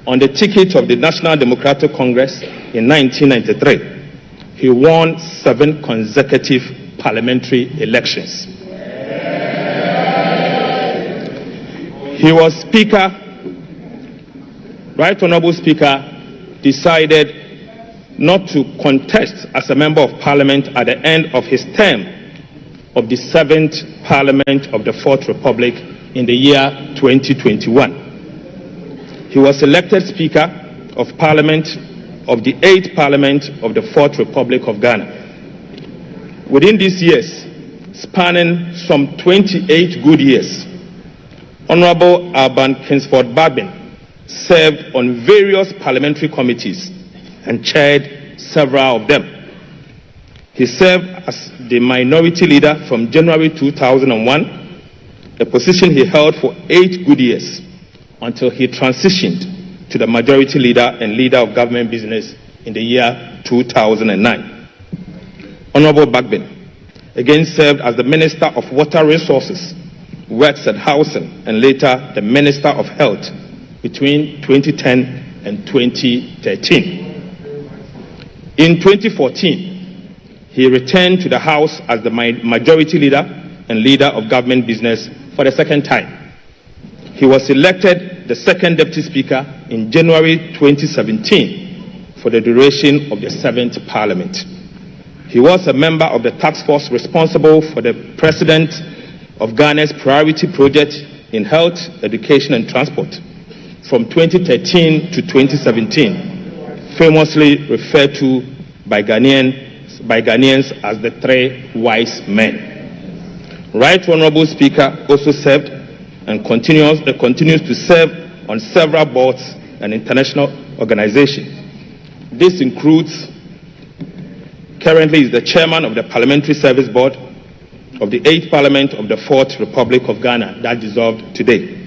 on the ticket of the National Democratic Congress in 1993. He won 7 consecutive parliamentary elections. He was Speaker. Right Honorable Speaker decided not to contest as a Member of Parliament at the end of his term of the 7th Parliament of the 4th Republic in the year 2021. He was elected Speaker of Parliament of the 8th Parliament of the 4th Republic of Ghana. Within these years, spanning some 28 good years, Honorable Alban Kingsford Bagbin served on various parliamentary committees and chaired several of them. He served as the minority leader from January 2001, a position he held for 8 good years until he transitioned to the majority leader and leader of government business in the year 2009. Honorable Bagbin again served as the Minister of Water Resources, Works and Housing, and later the Minister of Health between 2010 and 2013. In 2014, he returned to the House as the majority leader and leader of government business for the second time. He was elected the second Deputy Speaker in January 2017 for the duration of the 7th Parliament. He was a member of the task force responsible for the President of Ghana's priority project in health, education and transport from 2013 to 2017, famously referred to by Ghanaians as the 3 wise men. Right Honorable Speaker also served and continues to serve on several boards and international organizations. This includes, currently is the chairman of the Parliamentary Service Board of the 8th Parliament of the 4th Republic of Ghana that dissolved today.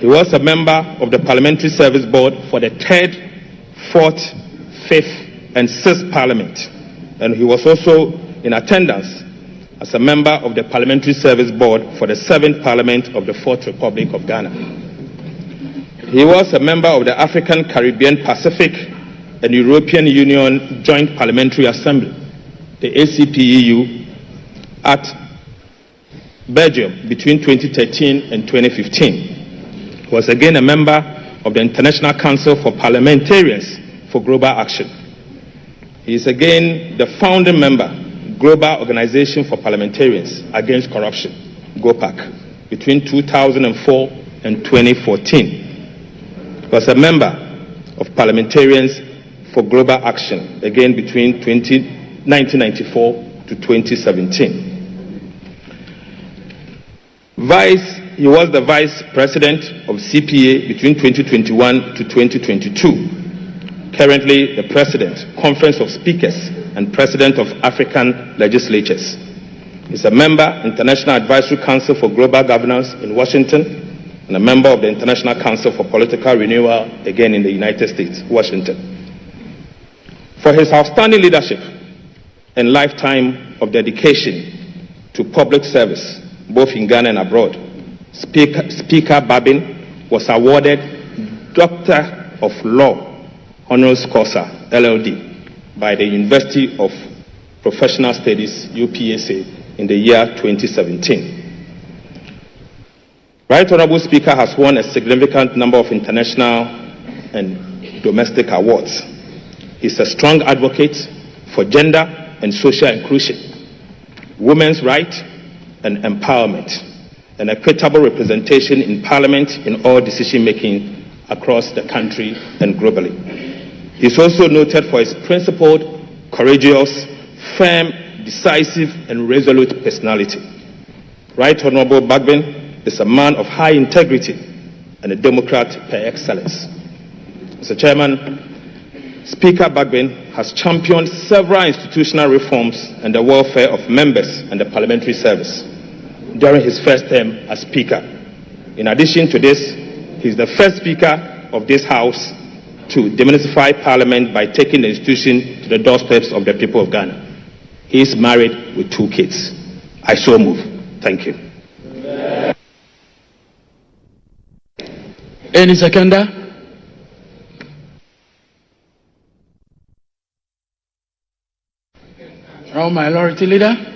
He was a member of the Parliamentary Service Board for the 3rd, 4th, 5th and 6th Parliament, and he was also in attendance as a member of the Parliamentary Service Board for the 7th Parliament of the 4th Republic of Ghana. He was a member of the African, Caribbean, Pacific and European Union Joint Parliamentary Assembly, the ACPEU, at Belgium between 2013 and 2015. He was again a member of the International Council for Parliamentarians for Global Action. He is again the founding member, Global Organization for Parliamentarians Against Corruption, GOPAC, between 2004 and 2014. He was a member of Parliamentarians for Global Action, again between 1994 to 2017. He was the Vice President of CPA between 2021 to 2022. Currently the President, Conference of Speakers and President of African Legislatures. He's a member, International Advisory Council for Global Governance in Washington, and a member of the International Council for Political Renewal, again in the United States, Washington. For his outstanding leadership and lifetime of dedication to public service, both in Ghana and abroad, Speaker Bagbin was awarded Doctor of Law Honoris Causa, LLD, by the University of Professional Studies, UPSA, in the year 2017. Right Honorable Speaker has won a significant number of international and domestic awards. He's a strong advocate for gender and social inclusion, women's rights and empowerment, and equitable representation in Parliament in all decision-making across the country and globally. He's also noted for his principled, courageous, firm, decisive, and resolute personality. Right Honorable Bagbin is a man of high integrity and a Democrat par excellence. Mr. Chairman, Speaker Bagbin has championed several institutional reforms and the welfare of members and the parliamentary service during his first term as Speaker In addition to this, he's the first Speaker of this House to demystify Parliament by taking the institution to the doorsteps of the people of Ghana. He is married with 2 kids. I so move. Thank you. Any seconder? Our minority leader?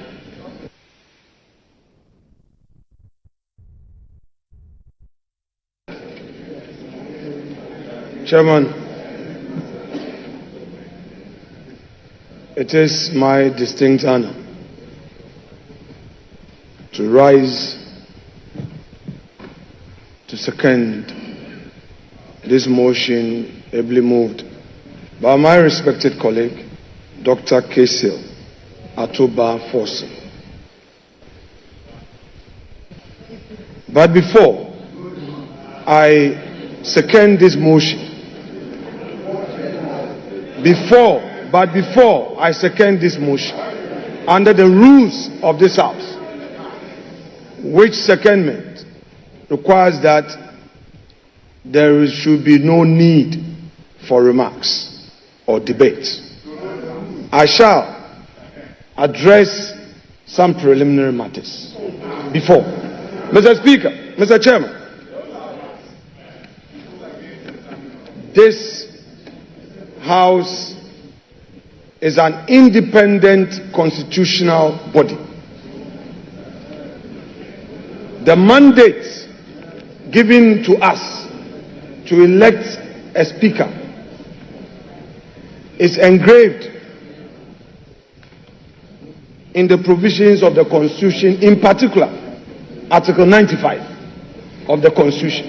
Chairman, it is my distinct honor to rise to second this motion ably moved by my respected colleague, Dr. Kesil Atoba Forson. But before I second this motion, before I second this motion, under the rules of this House, which secondment requires that there should be no need for remarks or debate, I shall address some preliminary matters. Before, Mr. Speaker, Mr. Chairman, this House is an independent constitutional body. The mandate given to us to elect a Speaker is engraved in the provisions of the Constitution, in particular, Article 95 of the Constitution.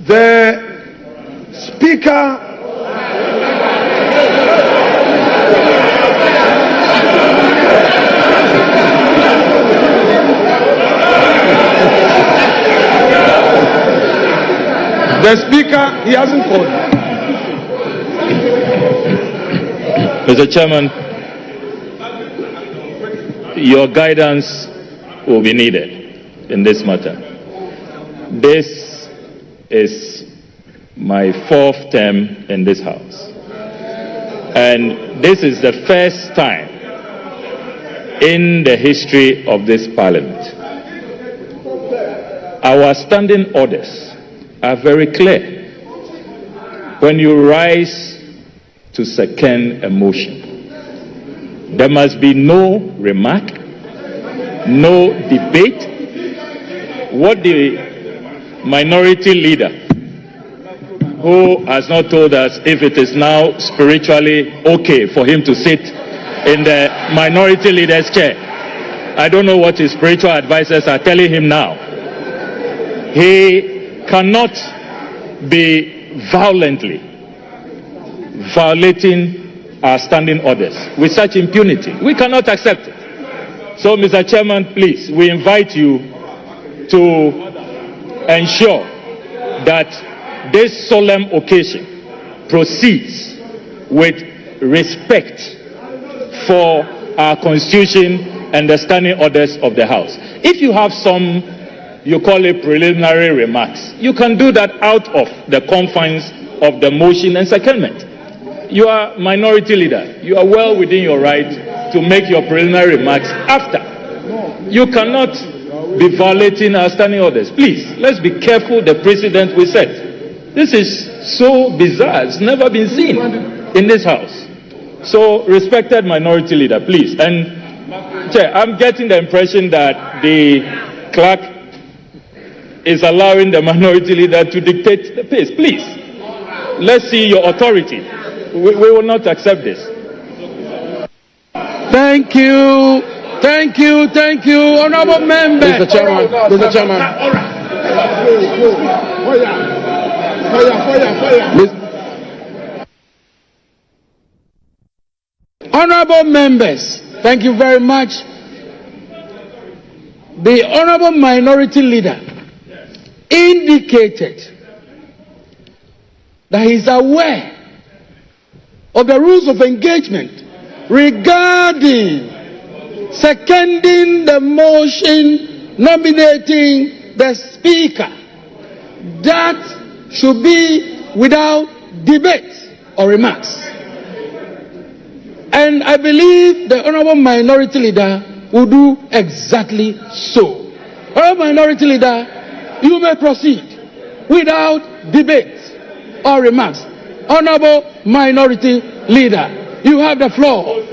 The Speaker he hasn't called. Mr. Chairman, your guidance will be needed in this matter. This is my 4th term in this House, and this is the first time in the history of this Parliament. Our standing orders are very clear. When you rise to second a motion, there must be no remark, no debate. What the minority leader, who has not told us if it is now spiritually okay for him to sit in the minority leader's chair, I don't know what his spiritual advisors are telling him now. He cannot be violently violating our standing orders with such impunity. We cannot accept it. So, Mr. Chairman, please, we invite you to ensure that this solemn occasion proceeds with respect for our Constitution and the standing orders of the House. If you have some, you call it preliminary remarks, you can do that out of the confines of the motion and secondment. You are minority leader. You are well within your right to make your preliminary remarks after. You cannot be violating our standing orders. Please, let's be careful the precedent we set. This is so bizarre. It's never been seen in this House. So, respected minority leader, please. And, Chair, I'm getting the impression that the clerk is allowing the minority leader to dictate the pace. Please, let's see your authority. We will not accept this. Thank you. Thank you. Thank you, honorable member. Mr. Chairman. Mr. Chairman. Honorable members, thank you very much. The honorable minority leader indicated that he is aware of the rules of engagement regarding seconding the motion nominating the Speaker. That should be without debate or remarks. And I believe the Honorable Minority Leader will do exactly so. Honorable Minority Leader, you may proceed without debate or remarks. Honorable Minority Leader, you have the floor.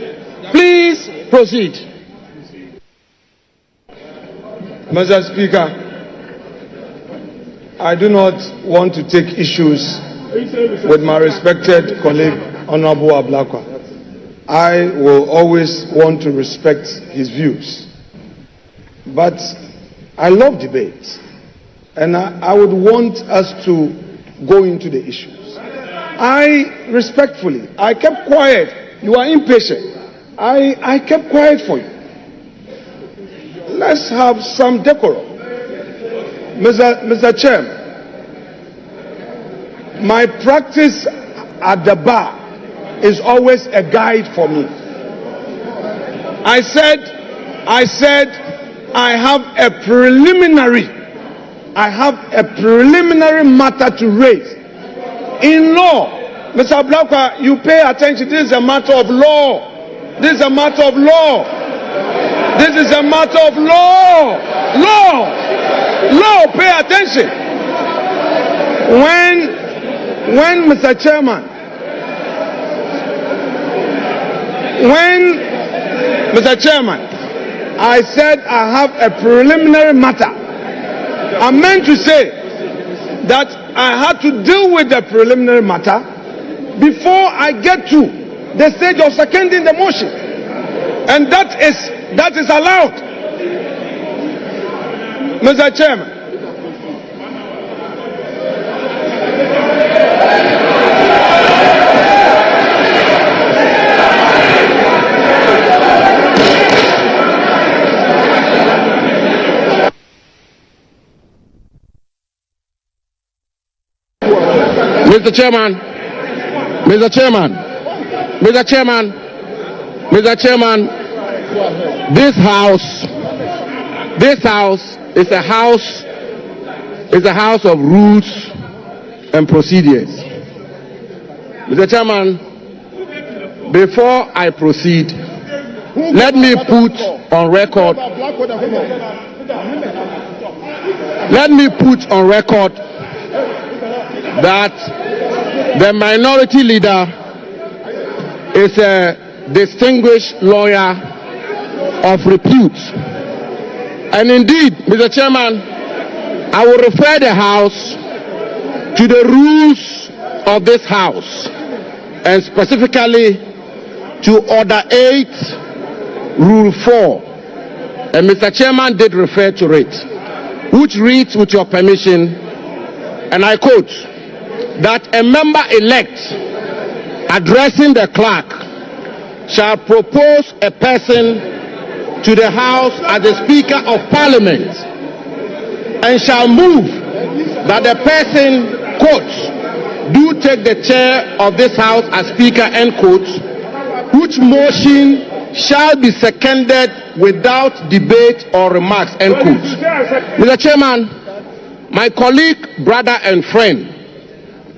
Please proceed. Mr. Speaker, I do not want to take issues with my respected colleague, Honorable Ablakwa. I will always want to respect his views. But I love debate, and I would want us to go into the issues. I respectfully, I kept quiet. You are impatient. I kept quiet for you. Let's have some decorum. Mr. Chairman, my practice at the bar is always a guide for me. I said I have a preliminary matter to raise. In law, Mr. Blakwa, you pay attention. This is a matter of law. This is a matter of law. This is a matter of law. Law, pay attention. When Mr. Chairman, I said I have a preliminary matter, I meant to say that I had to deal with the preliminary matter before I get to the stage of seconding the motion. And that is allowed. Mr. Chairman. Mr. Chairman, this house is a house of rules and procedures. Mr. Chairman, before I proceed, let me put on record that the minority leader is a distinguished lawyer of repute. And indeed, Mr. Chairman, I will refer the House to the rules of this House, and specifically to Order 8, Rule 4. And Mr. Chairman did refer to it, which reads, with your permission, and I quote, that a member-elect addressing the clerk shall propose a person to the House as the Speaker of Parliament and shall move that the person, quote, do take the chair of this House as Speaker, end quote, which motion shall be seconded without debate or remarks, end quote. Mr. Chairman, my colleague, brother and friend,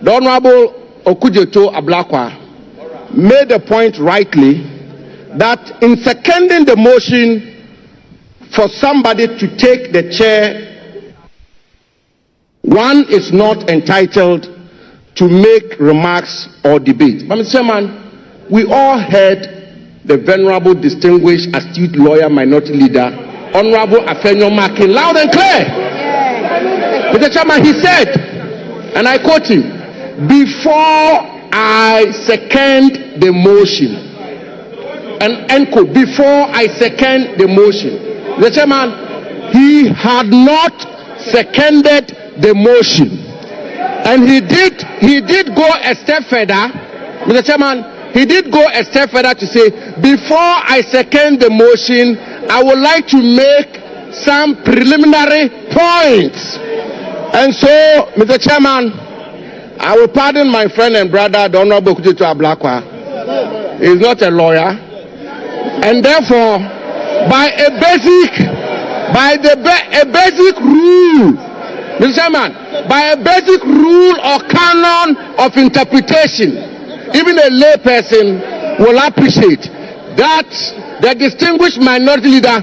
the Honorable Okujeto Ablakwa, made the point rightly that in seconding the motion for somebody to take the chair, one is not entitled to make remarks or debate. But Mr. Chairman, we all heard the venerable, distinguished, astute lawyer, minority leader, Honorable Afenyo Makin, loud and clear. Mr. Chairman, he said, and I quote him, before I second the motion, and end quote, before I second the motion. The Chairman, he had not seconded the motion. And he did go a step further, Mr. Chairman, he did go a step further to say, before I second the motion, I would like to make some preliminary points. And so, Mr. Chairman, I will pardon my friend and brother, the Honorable Okujeto Ablakwa. He is not a lawyer. And therefore, by a basic by a basic rule, Mr. Chairman, by a basic rule or canon of interpretation, even a lay person will appreciate that the distinguished minority leader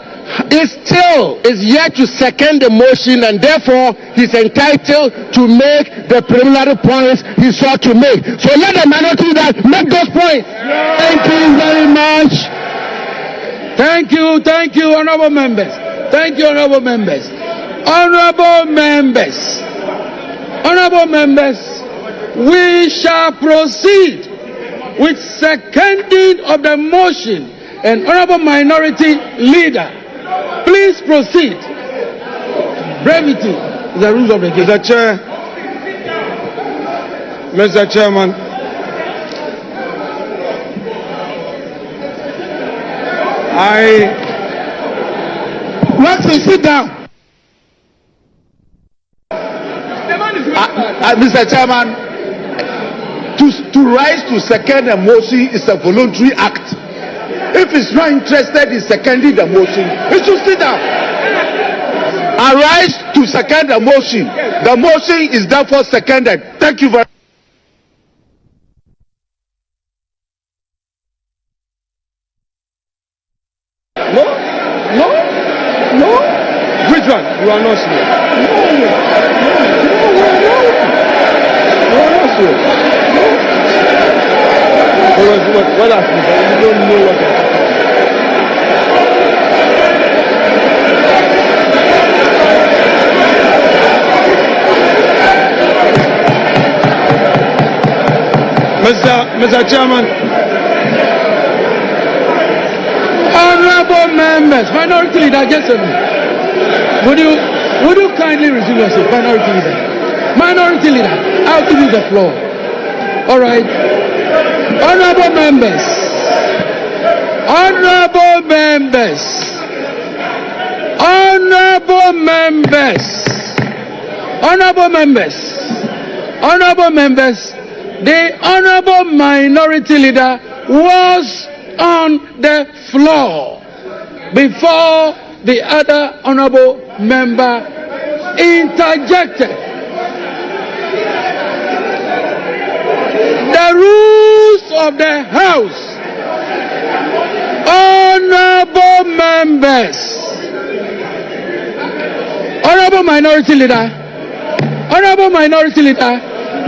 is yet to second the motion, and therefore he's entitled to make the preliminary points he sought to make. So let the minority leader make those points. Thank you very much. Thank you, honorable members. Thank you, honorable members. Honorable members, we shall proceed with seconding of the motion. And honorable minority leader, please proceed. Brevity is the rules of the game. Mr. Chairman, Let's sit down. Mr. Chairman, to rise to second a motion is a voluntary act. If he's not interested in seconding the motion, he should sit down. Arise to second the motion. The motion is therefore seconded. Thank you very much. No. Which one? You are not sure. You are not sure. What happened? You don't know what happened. Mr. Chairman. Honorable members, minority leader, just a minute. Would you kindly resume yourself, minority leader? Minority leader, I'll give you the floor. All right. Honorable members, the honorable minority leader was on the floor before the other honorable member interjected. The rules of the House, honorable members, honorable minority leader,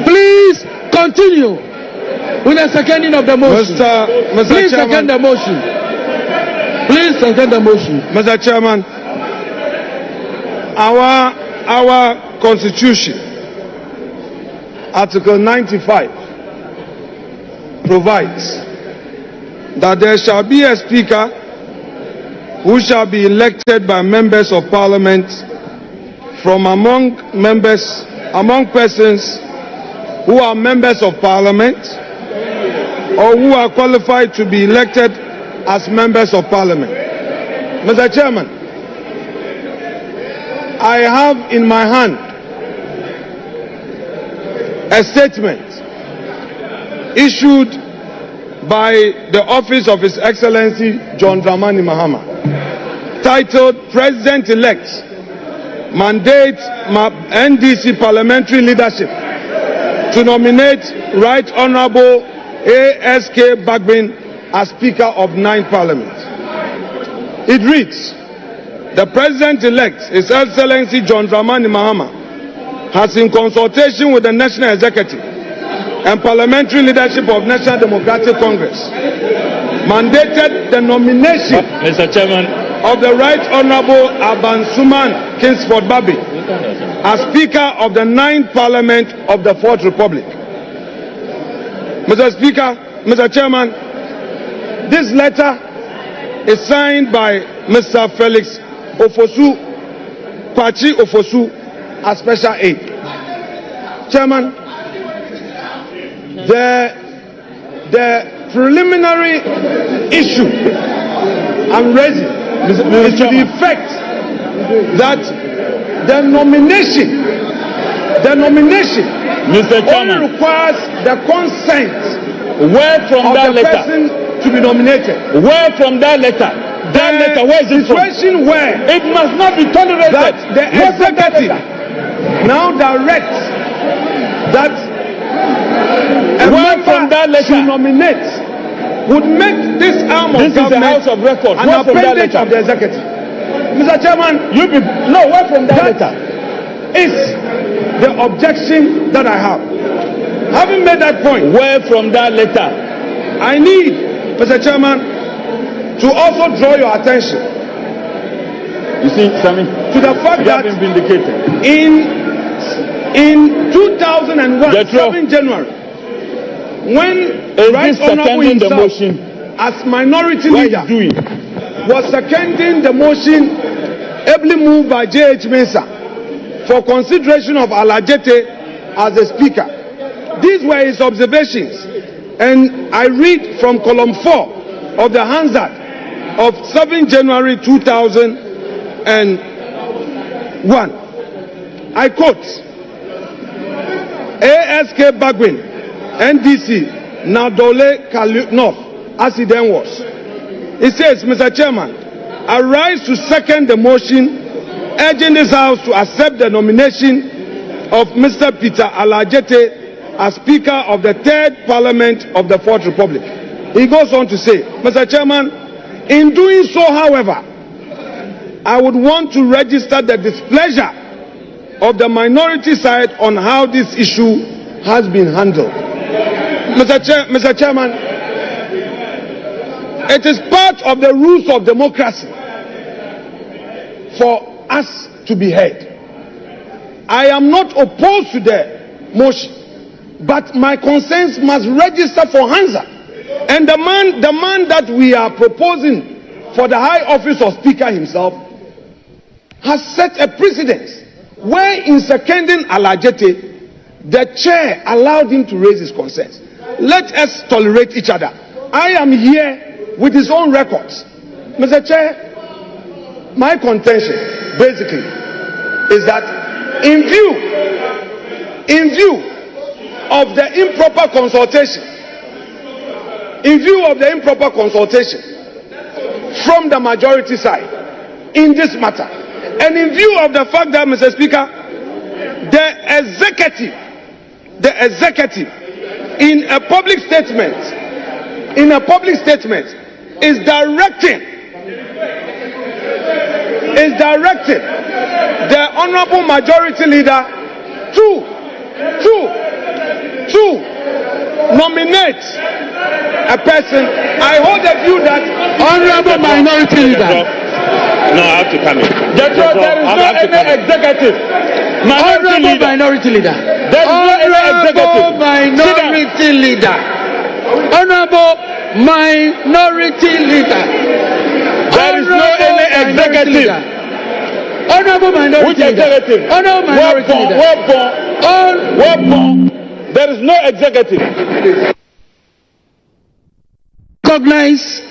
please continue with the seconding of the motion. Please second the motion. Please second the motion. Mr. Chairman, our Constitution, Article 95, provides that there shall be a Speaker who shall be elected by members of Parliament from among persons who are members of Parliament or who are qualified to be elected as members of Parliament. Mr. Chairman, I have in my hand a statement issued by the office of His Excellency John Dramani Mahama, titled President-elect Mandate NDC Parliamentary Leadership to nominate Right Honorable ASK Bagbin as Speaker of 9th Parliament. It reads, the President-elect, His Excellency John Dramani Mahama, has in consultation with the National Executive and Parliamentary leadership of National Democratic Congress mandated the nomination Mr. Chairman of the Right Honorable Abansuman Kingsford Babi as Speaker of the 9th Parliament of the 4th Republic. Mr. Speaker, Mr. Chairman, this letter is signed by Mr. Felix Ofosu, Pachi Ofosu, as Special Aide. Chairman, the preliminary issue I'm raising is to the effect that the nomination Mr. Chairman, only requires the consent where from of that the letter person to be nominated. Where from that letter? That letter, where is it from? Situation where it must not be tolerated. That the executive now directs that a member should nominate would make this arm of government the House of Records. an appendage of the executive. Mr. Chairman, where from that letter? Is the objection that I have. Having made that point, where from that letter? I need, Mr. Chairman, to also draw your attention. You see, Sammy, to the fact that been vindicated. In 2001, 7 January, when Right Honorable himself, as minority leader, was seconding the motion ably moved by GHOne for consideration of Alajete as the speaker. These were his observations, and I read from column 4 of the Hansard of 7 January 2001. I quote, ASK Bagwin, NDC, Nadole North, as he then was. It says, Mr. Chairman, I rise to second the motion urging this House to accept the nomination of Mr. Peter Alajete as Speaker of the 3rd Parliament of the 4th Republic. He goes on to say, Mr. Chairman, in doing so, however, I would want to register the displeasure of the minority side on how this issue has been handled. Mr. Chairman, it is part of the rules of democracy for us to be heard. I am not opposed to the motion, but my concerns must register for Hansa. And the man that we are proposing for the high office of Speaker himself has set a precedent where in seconding Alajete, the chair allowed him to raise his concerns. Let us tolerate each other. I am here with his own records. Mr. Chair, my contention basically is that in view of the improper consultation from the majority side in this matter, and in view of the fact that, Mr. Speaker, the executive in a public statement is directing the honorable majority leader to nominate a person. I hold the view that honorable minority leader. No, I have to come in. There is no any executive. Honorable minority leader. There is no any executive. Minority leader. Honorable minority leader. There is no any executive. Honorable minority Which executive? leader. Honorable minority leader. Whereupon there is no executive. Recognize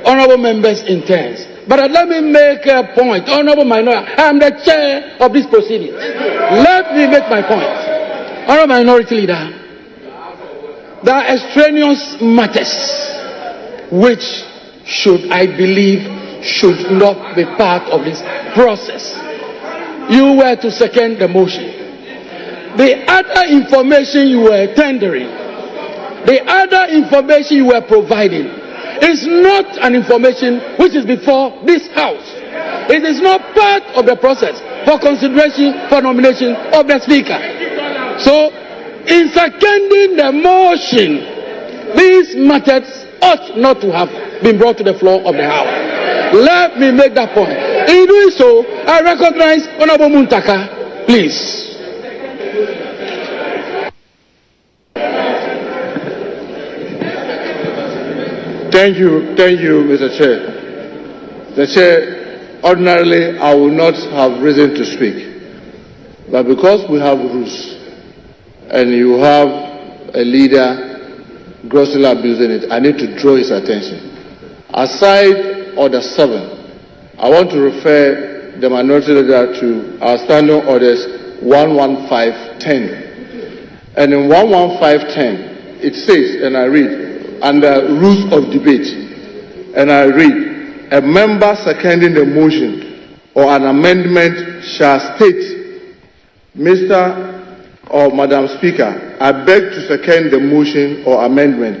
honorable members' intents. But let me make a point. Honorable minority, I am the chair of this proceedings. Let me make my point. Honorable minority leader, there are extraneous matters which I believe should not be part of this process. You were to second the motion. The other information you were tendering, the other information you were providing is not an information which is before this House. It is not part of the process for consideration for nomination of the Speaker. So, in seconding the motion, these matters ought not to have been brought to the floor of the House. Let me make that point. In doing so, I recognize Honorable Muntaka. Please. Thank you, Mr. Chair. The Chair, ordinarily I would not have reason to speak, but because we have rules and you have a leader grossly abusing it, I need to draw his attention. Aside Order 7, I want to refer the minority leader to our standing orders 11510. And in 11510, it says, and I read, under rules of debate, and I read, a member seconding the motion or an amendment shall state, Mr. or Madam Speaker, I beg to second the motion or amendment,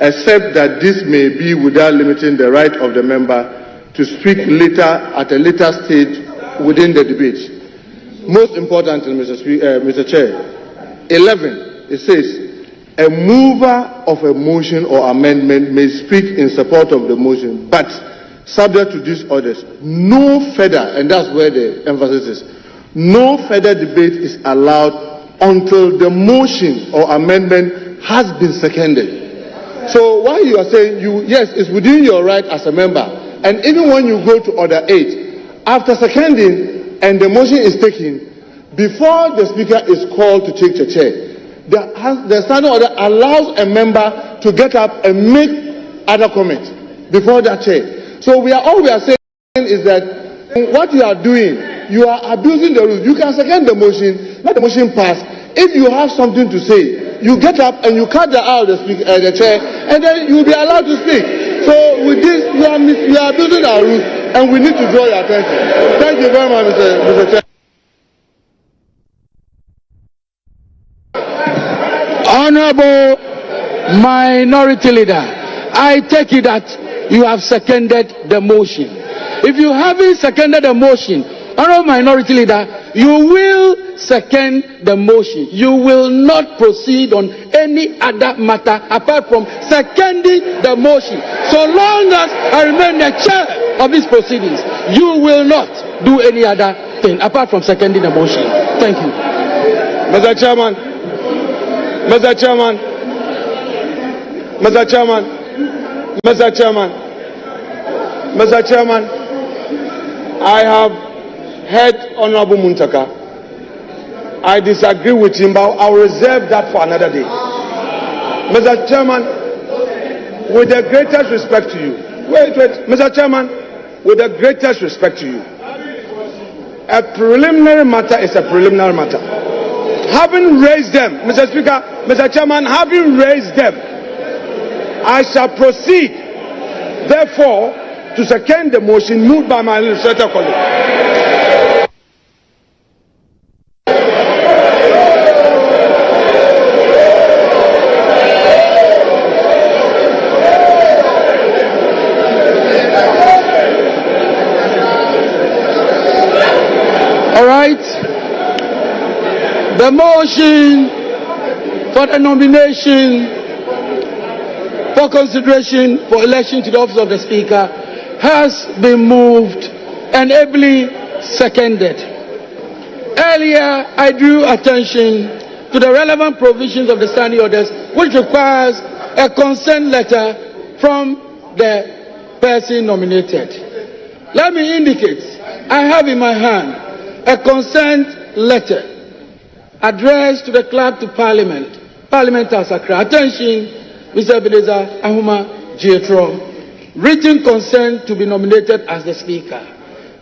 except that this may be without limiting the right of the member to speak later at a later stage within the debate. Most importantly, Mr. Chair, 11, it says, a mover of a motion or amendment may speak in support of the motion, but subject to these orders, no further, and that's where the emphasis is, no further debate is allowed until the motion or amendment has been seconded. So while you are saying, yes, it's within your right as a member, and even when you go to order 8, after seconding and the motion is taken, before the speaker is called to take the chair, the standing order allows a member to get up and make other comments before that chair. So all we are saying is that what you are doing, you are abusing the rules. You can second the motion, let the motion pass. If you have something to say, you get up and you cut the out of the chair, and then you will be allowed to speak. So with this, we are abusing our rules, and we need to draw your attention. Thank you very much, Mr. Chair. Honorable Minority Leader, I take it that you have seconded the motion. If you haven't seconded the motion, Honorable Minority Leader, you will second the motion. You will not proceed on any other matter apart from seconding the motion. So long as I remain the chair of these proceedings, you will not do any other thing apart from seconding the motion. Thank you. Mr. Chairman, Mr. Chairman, Mr. Chairman, Mr. Chairman, Mr. Chairman, I have heard Honorable Muntaka. I disagree with him, but I'll reserve that for another day. Mr. Chairman, with the greatest respect to you, wait, Mr. Chairman, with the greatest respect to you, a preliminary matter is a preliminary matter. Having raised them, Mr. Speaker, Mr. Chairman, having raised them, I shall proceed, therefore, to second the motion moved by my legislator colleague. All right. The motion for the nomination for consideration for election to the office of the Speaker has been moved and ably seconded. Earlier, I drew attention to the relevant provisions of the standing orders, which requires a consent letter from the person nominated. Let me indicate, I have in my hand a consent letter addressed to the Clerk to Parliament, Parliament House Accra. Attention, Mr. Ebenezer Ahuma GHOne. Written consent to be nominated as the Speaker.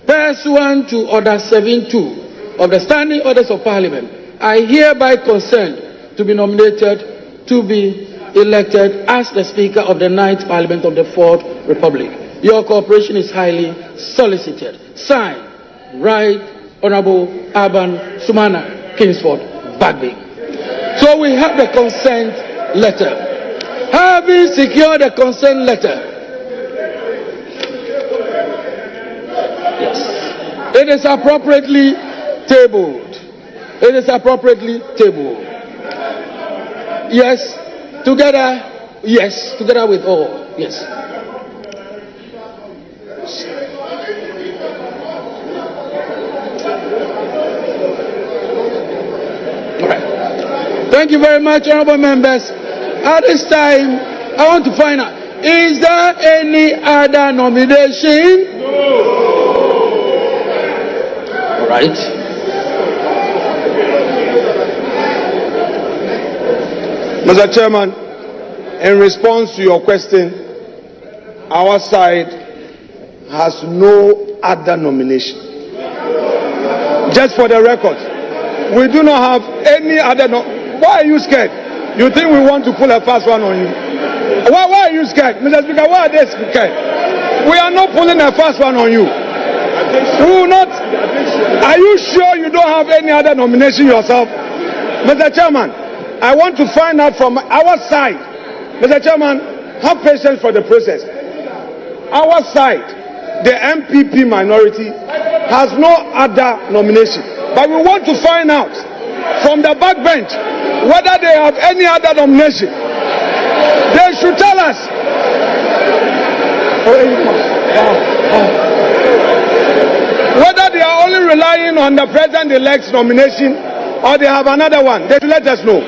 Pursuant to Order 7.2 of the Standing Orders of Parliament, I hereby consent to be nominated to be elected as the Speaker of the 9th Parliament of the 4th Republic. Your cooperation is highly solicited. Signed, Right Honorable Aban Sumana Kingsford Bagby. So we have the consent letter. Having secured the consent letter, yes, it is appropriately tabled. It is appropriately tabled. Yes, together. Yes, together with all. Yes. All right. Thank you very much, honorable members. At this time, I want to find out, is there any other nomination? No. All right. Mr. Chairman, in response to your question, our side has no other nomination. Just for the record, we do not have any other. Why are you scared? You think we want to pull a fast one on you? Why are you scared? Mr. Speaker, why are they scared? We are not pulling a fast one on you. We will not. Are you sure you don't have any other nomination yourself? Mr. Chairman, I want to find out from our side. Mr. Chairman, have patience for the process. Our side, the MPP minority, has no other nomination. But we want to find out from the backbench whether they have any other nomination. They should tell us. Whether they are only relying on the president-elect's nomination or they have another one. They should let us know.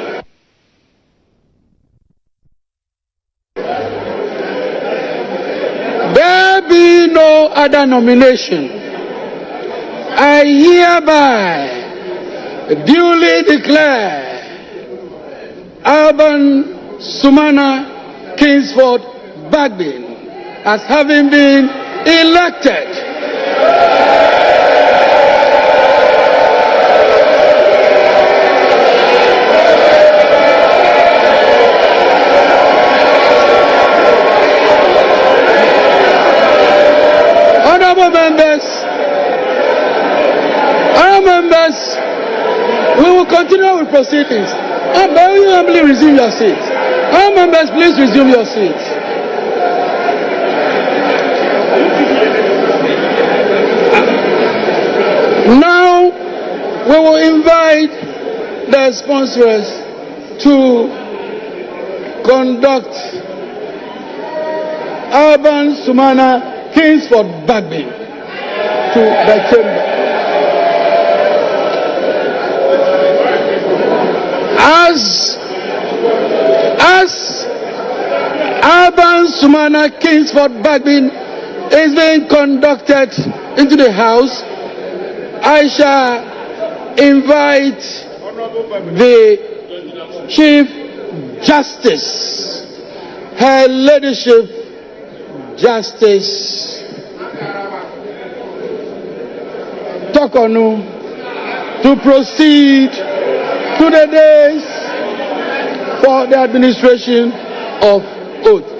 There be no other nomination. I hereby duly declare Alban Sumana Kingsford Bagbin as having been elected. Honorable members, we will continue with proceedings. I beg you humbly resume your seats. All members, please resume your seats. Now, we will invite the sponsors to conduct Alban Sumana Kingsford Bagbin to the chamber. As Alban Sumana Kingsford Bagbin is being conducted into the house, I shall invite the Chief Justice, Her Ladyship Justice Tokonu, to proceed to the days for the administration of oath.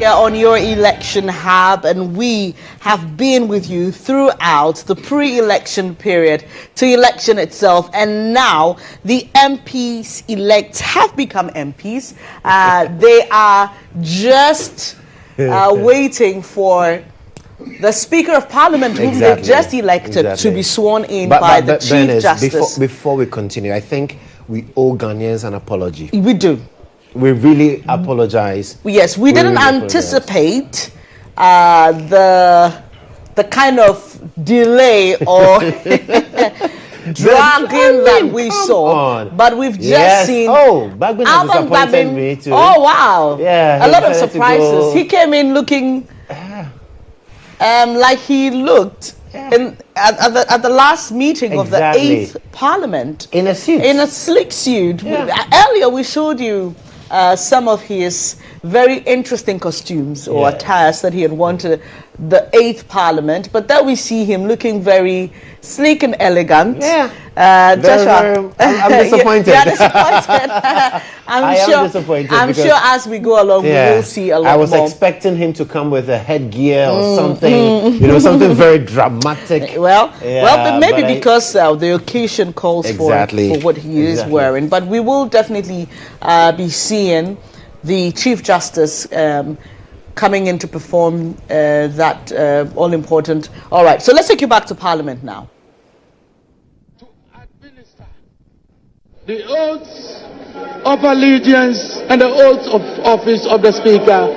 On your election hub, and we have been with you throughout the pre-election period to election itself, and now the MPs elect have become MPs. They are just waiting for the Speaker of Parliament, whom they've just elected, to be sworn in by the Chief Justice. Before we continue, I think we owe Ghanaians an apology. We do. We really apologize. Yes, we didn't anticipate the kind of delay or dragging that we saw, but we've just seen. Oh, Bagbin has disappointed me too. Oh wow! Yeah, a lot of surprises. He came in looking like he looked at the last meeting of the 8th Parliament in a suit, in a slick suit. Earlier we showed you some of his very interesting costumes or attires that he had worn to the 8th Parliament, but then we see him looking very sleek and elegant. Joshua, I'm disappointed. You're disappointed. I'm disappointed. I'm sure as we go along, we will see a lot more. I was expecting him to come with a headgear or something, something very dramatic. Well, maybe because the occasion calls for what he is wearing. But we will definitely be seeing the Chief Justice coming in to perform that all-important. All right, so let's take you back to Parliament now. To administer the oaths of allegiance and the oath of office of the Speaker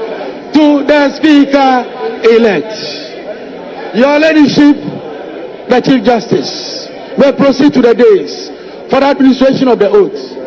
to the Speaker-elect. Your Ladyship, the Chief Justice, will proceed to the days for the administration of the oath.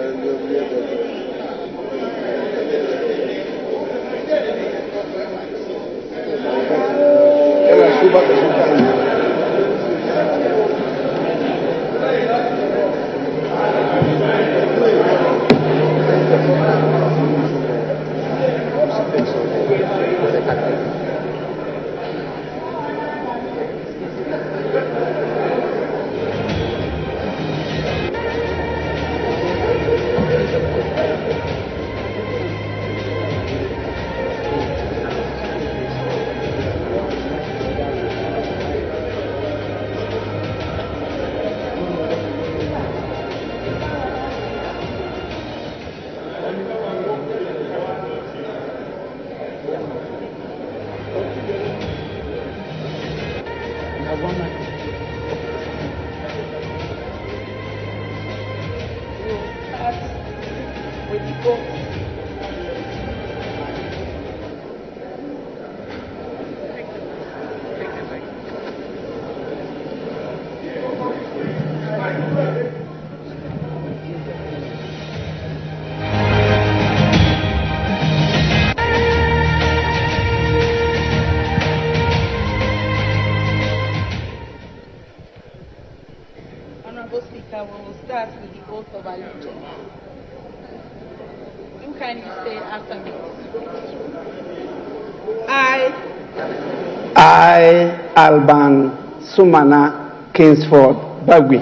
I, Alban Sumana Kingsford Bagui,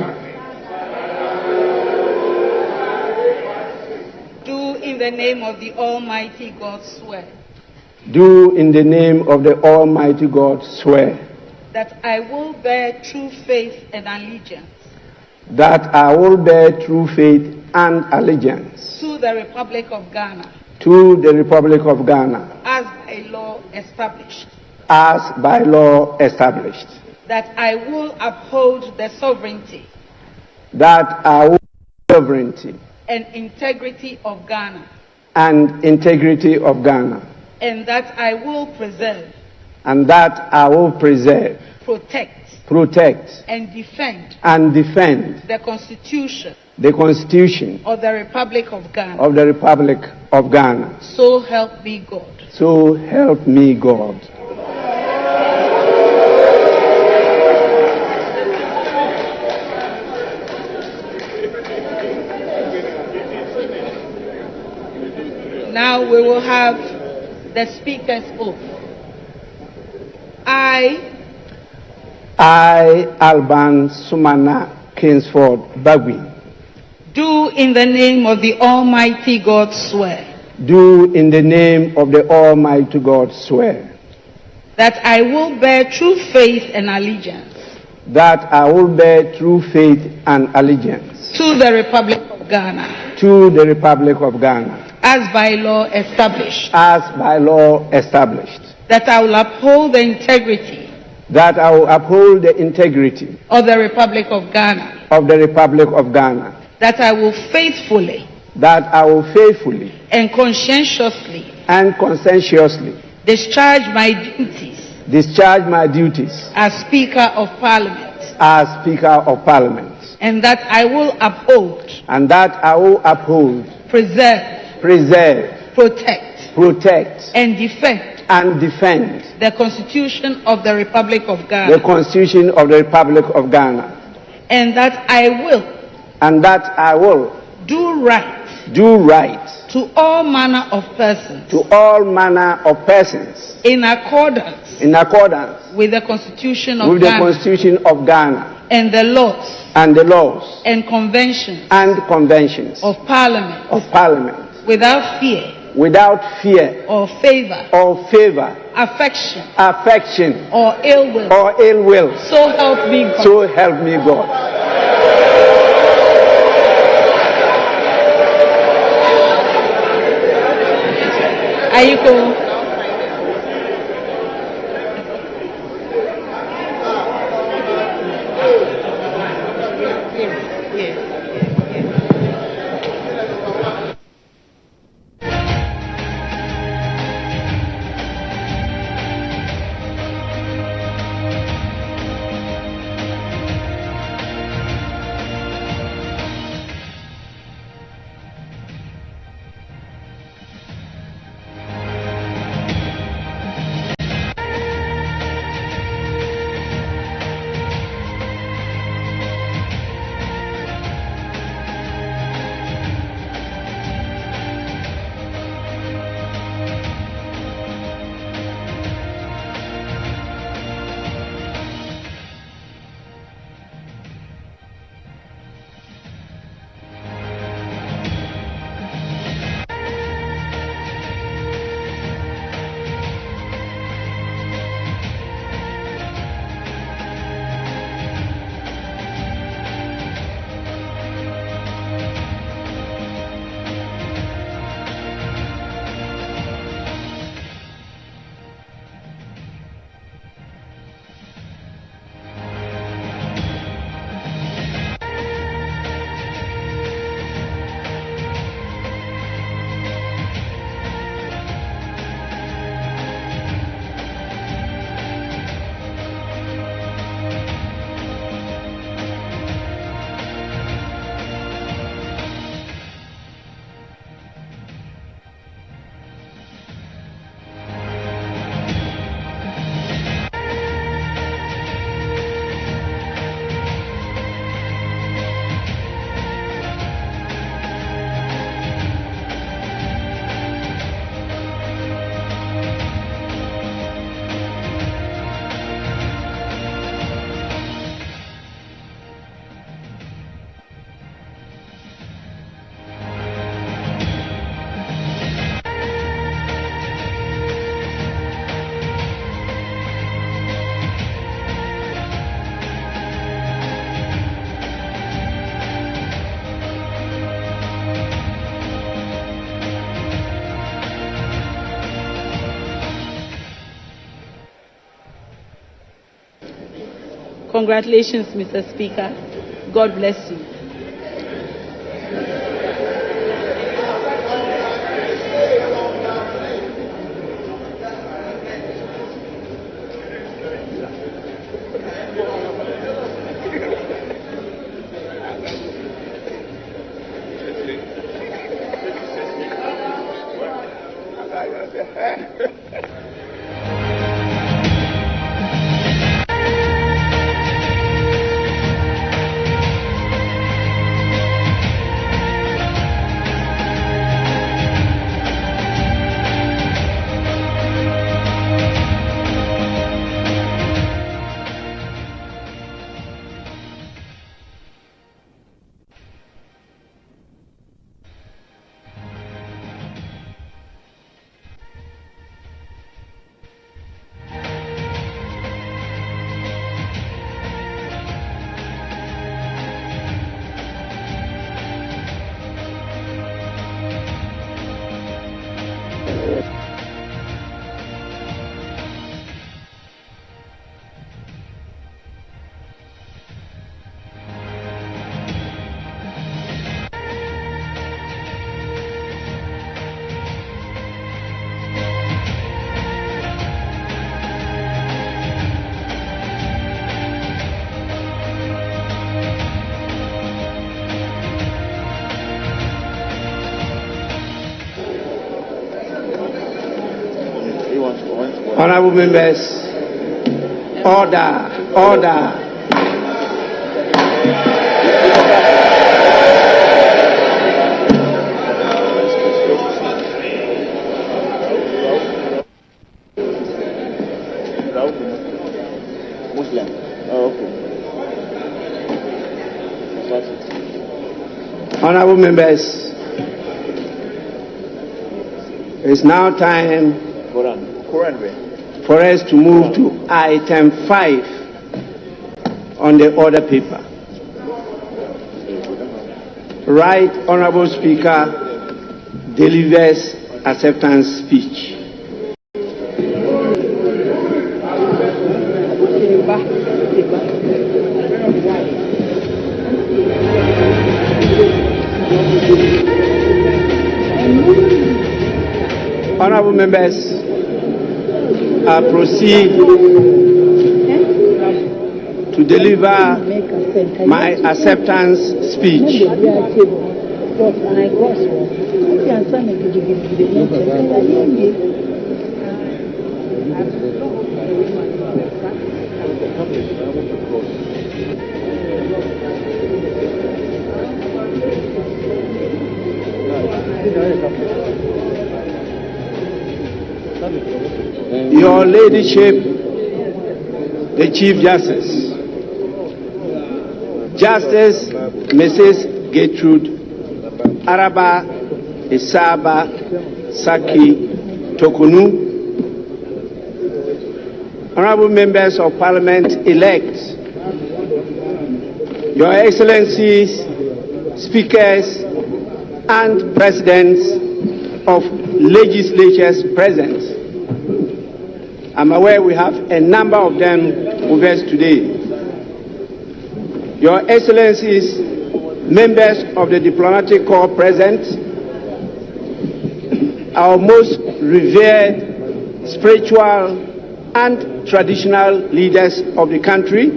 do in the name of the Almighty God swear do in the name of the Almighty God swear that I will bear true faith and allegiance that I will bear true faith and allegiance to the Republic of Ghana to the Republic of Ghana as by law established, that I will uphold the sovereignty and integrity of Ghana, and that I will preserve, protect, and defend the Constitution of the Republic of Ghana. So help me God. So help me God. Now we will have the Speaker's oath. I, Alban Sumana Kingsford Bagui, do in the name of the Almighty God swear. Do in the name of the Almighty God swear. That I will bear true faith and allegiance. That I will bear true faith and allegiance. To the Republic of Ghana. To the Republic of Ghana. As by law established. That I will uphold the integrity. Of the Republic of Ghana. That I will faithfully. And conscientiously. Discharge my duties. As Speaker of Parliament. And that I will uphold. Preserve. Protect. And defend. The Constitution of the Republic of Ghana. And that I will. Do right. To all manner of persons. In accordance. With the Constitution of Ghana. And the laws. And conventions. Of Parliament. Without fear. Or favor. Affection. Or ill will. So help me God. Ayiko. Congratulations, Mr. Speaker. God bless you. Honorable members, order, order. Muslim. Oh, okay. Honorable members, it's now time for us to move to item 5 on the order paper. Right Honorable Speaker delivers acceptance speech. Honorable members, I proceed to deliver my acceptance speech. Your Ladyship, the Chief Justice, Justice Mrs. Gertrude Araba Isaba Saki Tokunu, Honorable Members of Parliament elect, Your Excellencies, Speakers and Presidents of legislatures present. I'm aware we have a number of them with us today. Your Excellencies, members of the diplomatic corps present, our most revered spiritual and traditional leaders of the country,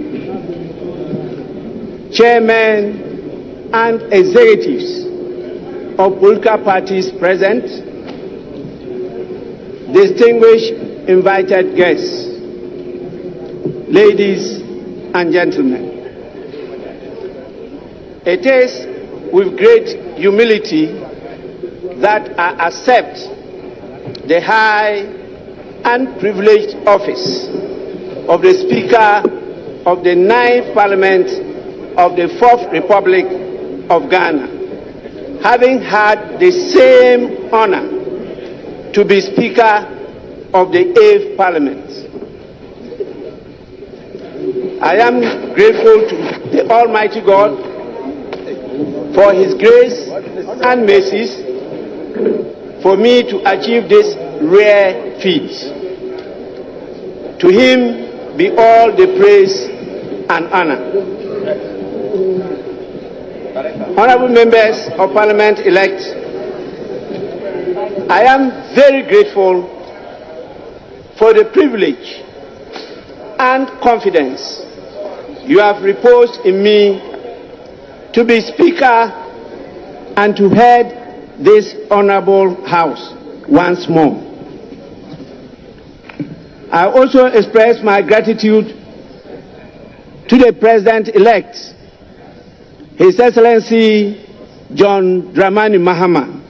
chairmen and executives of political parties present, distinguished invited guests, ladies and gentlemen. It is with great humility that I accept the high and privileged office of the Speaker of the 9th Parliament of the 4th Republic of Ghana, having had the same honor to be Speaker of the 8th Parliament. I am grateful to the Almighty God for His grace and mercies for me to achieve this rare feat. To Him be all the praise an honor. Honorable members of Parliament-elect, I am very grateful for the privilege and confidence you have reposed in me to be Speaker and to head this honorable House once more. I also express my gratitude to the President-elect, His Excellency John Dramani Mahama,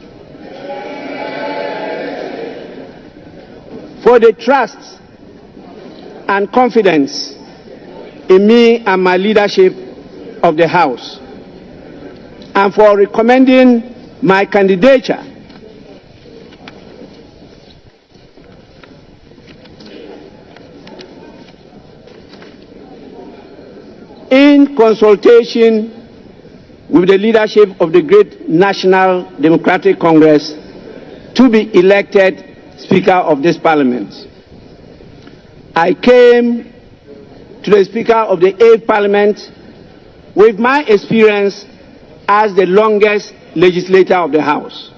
for the trust and confidence in me and my leadership of the House, and for recommending my candidature in consultation with the leadership of the great National Democratic Congress to be elected Speaker of this Parliament. I came to the Speaker of the 8th Parliament with my experience as the longest legislator of the House.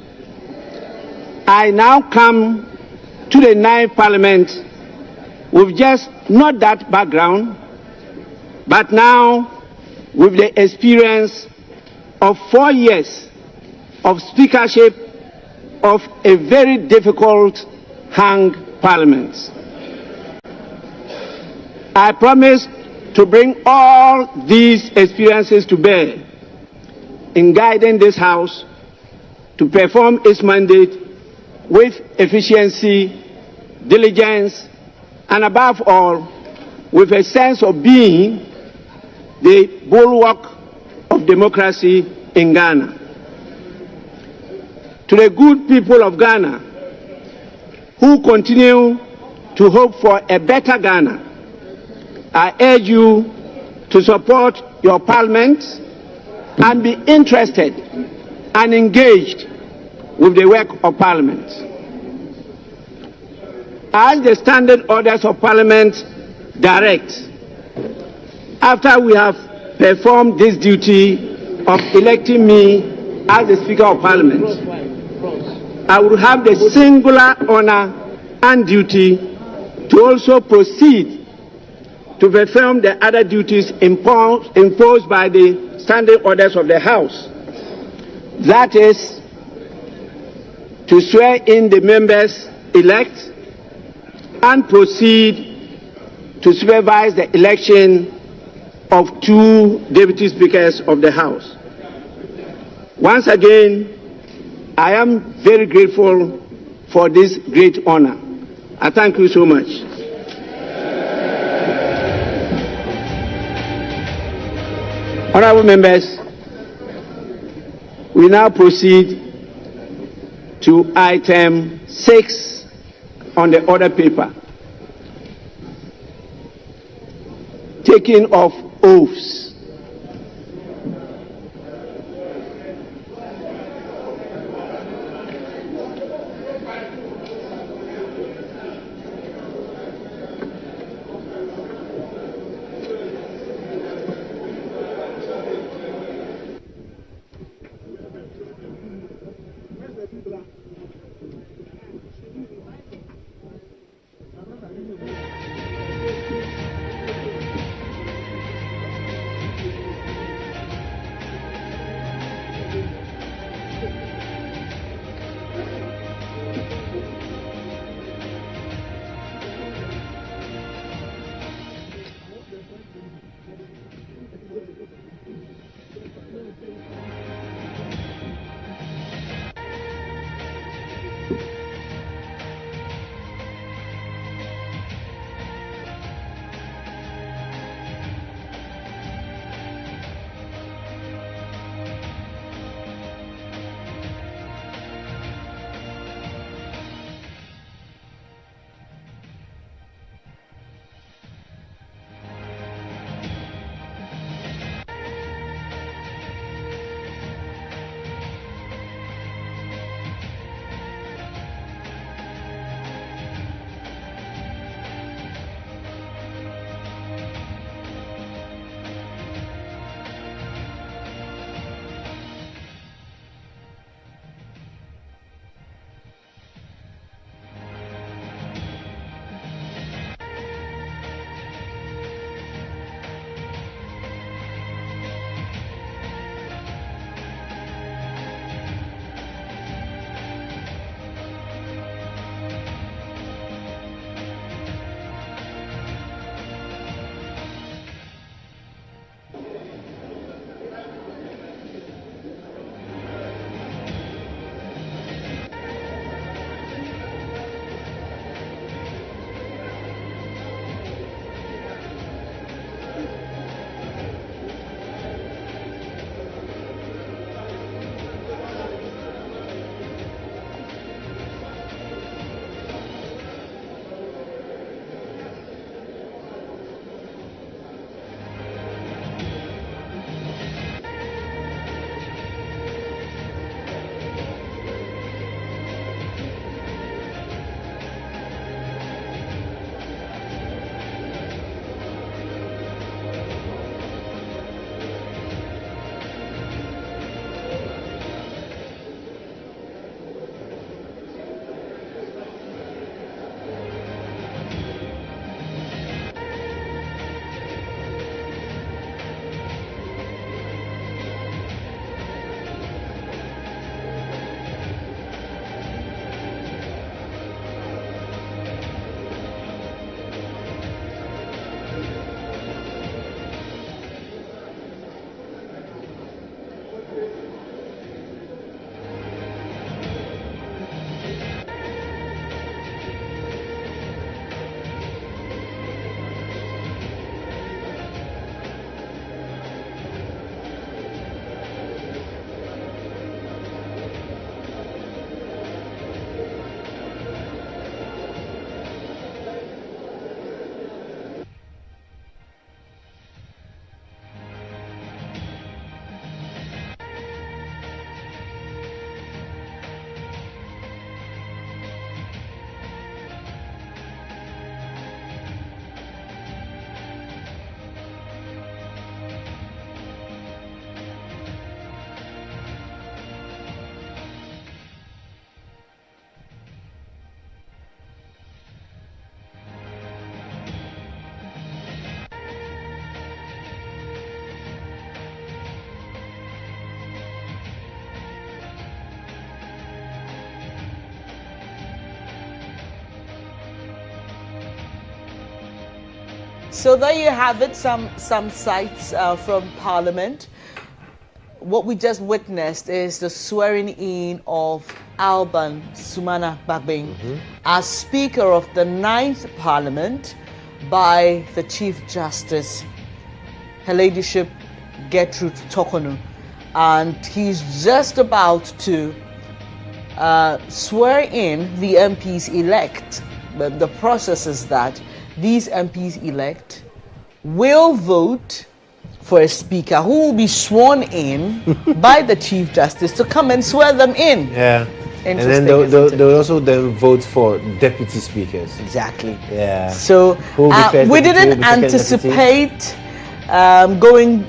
I now come to the 9th Parliament with just not that background, but now with the experience of 4 years of speakership of a very difficult hung parliament. I promise to bring all these experiences to bear in guiding this House to perform its mandate with efficiency, diligence, and above all, with a sense of being the bulwark of democracy in Ghana. To the good people of Ghana who continue to hope for a better Ghana, I urge you to support your parliament and be interested and engaged with the work of parliament. As the standard orders of parliament direct, after we have performed this duty of electing me as the Speaker of Parliament, I will have the singular honor and duty to also proceed to perform the other duties imposed by the standing orders of the House. That is, to swear in the members elect and proceed to supervise the election of 2 deputy speakers of the House. Once again, I am very grateful for this great honor. I thank you so much. Honorable members, we now proceed to item 6 on the order paper. Taking of oaths. So there you have it, some sights from Parliament. What we just witnessed is the swearing in of Alban Sumana Bagbin as Speaker of the 9th Parliament by the Chief Justice, Her Ladyship Gertrude Tokonu. And he's just about to swear in the MPs elect. But the process is that these MPs elect will vote for a speaker who will be sworn in by the Chief Justice to come and swear them in. Yeah. And then they'll also then vote for deputy speakers. Exactly. Yeah. So we didn't anticipate going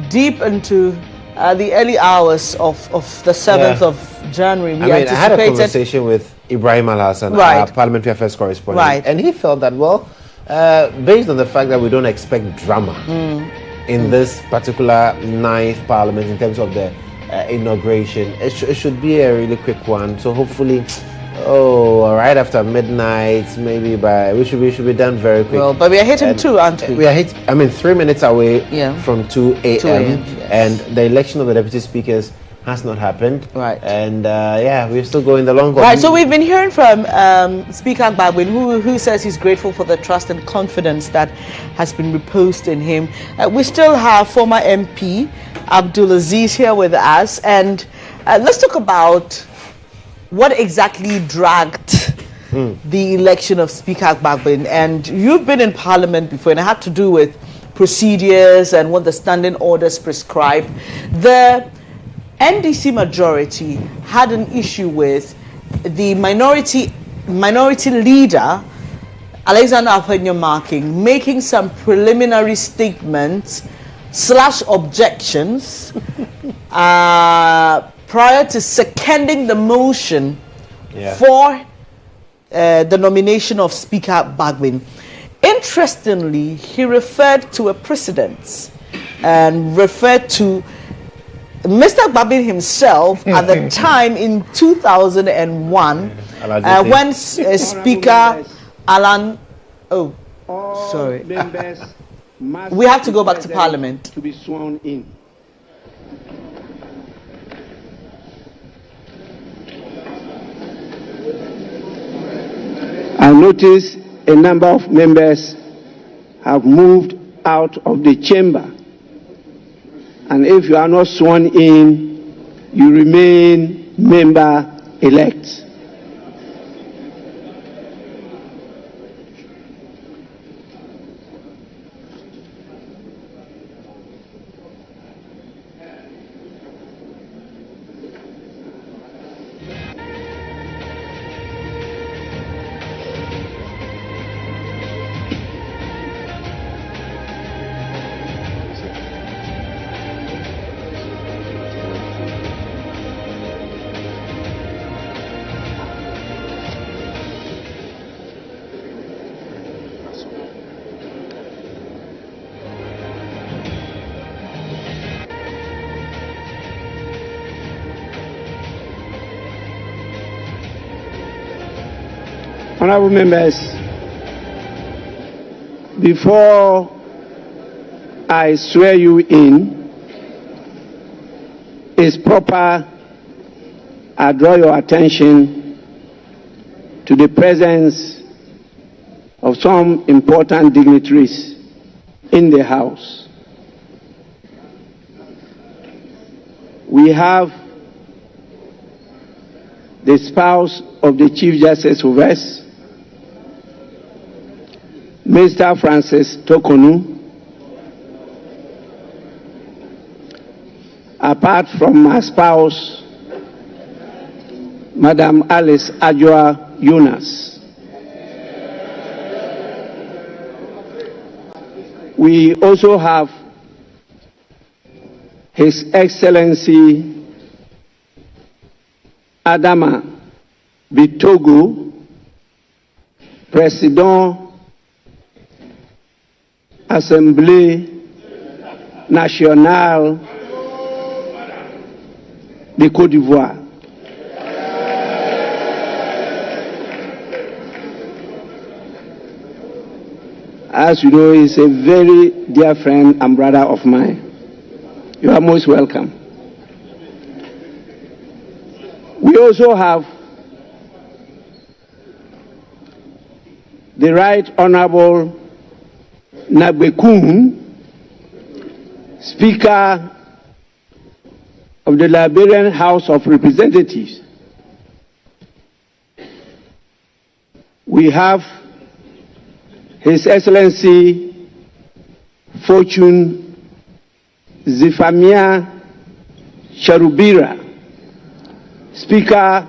deep into the early hours of the 7th of January. I had a conversation with Ibrahim Al-Hassan, our Parliamentary Affairs correspondent, and he felt that, well, based on the fact that we don't expect drama in this particular 9th Parliament in terms of the inauguration, it should be a really quick one. So hopefully, right after midnight, maybe we should be done very quick. Well, but we are hitting 2, aren't we? We are 3 minutes away from 2 a.m. 2 a.m., yes. And the election of the deputy speakers has not happened. Right. And we're still going the long haul. Right. So we've been hearing from Speaker Bagbin, who says he's grateful for the trust and confidence that has been reposed in him. We still have former MP Abdulaziz here with us, and let's talk about what exactly dragged the election of Speaker Bagbin. And you've been in Parliament before, and it had to do with procedures and what the standing orders prescribe. The NDC majority had an issue with the minority leader, Alexander Afenyo-Marking, making some preliminary statements / objections prior to seconding the motion for the nomination of Speaker Bagbin. Interestingly, he referred to a precedent and referred to Mr. Bagbin himself at the time in 2001 when Speaker Alan... Oh, sorry. We have to go back to Parliament. To be sworn in. I notice a number of members have moved out of the chamber. And if you are not sworn in, you remain member-elect. Honorable members, before I swear you in, it's proper I draw your attention to the presence of some important dignitaries in the House. We have the spouse of the Chief Justice of us, Mr. Francis Tokonu, apart from my spouse, Madam Alice Ajua Yunus. We also have His Excellency Adama Bitogo, President Assemblée nationale de Côte d'Ivoire. as you know, is a very dear friend and brother of mine. You are most welcome. We also have the Right Honorable Nabekun, Speaker of the Liberian House of Representatives. We have His Excellency Fortune Zifamia Cherubira, Speaker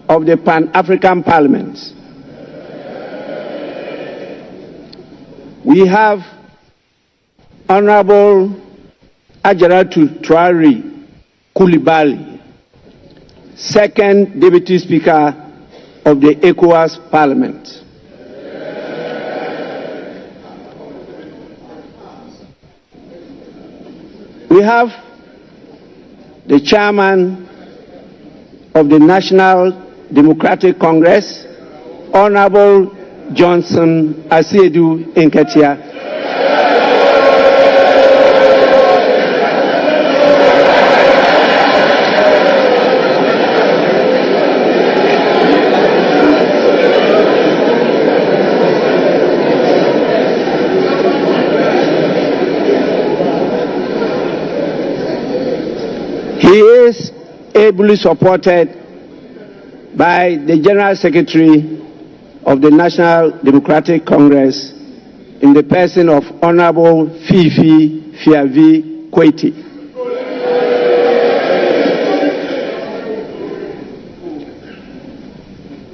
of the Pan-African Parliament. We have Honorable Ajaratu Traore Coulibaly, Second Deputy Speaker of the ECOWAS Parliament. We have the Chairman of the National Democratic Congress, Honorable Johnson Asiedu Nketia. He is ably supported by the General Secretary of the National Democratic Congress in the person of Honorable Fifi Fiavi Kweti.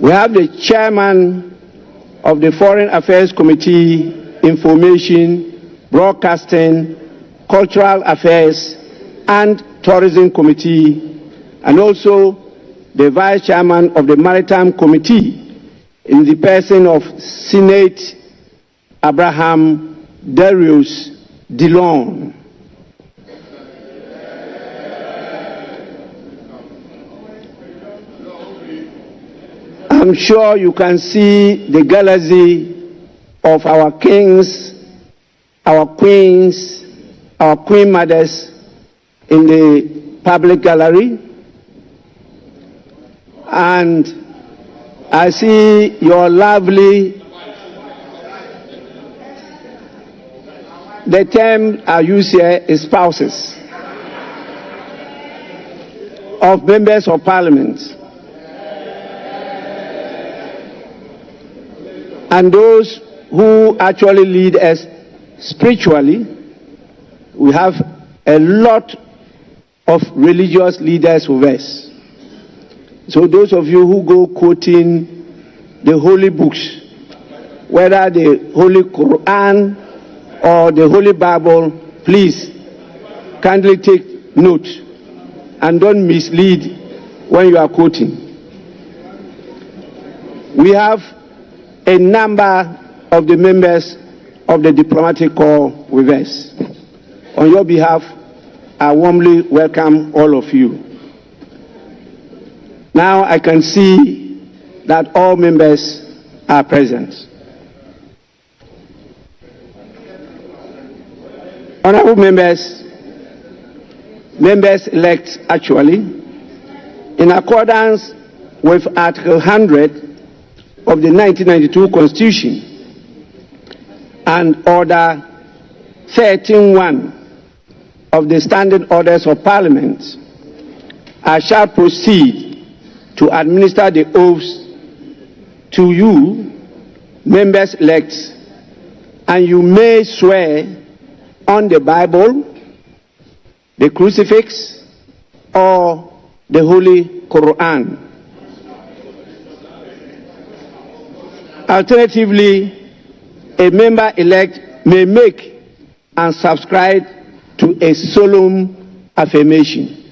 We have the Chairman of the Foreign Affairs Committee, Information, Broadcasting, Cultural Affairs and Tourism Committee, and also the Vice Chairman of the Maritime Committee in the person of Senate Abraham Darius Dillon. I'm sure you can see the galaxy of our kings, our queens, our queen mothers in the public gallery. And I see your lovely, the term I use here is spouses of members of parliament. And those who actually lead us spiritually. We have a lot of religious leaders with us. So those of you who go quoting the holy books, whether the Holy Quran or the Holy Bible, please kindly take note and don't mislead when you are quoting. We have a number of the members of the diplomatic corps with us. On your behalf, I warmly welcome all of you. Now I can see that all members are present. Honorable members, members-elect actually, in accordance with Article 100 of the 1992 Constitution and Order 13.1 of the Standing Orders of Parliament, I shall proceed to administer the oaths to you, members-elect, and you may swear on the Bible, the crucifix, or the Holy Quran. Alternatively, a member-elect may make and subscribe to a solemn affirmation.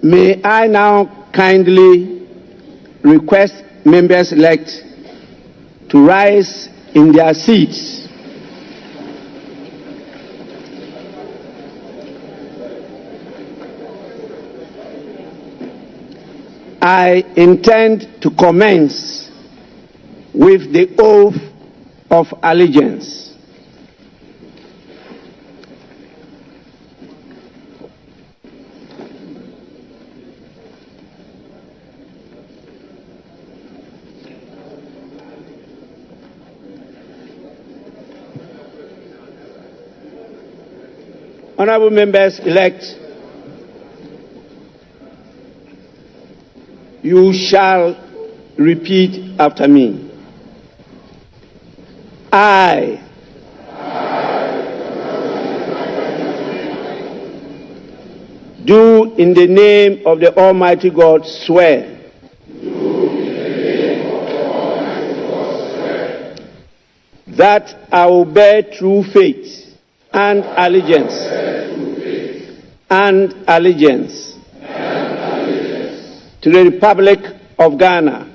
May I now kindly request members-elect to rise in their seats. I intend to commence with the oath of allegiance. Honorable members elect, you shall repeat after me. I do in the name of the Almighty God swear that I will bear true faith and allegiance to the Republic of Ghana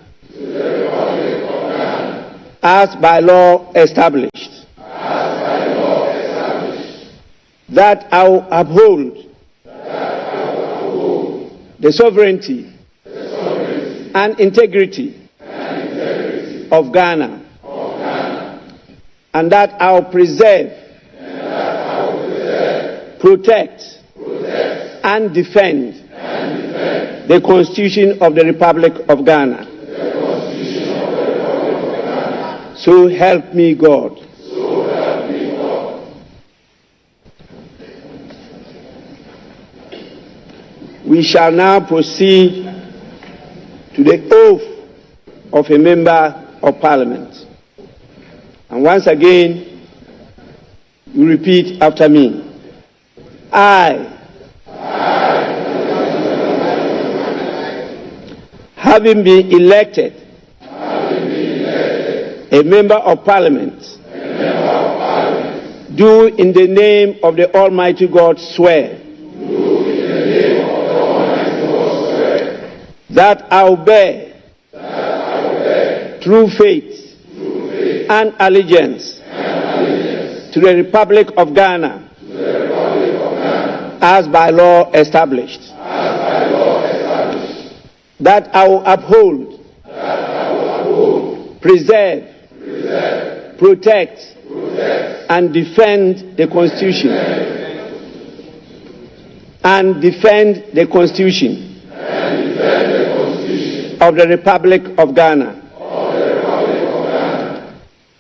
as by law established, that I will uphold the sovereignty and integrity of Ghana, and that I will preserve, protect, and defend the Constitution of the Republic of Ghana. So help me God. We shall now proceed to the oath of a member of Parliament. And once again, you repeat after me. I, having been elected a member of Parliament, do in the name of the Almighty God swear that I will bear true faith and allegiance to the Republic of Ghana as by law established, that I will uphold, preserve, protect, and defend the Constitution, of the Republic of Ghana,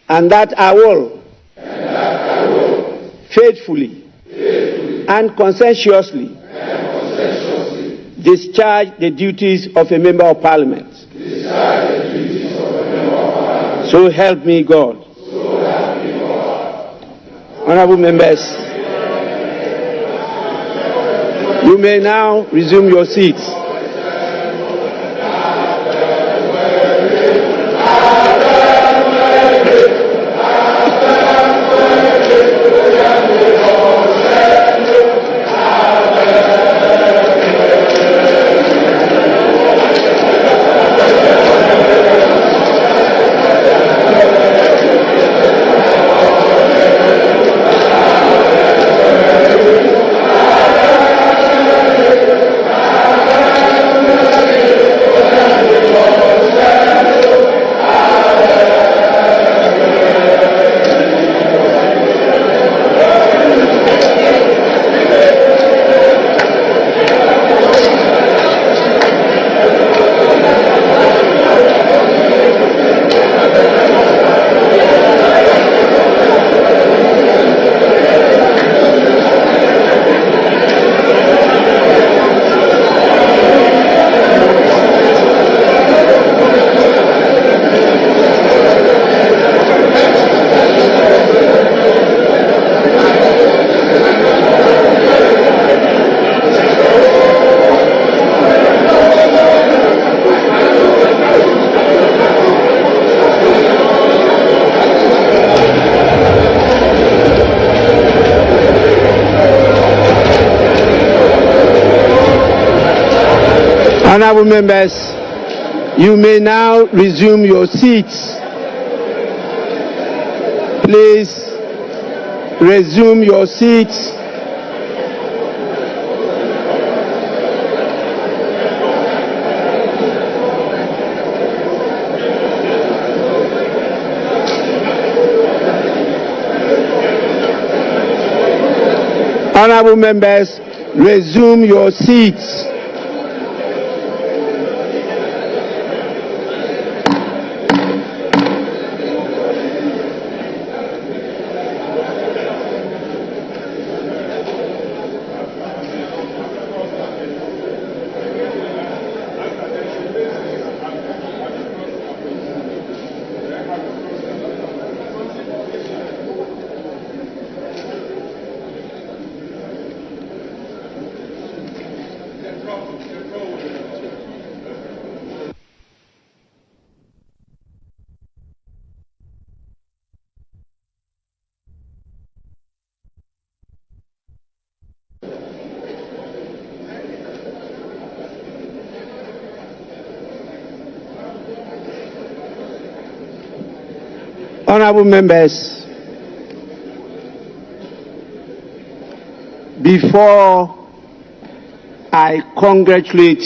and that I will faithfully and conscientiously discharge the duties of a member of Parliament. So help me God. Honorable members, you may now resume your seats. Honorable members, you may now resume your seats. Please resume your seats. Honorable members, resume your seats. Honorable members, before I congratulate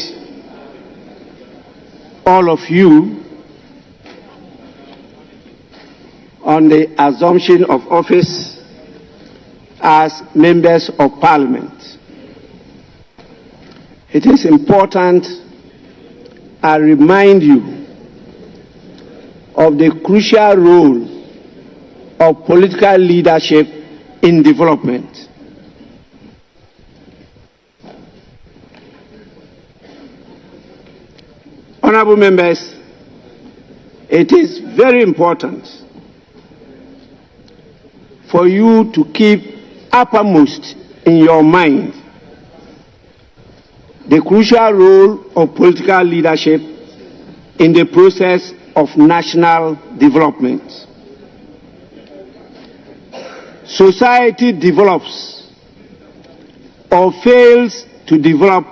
all of you on the assumption of office as members of Parliament, it is important I remind you of the crucial role of political leadership in development. Honorable members, it is very important for you to keep uppermost in your mind the crucial role of political leadership in the process of national development. Society develops or fails to develop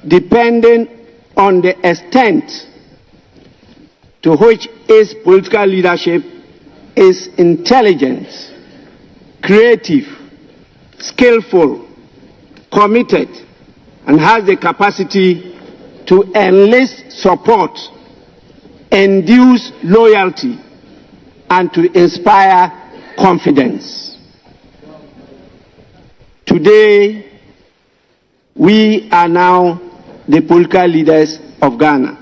depending on the extent to which its political leadership is intelligent, creative, skillful, committed, and has the capacity to enlist support, induce loyalty, and to inspire confidence. Today, we are now the political leaders of Ghana.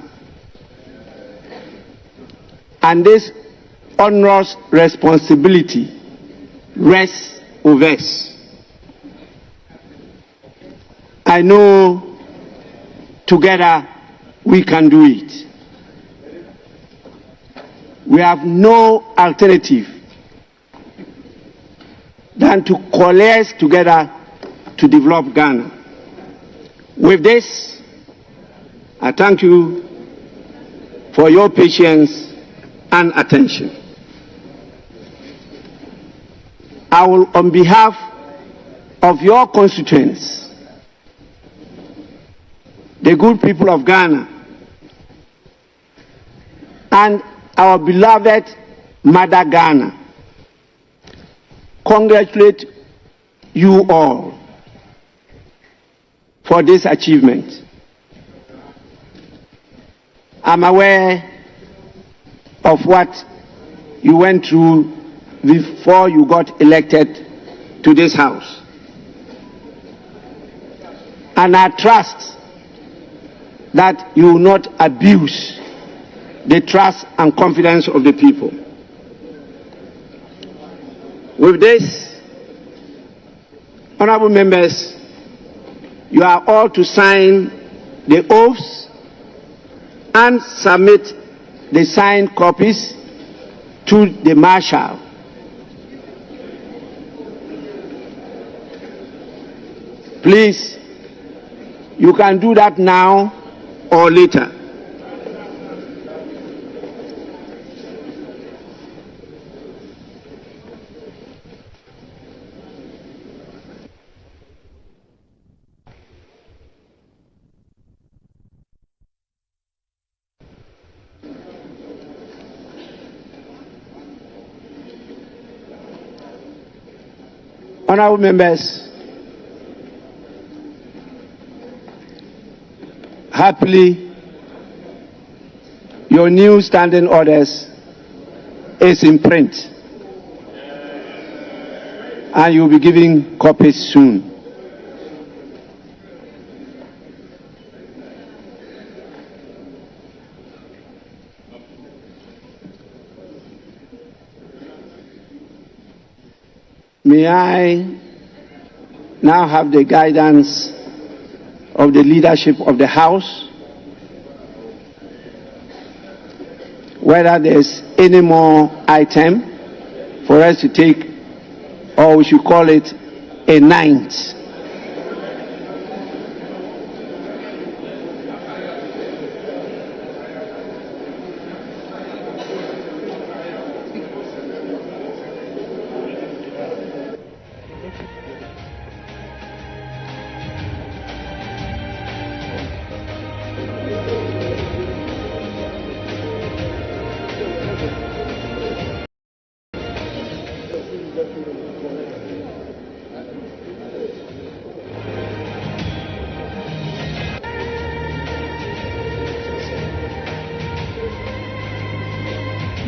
And this onerous responsibility rests with us. I know together we can do it. We have no alternative than to coalesce together to develop Ghana. With this, I thank you for your patience and attention. I will, on behalf of your constituents, the good people of Ghana, and our beloved Mother Ghana, congratulate you all for this achievement. I'm aware of what you went through before you got elected to this house. And I trust that you will not abuse the trust and confidence of the people. With this, honorable members, you are all to sign the oaths and submit the signed copies to the Marshal. Please, you can do that now or later. Honorable members, happily, your new standing orders is in print. and you'll be giving copies soon. May I now have the guidance of the leadership of the House, whether there's any more item for us to take, or we should call it a ninth.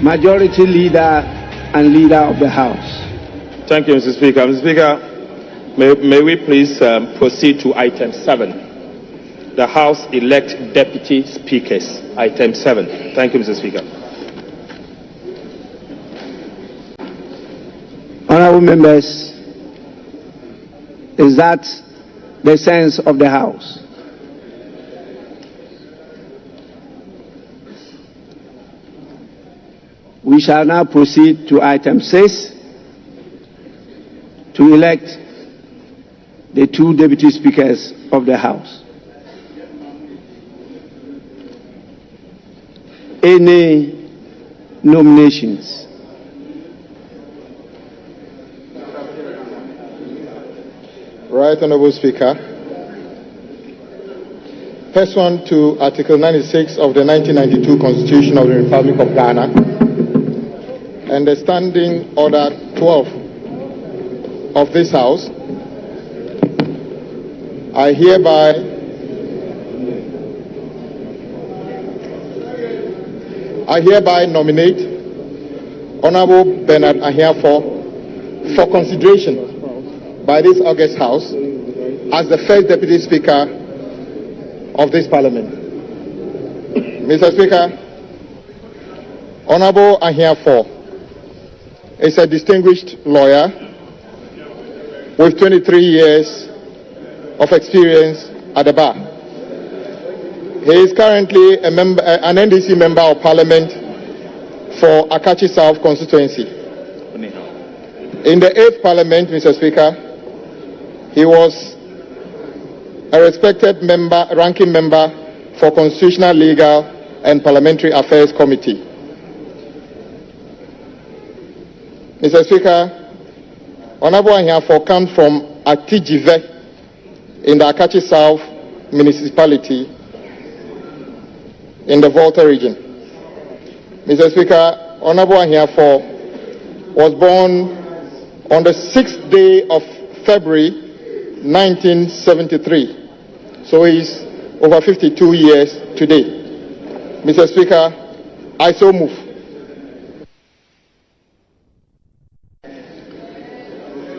Majority Leader and Leader of the House. Thank you, Mr. Speaker. Mr. Speaker, may we please proceed to item 7. The House elect deputy speakers. Item 7. Thank you, Mr. Speaker. Honorable members, is that the sense of the House? We shall now proceed to item 6 to elect the 2 deputy speakers of the House. Any nominations? Right, Honorable Speaker. Pursuant to Article 96 of the 1992 Constitution of the Republic of Ghana, and the Standing Order 12 of this House, I hereby nominate Honorable Bernard Ahiafo for consideration by this August House as the first Deputy Speaker of this Parliament. Mr. Speaker, Honorable Ahiafo is a distinguished lawyer with 23 years of experience at the bar. He is currently an NDC Member of Parliament for Akachi South constituency. In the 8th Parliament, Mr. Speaker, he was a respected ranking member for Constitutional, Legal and Parliamentary Affairs Committee. Mr. Speaker, Honorable Ahiafo comes from Atijive in the Akachi South municipality in the Volta region. Mr. Speaker, Honorable Ahiafo was born on the 6th day of February 1973. So he is over 52 years today. Mr. Speaker, I so move.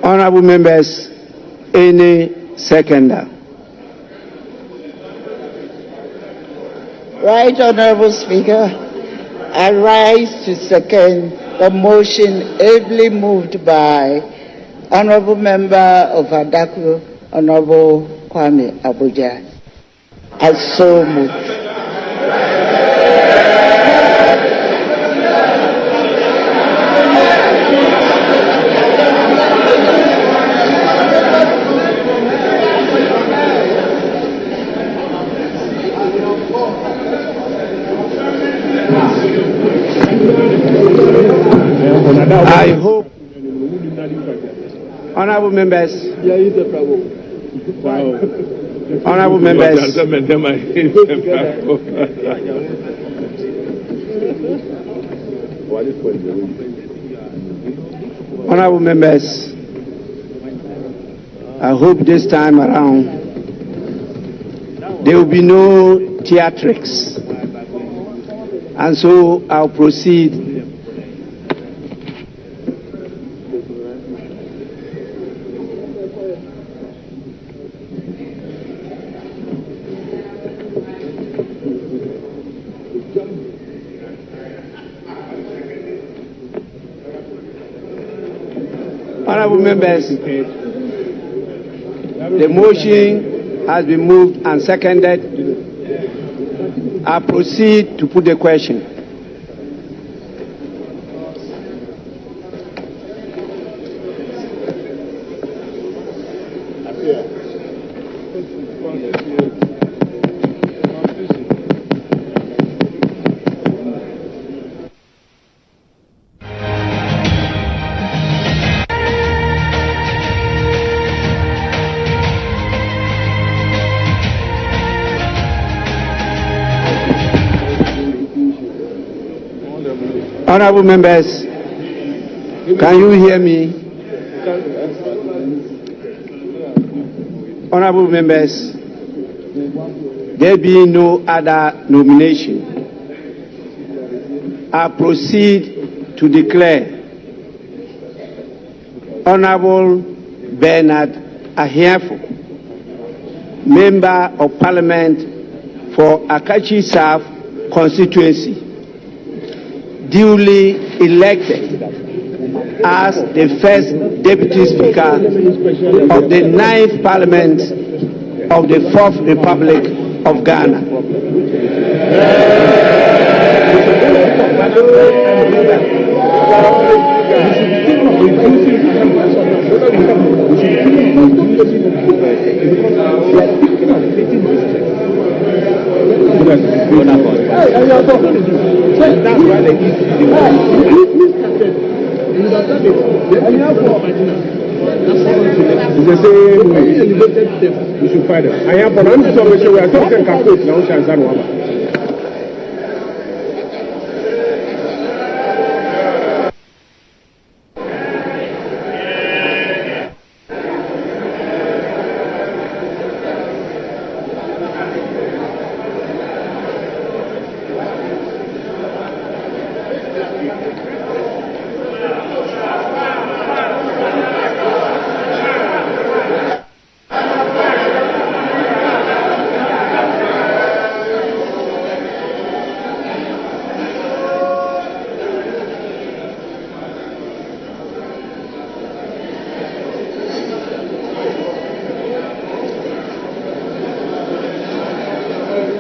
Honorable members, any seconder? Right, Honorable Speaker, I rise to second the motion ably moved by Honorable Member of Adaku, Honorable Kwame Abuja. I so move. I hope, honorable members, honorable members, honorable members, I hope this time around there will be no theatrics, and so I'll proceed. Honorable members, the motion has been moved and seconded. I proceed to put the question. Honorable members, can you hear me? Honorable members, there being no other nomination, I proceed to declare Honorable Bernard Ahiafo, Member of Parliament for Akachi South constituency, duly elected as the first Deputy Speaker of the 9th Parliament of the 4th Republic of Ghana.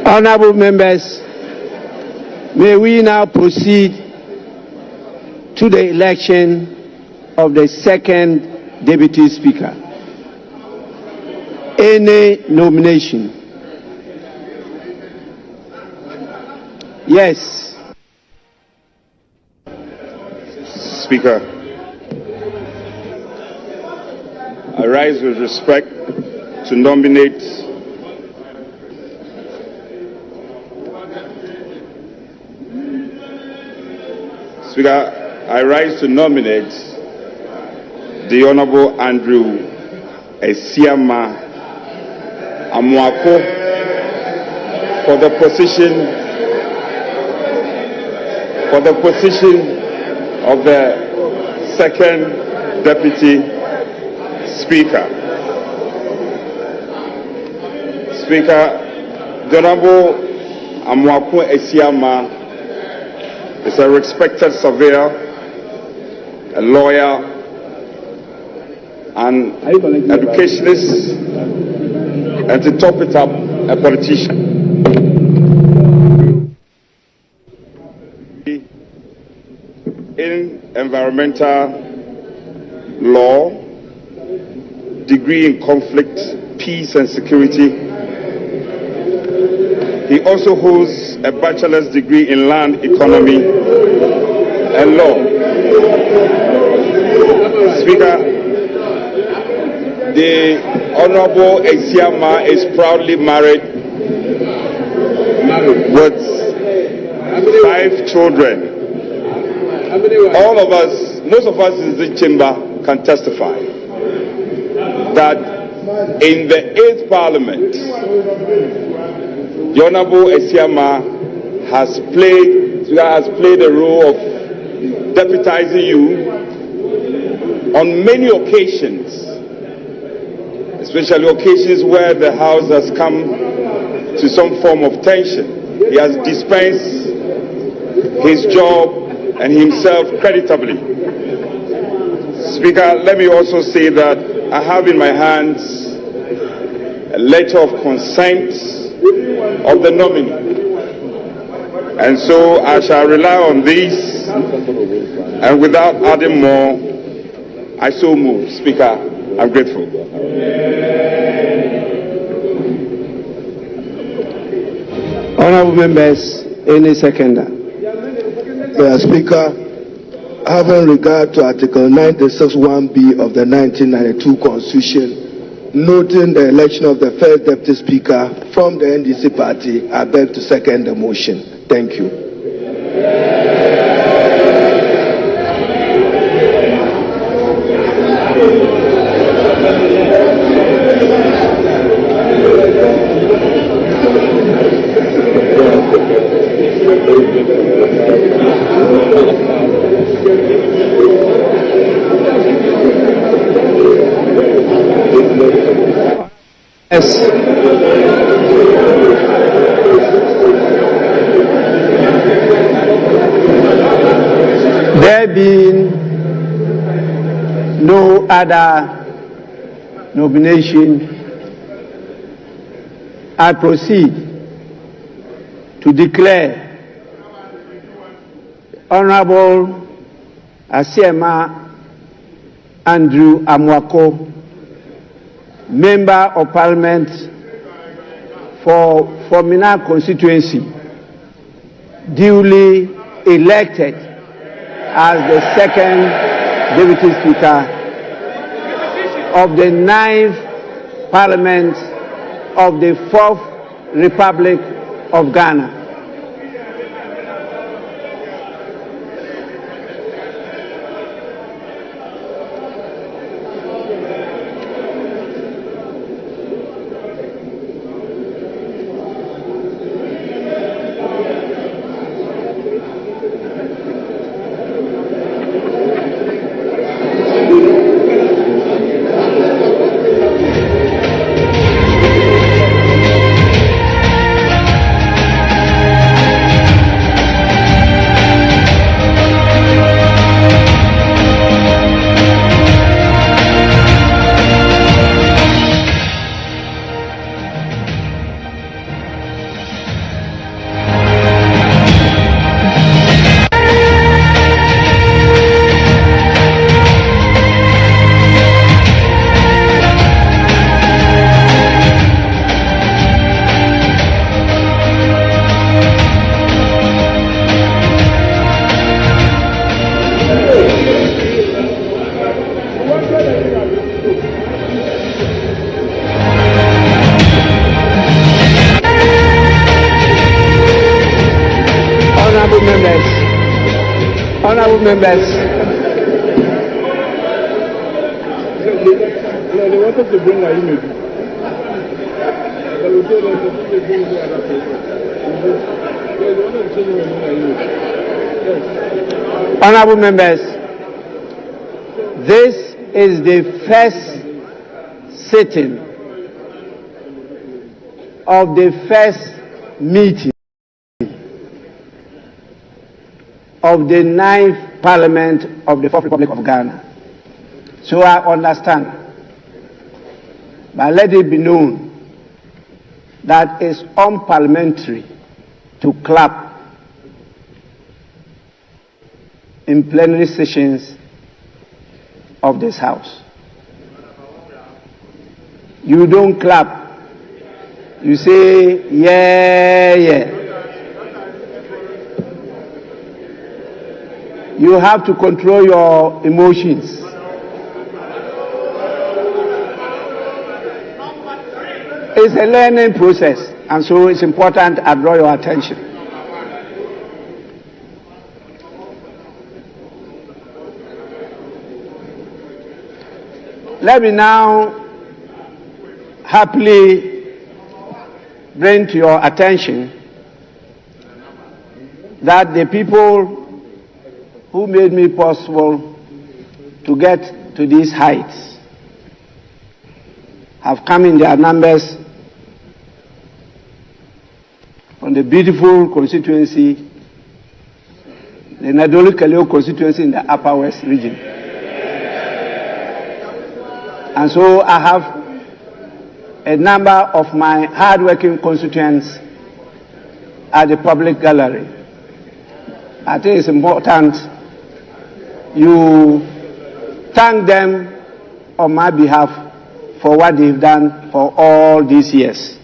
Honorable members, may we now proceed to the election of the second Deputy Speaker. Any nomination? Yes. Speaker, I rise with respect to nominate Speaker, I rise to nominate the Honorable Andrew Esiama Amuako for the position of the second Deputy Speaker. Speaker, the Honorable Amuako Esiama is a respected surveyor, a lawyer, an educationist, and to top it up, a politician. In environmental law, degree in conflict, peace and security. He also holds a bachelor's degree in land economy and law. Speaker, the Honorable Esiama is proudly married with 5 children. All of us, most of us in this chamber can testify that in the 8th Parliament, the Honorable Esiama has played the role of deputizing you on many occasions, especially occasions where the House has come to some form of tension. He has dispensed his job and himself creditably. Speaker, let me also say that I have in my hands a letter of consent of the nominee. And so I shall rely on this, and without adding more, I so move. Speaker, I'm grateful. Honorable members, any seconder? Speaker, having regard to Article 96(1)(b) of the 1992 Constitution, noting the election of the first Deputy Speaker from the NDC party, I beg to second the motion. Thank you. There being no other nomination, I proceed to declare Honorable Asiema Andrew Amwako, Member of Parliament for Formina constituency, duly elected as the second Deputy Speaker of the 9th Parliament of the 4th Republic of Ghana. Honorable members, honorable members, this is the first sitting of the first meeting of the 9th Parliament of the 4th Republic of Ghana. So I understand, but let it be known that it's unparliamentary to clap in plenary sessions of this House. You don't clap. You say, yeah, yeah. You have to control your emotions. It's a learning process, and so it's important I draw your attention. Let me now happily bring to your attention that the people who made me possible to get to these heights have come in their numbers. For on the beautiful constituency, the Nadolu-Kaleo constituency in the Upper West region. And so I have a number of my hard-working constituents at the public gallery. I think it's important you thank them on my behalf for what they've done for all these years.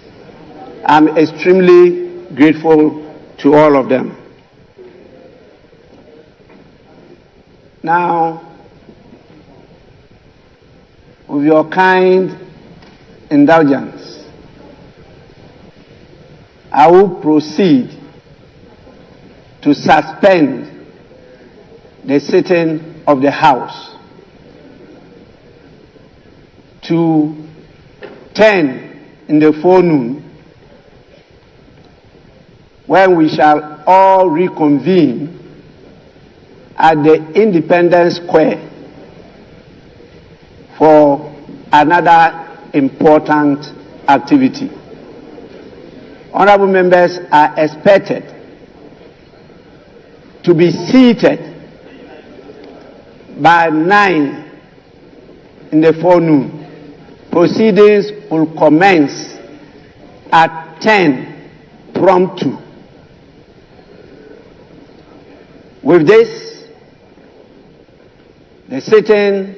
I'm extremely grateful to all of them. Now, with your kind indulgence, I will proceed to suspend the sitting of the House to 10 in the forenoon, when we shall all reconvene at the Independence Square for another important activity. Honorable members are expected to be seated by 9 in the forenoon. Proceedings will commence at 10 prompt. With this, the sitting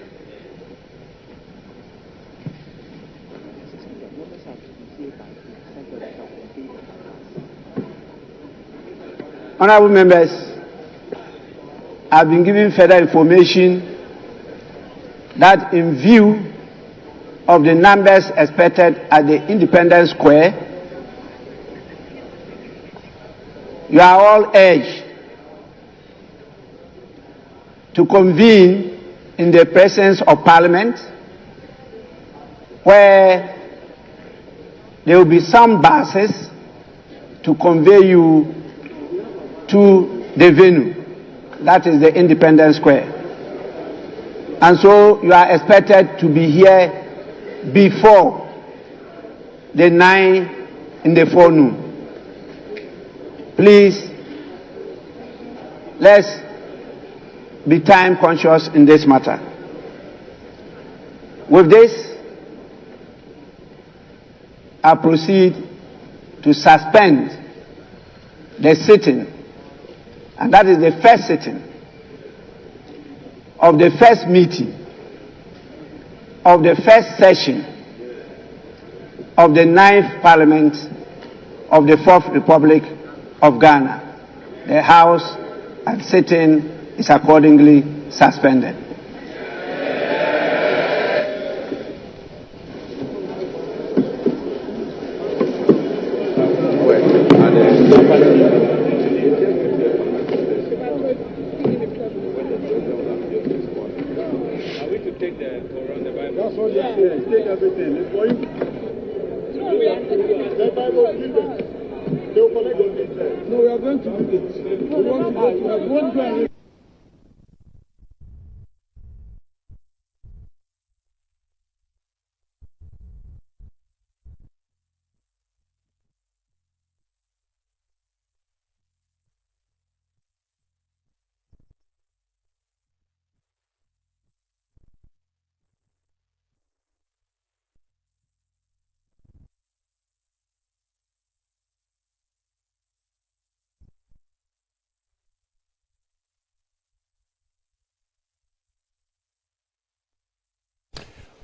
honorable members, I've been given further information that in view of the numbers expected at the Independence Square, you are all urged to convene in the presence of Parliament, where there will be some buses to convey you to the venue, that is the Independence Square. And so you are expected to be here before the 9 in the forenoon. Please, let's be time conscious in this matter. With this, I proceed to suspend the sitting, and that is the first sitting of the first meeting of the first session of the 9th Parliament of the 4th Republic of Ghana. The House and sitting is accordingly suspended. No, we are going to do this. We want to go.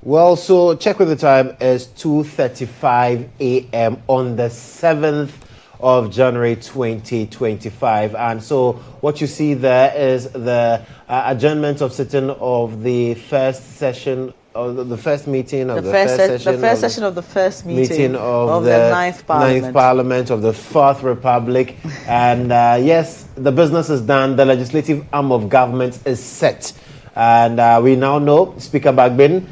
Well, so check with the time is 2:35 a.m. on the 7th of January 2025. And so what you see there is the adjournment of sitting of the first session, or the first meeting of the first session of the first meeting of the 9th Parliament of the 4th Republic. And yes, the business is done. The legislative arm of government is set. And we now know Speaker Bagbin,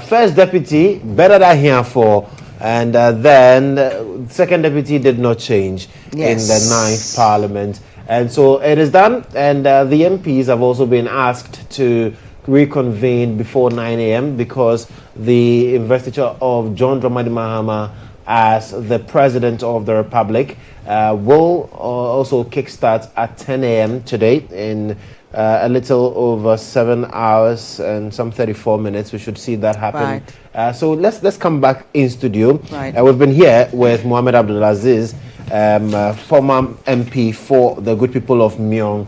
first deputy, better than here for, and then second deputy did not change in the 9th Parliament. And so it is done, and the MPs have also been asked to reconvene before 9 a.m. because the investiture of John Dramani Mahama as the President of the Republic will also kickstart at 10 a.m. today in a little over 7 hours and some 34 minutes. We should see that happen. Right. So let's come back in studio. Right. We've been here with Mohammed Abdulaziz, former MP for the good people of Myong,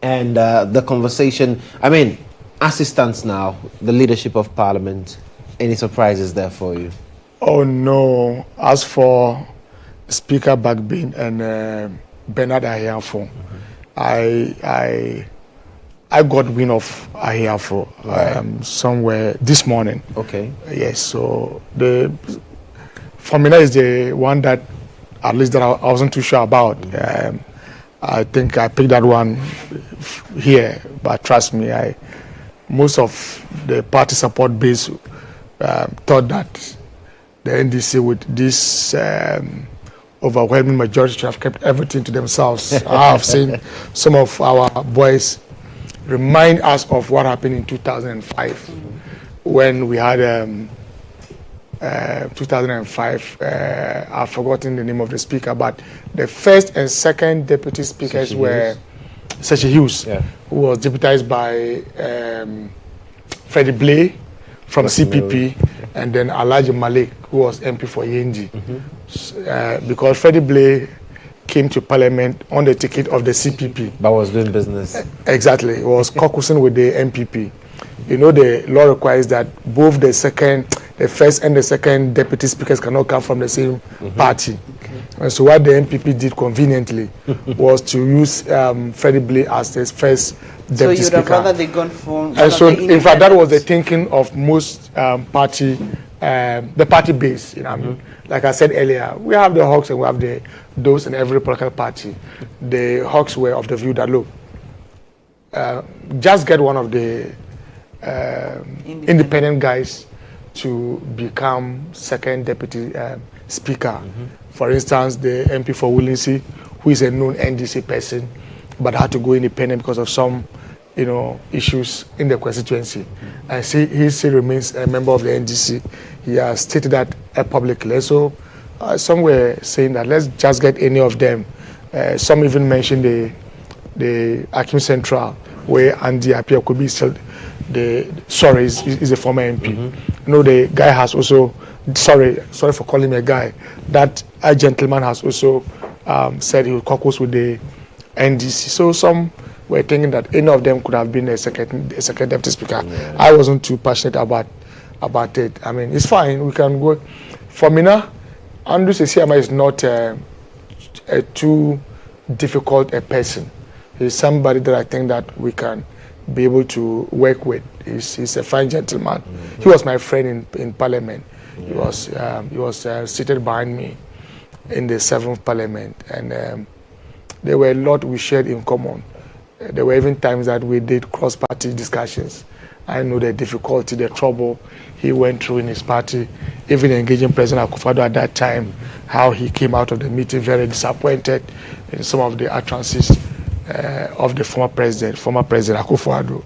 and the conversation. I mean, as it stands now, the leadership of Parliament. Any surprises there for you? Oh no! As for Speaker Bagbin and Bernard Ahiafo, I got wind of Ahiafo somewhere this morning. Okay. Yes. So the Formina is the one that at least that I wasn't too sure about. I think I picked that one here, but trust me, most of the party support base thought that the NDC with this overwhelming majority should have kept everything to themselves. I have seen some of our boys remind us of what happened in 2005 when we had 2005. I've forgotten the name of the speaker, but the first and second deputy speakers were Seche Hughes, who was deputized by Freddie Blay from CPP, and then Alhaji Malik, who was MP for Yenji. Because Freddie Blay came to Parliament on the ticket of the CPP. But was doing business. Exactly. He was caucusing with the MPP. You know, the law requires that both the first and the second deputy speakers cannot come from the same party. And so what the MPP did conveniently was to use Freddie Blay as the first deputy speaker. So you'd have rather they gone for... And so, in fact, that was the thinking of most party, the party base. You know what I mean? Like I said earlier, we have the Hawks and we have those in every political party. The Hawks were of the view that, look, just get one of the independent guys to become second deputy speaker. For instance, the MP for Williamsey, who is a known NDC person, but had to go independent because of some, issues in the constituency. And he still remains a member of the NDC. He has stated that publicly. So some were saying that let's just get any of them. Some even mentioned the Akim Central, where Andy Appiah could be still is a former MP. The guy has also, sorry for calling me a guy, that a gentleman has also said he would caucus with the NDC. So some were thinking that any of them could have been a second deputy speaker. I wasn't too passionate about it. I mean, it's fine. We can go. For me now, Andrew Sesiama is not a too difficult a person. He's somebody that I think that we can be able to work with. He's a fine gentleman. He was my friend in Parliament. He was seated behind me in the 7th Parliament, and there were a lot we shared in common. There were even times that we did cross-party discussions. I know the difficulty, the trouble he went through in his party, even engaging President Akufo-Addo at that time, how he came out of the meeting very disappointed in some of the utterances of the former President Akufo-Addo.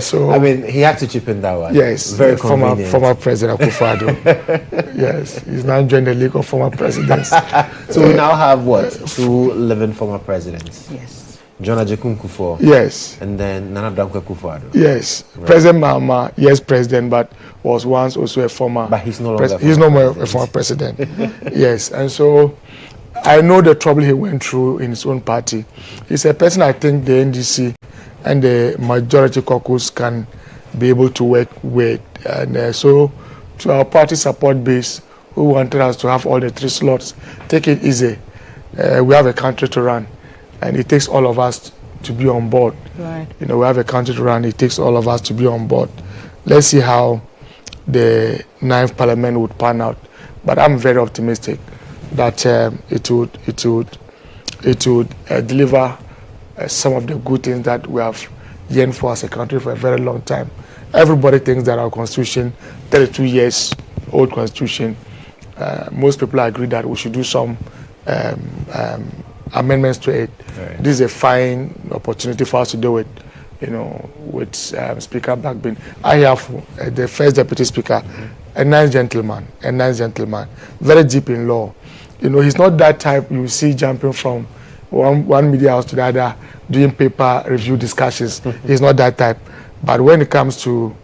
So I mean, he had to chip in that one. Yes, very convenient. Former President Akufo-Addo. Yes, he's now joined the League of Former Presidents. So we now have what? 2 living former presidents. Yes. John Ajekun Kufuor. Yes. And then Nana Dankwa Akufo-Addo. Yes. Right. President Mahama, yes, president, but was once also a former. But he's no longer. He's no more a former president. Yes, and so I know the trouble he went through in his own party. He's a person I think the NDC and the majority caucus can be able to work with, and so to our party support base, who wanted us to have all the 3 slots, take it easy. We have a country to run. And it takes all of us to be on board. Right. We have a country to run. It takes all of us to be on board. Let's see how the 9th Parliament would pan out. But I'm very optimistic that it would deliver some of the good things that we have yearned for as a country for a very long time. Everybody thinks that our constitution, 32 years old constitution, most people agree that we should do some amendments to it. Right. This is a fine opportunity for us to do it, with Speaker Bagbin. I have the first deputy speaker a nice gentleman, very deep in law. You know, he's not that type you see jumping from one media house to the other, doing paper review discussions. He's not that type. But when it comes to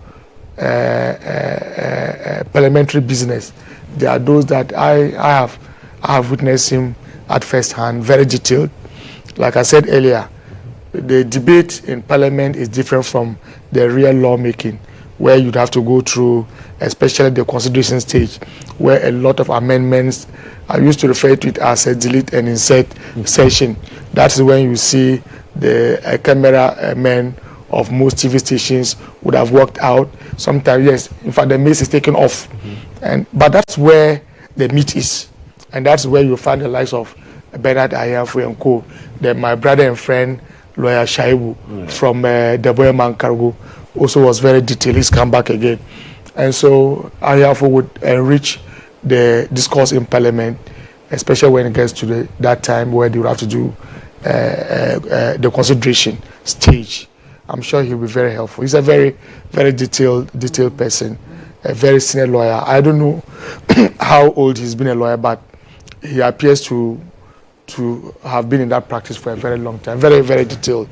parliamentary business, there are those that I have witnessed him at first hand, very detailed. Like I said earlier, the debate in Parliament is different from the real lawmaking, where you'd have to go through, especially the consideration stage, where a lot of amendments, I used to refer to it as a delete and insert session. That's when you see the camera men of most TV stations would have worked out. Sometimes, yes, in fact, the mace is taken off. But that's where the meat is. And that's where you find the likes of Bernard Ayafu and Co. My brother and friend, Lawyer Shaibu from the Boyman Cargo, also was very detailed. He's come back again. And so Ayafu would enrich the discourse in Parliament, especially when it gets to that time where they would have to do the consideration stage. I'm sure he'll be very helpful. He's a very, very detailed person, a very senior lawyer. I don't know how old he's been a lawyer, but he appears to have been in that practice for a very long time. Very, very detailed.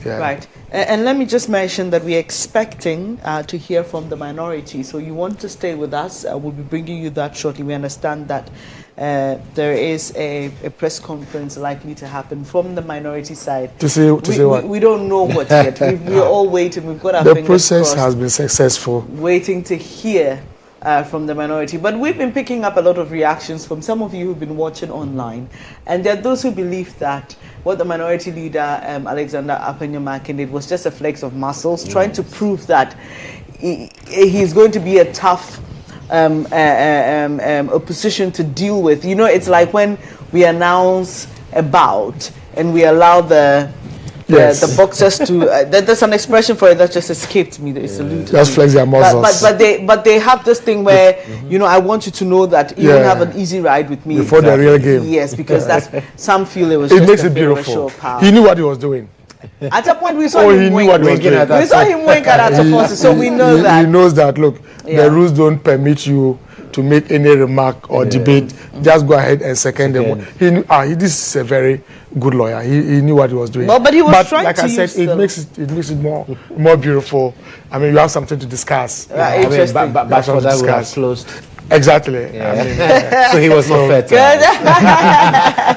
Yeah. Right. And let me just mention that we're expecting to hear from the minority. So you want to stay with us. We'll be bringing you that shortly. We understand that there is a press conference likely to happen from the minority side. To say what? We don't know what yet. We're all waiting. We've got our The fingers process crossed, has been successful. waiting to hear from the minority. But we've been picking up a lot of reactions from some of you who've been watching online. And there are those who believe that what the minority leader, Alexander Appenyo-Markin, did was just a flex of muscles, trying to prove that he's going to be a tough opposition to deal with. You know, it's like when we announce a bout and we allow the boxers to there's an expression for it that just escaped me. It's Just flex their muscles. But they have this thing where you know, I want you to know that you won't have an easy ride with me before the real game. Yes, because that's some feel it was. It just makes a it beautiful. power. He knew what he was doing. At a point we saw him wink. We saw him wink at us, so we know that he knows that. Look, the rules don't permit you to make any remark or debate. Just go ahead and second them. He knew, this is a very good lawyer. He knew what he was doing. But he was trying like to I said, it makes it more beautiful. I mean, you have something to discuss. Interesting. But for that, we have closed. Exactly. Yeah. I mean, so he was not fair.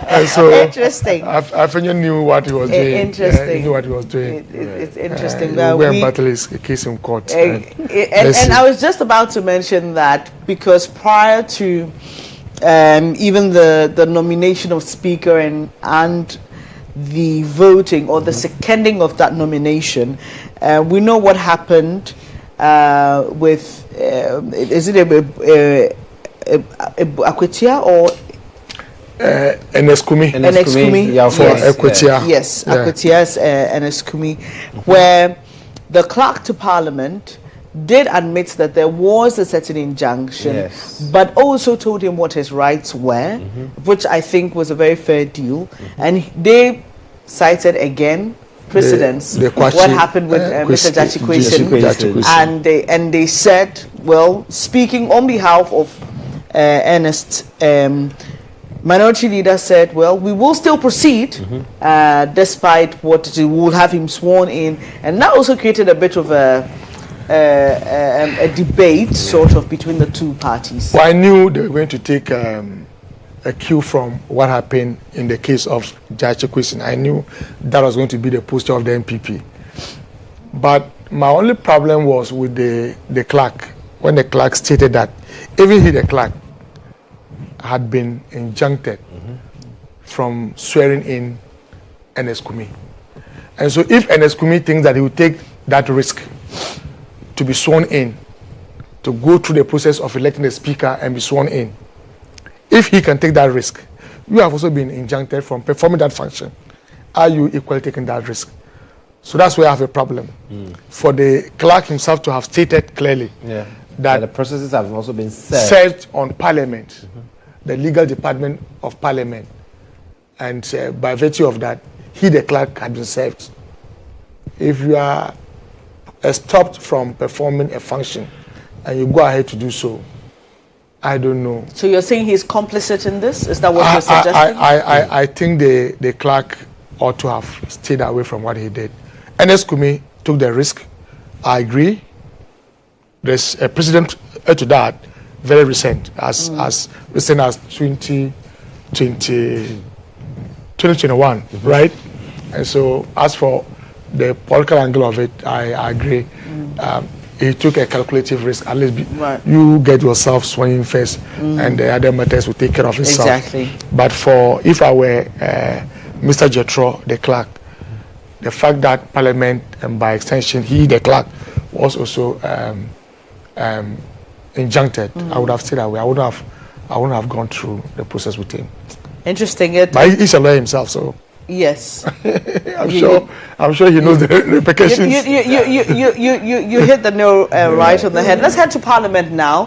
And so interesting. I think you knew what he was doing. Interesting. He knew what he was doing. It's interesting. We go and battle his case in court. And I was just about to mention that because prior to even the nomination of Speaker and the voting or the seconding of that nomination, we know what happened with is it Akwetia or Eneskumi? Eneskumi, yes, Akwetia's Eneskumi, where the clerk to Parliament did admit that there was a certain injunction, but also told him what his rights were, which I think was a very fair deal. And they cited again precedents, what happened with Mr. GHOne, and they said, well, speaking on behalf of Ernest, minority leader said, well, we will still proceed despite what we will have him sworn in, and that also created a bit of a debate sort of between the two parties. Well, I knew they were going to take a cue from what happened in the case of GHOne. I knew that was going to be the poster of the NPP. But my only problem was with the clerk, when the clerk stated that even he, the clerk, had been injuncted from swearing in Eneskumi. And so if Eneskumi thinks that he will take that risk to be sworn in, to go through the process of electing a speaker and be sworn in, if he can take that risk, you have also been injuncted from performing that function. Are you equally taking that risk? So that's where I have a problem. For the clerk himself to have stated clearly that the processes have also been served on Parliament, the legal department of Parliament, and by virtue of that, he, the clerk, had been served. If you are stopped from performing a function, and you go ahead to do so, I don't know. So you're saying he's complicit in this? Is that what you're suggesting? I think the clerk ought to have stayed away from what he did. Ernest Kumi took the risk. I agree. There's a precedent to that, very recent, as recent as 2021, right? And so as for the political angle of it, I agree. He took a calculative risk. At least you get yourself swinging first, and the other matters will take care of itself. Exactly. But if I were Mr. Jethro, the clerk, the fact that Parliament, and by extension he, the clerk, was also injuncted, I would have stayed away. I wouldn't have gone through the process with him. Interesting. But he's a lawyer himself, so. Yes. I'm sure he knows the repercussions. You hit the nail right on the head. Let's head to Parliament now,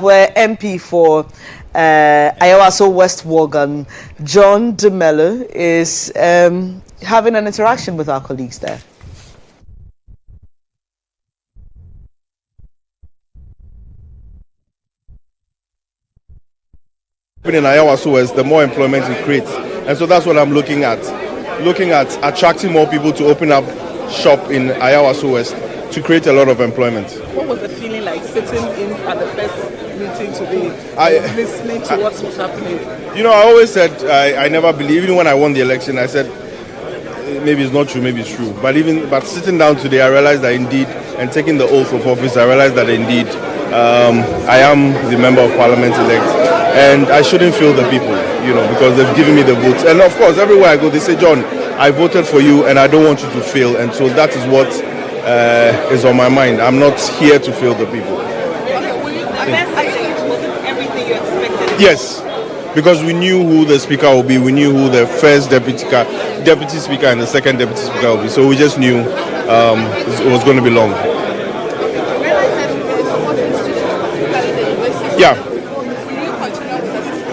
where MP for Ayawaso West Wogan, John De Mello, is having an interaction with our colleagues there. In Ayawaso West, the more employment it creates. And so that's what I'm looking at attracting more people to open up shop in Ayawaso West to create a lot of employment. What was the feeling like sitting in at the first meeting today, listening to what was happening? You know, I always said I never believed, even when I won the election, I said maybe it's not true, maybe it's true. But sitting down today, I realized that indeed, and taking the oath of office, I realized that indeed I am the member of Parliament elect. And I shouldn't fail the people, because they've given me the votes. And of course, everywhere I go, they say, John, I voted for you and I don't want you to fail. And so that is what is on my mind. I'm not here to fail the people. Wasn't everything you expected? Yes, because we knew who the speaker will be. We knew who the first deputy speaker and the second deputy speaker will be. So we just knew it was going to be long. Yeah.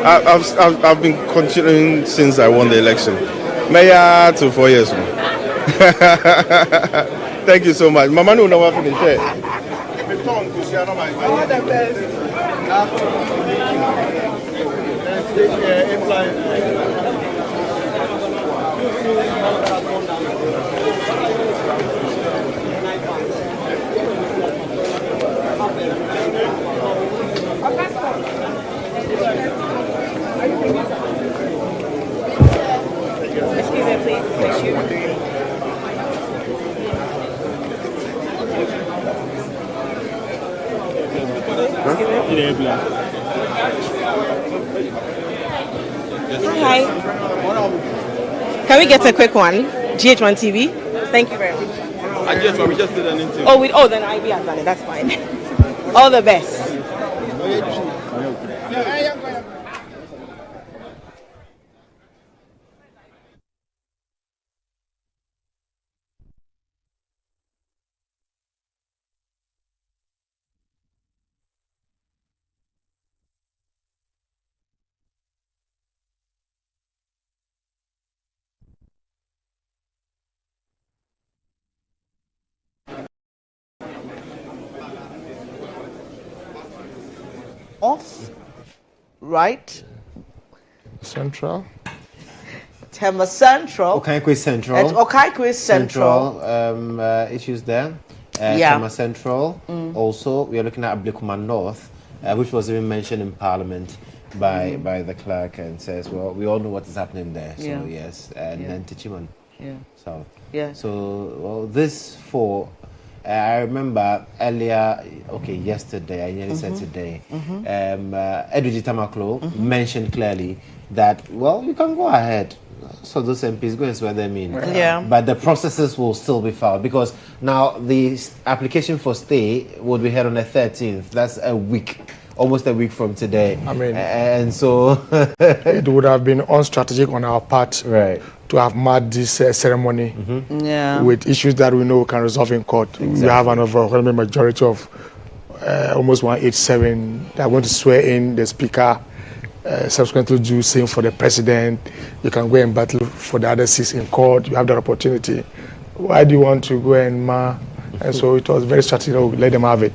I've been continuing since I won the election. Mayor to 4 years. Thank you so much. Mama no never finish it. All the best. Excuse me, please. Thank you. Hi. Can we get a quick one? GHOne TV. Thank you very much. GHOne, we just did an interview. Then IB has done it. That's fine. All the best. Off, right? Central. Tema Central. Okaikwe Central. At Okaikwe Central. Issues there. Yeah. Tema Central. Also, we are looking at Ablikuma North, which was even mentioned in Parliament by the clerk, and says, well, we all know what is happening there. So yes, and then Tichiman. Yeah. So yeah. So well, this for. I remember earlier, yesterday, I nearly said today, Edwiji Tamaklo mentioned clearly that, well, you can go ahead. So those MPs go and swear them in. Yeah. But the processes will still be filed because now the application for stay would be held on the 13th. That's a week. Almost a week from today. I mean, and so it would have been unstrategic on our part, right, to have made this ceremony with issues that we know we can resolve in court. Exactly. We have an overwhelming majority of almost 187 that are going to swear in the speaker, subsequently do same for the president. You can go and battle for the other seats in court. You have that opportunity. Why do you want to go and And so it was very strategic. Let them have it.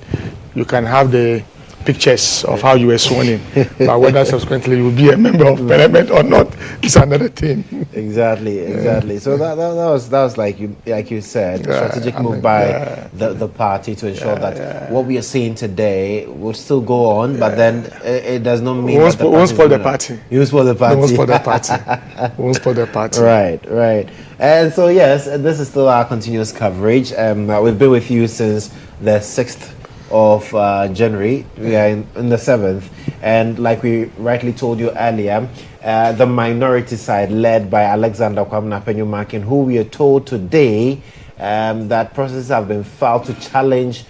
you can have the pictures of how you were sworn in, but whether subsequently you will be a member of Parliament or not is another thing. Exactly. So that was like you said, strategic move by the party to ensure that what we are seeing today will still go on, but then it does not mean won't spoil the party. You won't spoil the party. Won't spoil the party. Won't spoil the party. Right. And so yes, this is still our continuous coverage. We've been with you since the 6th of January. We are in the 7th, and like we rightly told you earlier, the minority side led by Alexander Kwamina Penyumakin, who we are told today that processes have been filed to challenge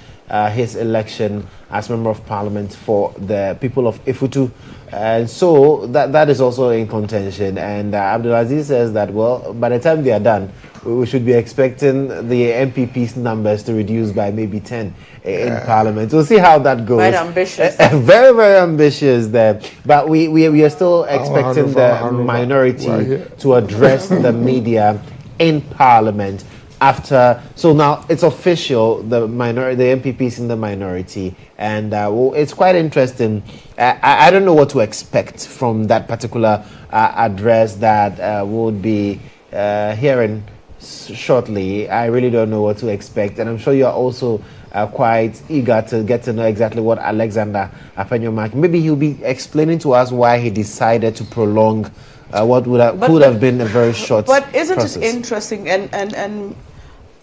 his election as Member of Parliament for the people of Ifutu, and so that is also in contention. And Abdulaziz says that, well, by the time they are done, we should be expecting the MPP's numbers to reduce by maybe 10 in Parliament. We'll see how that goes. Very ambitious. Very, very ambitious there. But we are still expecting the minority to address the media in Parliament after. So now it's official, the MPPs in the minority, and it's quite interesting. I don't know what to expect from that particular address that would be hearing shortly. I really don't know what to expect, and I'm sure you are also quite eager to get to know exactly what Alexander Penyumakin. Maybe he'll be explaining to us why he decided to prolong what could have been a very short But isn't process. it interesting, and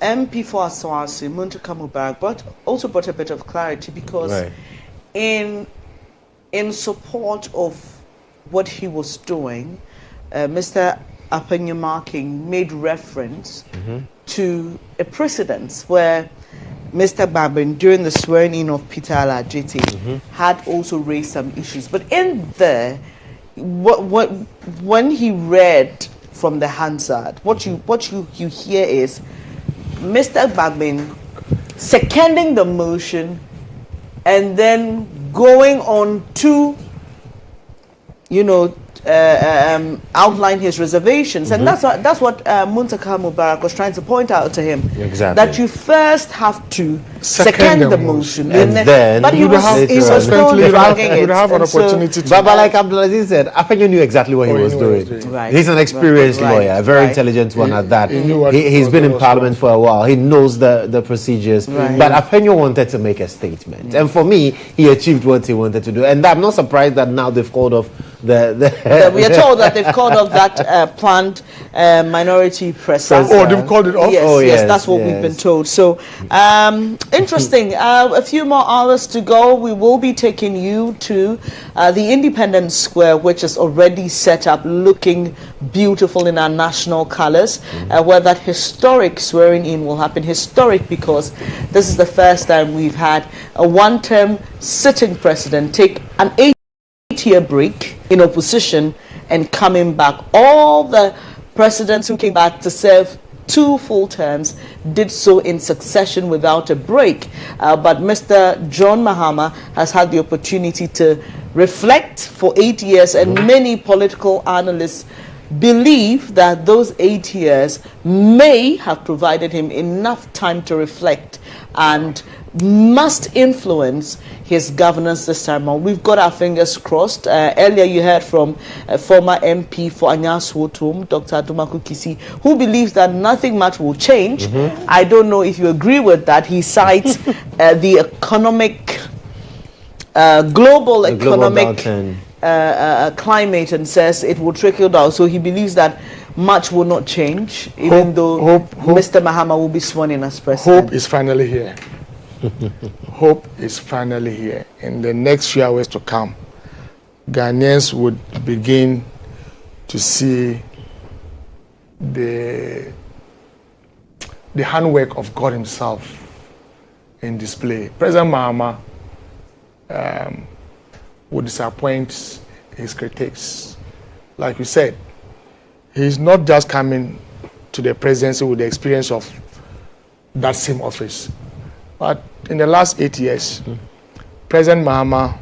MP for Aswasi, Muntaka Mubarak, but also brought a bit of clarity, because in support of what he was doing, Mr. Penyumakin made reference to a precedence where Mr. Babin, during the swearing-in of Peter Alajiti, had also raised some issues. But in there, when he read from the Hansard, what you hear is Mr. Babin seconding the motion and then going on to, outline his reservations, and that's what Muntaka Mubarak was trying to point out to him. Exactly. That you first have to second the motion, and then but he was still dragging it. You have an opportunity to. But like Abdulaziz said, Apenyo knew exactly what he was doing. Right. He's an experienced lawyer, a very intelligent one at that. He's been in Parliament for a while. He knows the procedures. Right. But Apenyo wanted to make a statement, and for me, he achieved what he wanted to do. And I'm not surprised that now they've called off we are told that they've called off that planned minority press. Oh, they've called it off? Yes, that's what we've been told. So, interesting. A few more hours to go. We will be taking you to the Independence Square, which is already set up, looking beautiful in our national colors, where that historic swearing-in will happen. Historic because this is the first time we've had a one-term sitting president take an 8-year break in opposition and coming back. All the presidents who came back to serve 2 full terms did so in succession without a break. But Mr. GHOne Mahama has had the opportunity to reflect for 8 years, and many political analysts believe that those 8 years may have provided him enough time to reflect and must influence his governance this time on. We've got our fingers crossed. Earlier you heard from a former MP for Anyaswotum, Dr. Adumaku Kisi, who believes that nothing much will change. I don't know if you agree with that. He cites the economic, global economic climate, and says it will trickle down. So he believes that much will not change, even though Mr. Mahama will be sworn in as president. Hope is finally here. Hope is finally here. In the next few hours to come, Ghanaians would begin to see the handwork of God himself in display. President Mahama would disappoint his critics. Like you said, he's not just coming to the presidency with the experience of that same office, but in the last 8 years, President Mahama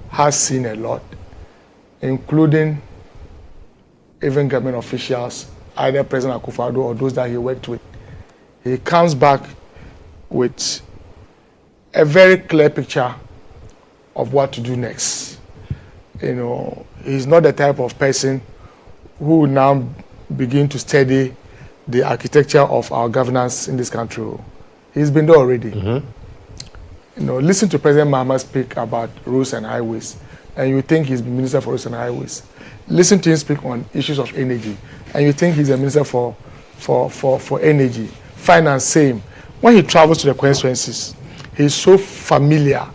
has seen a lot, including even government officials, either President Akufo-Addo or those that he worked with. He comes back with a very clear picture of what to do next. You know, he's not the type of person who will now begin to study the architecture of our governance in this country. He's been there already. You know, listen to President Mahama speak about roads and highways, and you think he's Minister for Roads and Highways. Listen to him speak on issues of energy, and you think he's a Minister for energy. Finance, same. When he travels to the constituencies, he's so familiar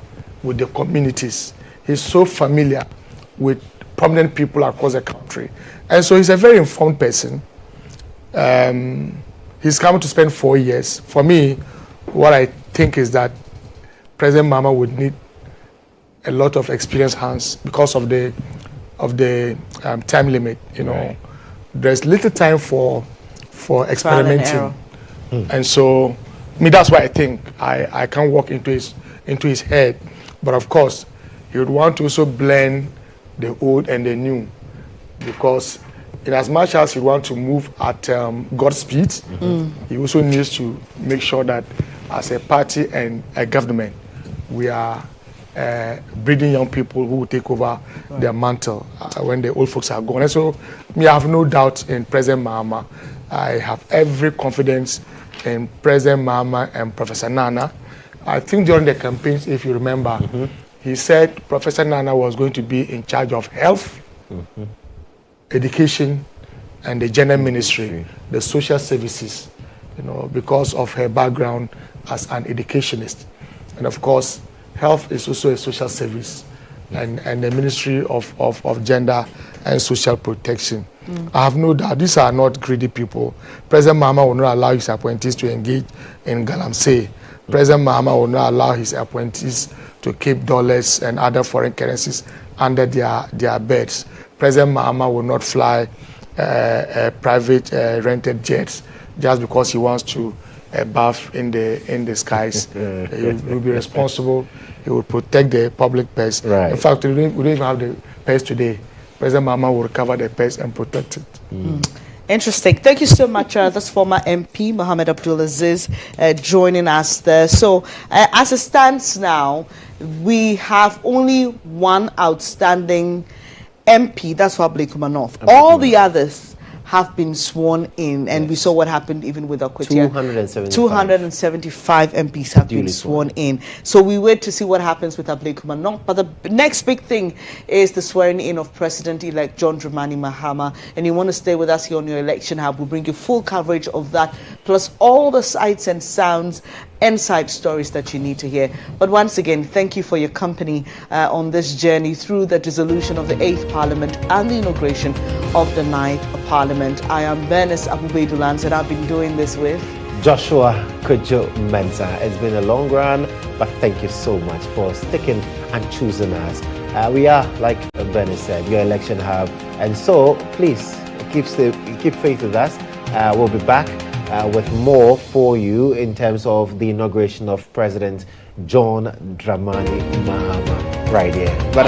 with the communities. He's so familiar with prominent people across the country. And so he's a very informed person. He's coming to spend 4 years. For me, what I think is that President Mahama would need a lot of experienced hands because of the time limit. You know, there's little time for experimenting, and so I mean that's why I think I can't walk into his head. But of course, he would want to also blend the old and the new, because in as much as he wants to move at God's speed, he also needs to make sure that as a party and a government, we are breeding young people who will take over their mantle when the old folks are gone. And so I have no doubt in President Mahama. I have every confidence in President Mahama and Professor Nana. I think during the campaigns, if you remember, he said Professor Nana was going to be in charge of health, education, and the general ministry, the social services, you know, because of her background as an educationist. And of course, health is also a social service, and the Ministry of Gender and Social Protection. I have no doubt these are not greedy people. President Mahama will not allow his appointees to engage in galamsey. President Mahama will not allow his appointees to keep dollars and other foreign currencies under their beds. President Mahama will not fly private rented jets just because he wants to bath in the skies. He will be responsible. He will protect the public purse. In fact, we don't even have the purse today. President Mahama will recover the purse and protect it. Interesting. Thank you so much. That's former MP Mohammed Abdulaziz joining us there. So, as it stands now, we have only one outstanding MP. That's for Ablekuma North. All the others have been sworn in, and we saw what happened even with Akwatia. 275 MPs have been sworn in. So we wait to see what happens with Ablekuma North. But the next big thing is the swearing in of President-elect John Dramani Mahama. And you want to stay with us here on your election hub. We'll bring you full coverage of that, plus all the sights and sounds and side stories that you need to hear. But once again, thank you for your company on this journey through the dissolution of the 8th Parliament and the inauguration of the 9th Parliament. I am Bernice Abubedulans, and I've been doing this with Joshua Kojo Mensa. It's been a long run, but thank you so much for sticking and choosing us. We are, like Bernice said, your election hub, and so please keep faith with us. We'll be back with more for you in terms of the inauguration of President John Dramani Mahama right here. But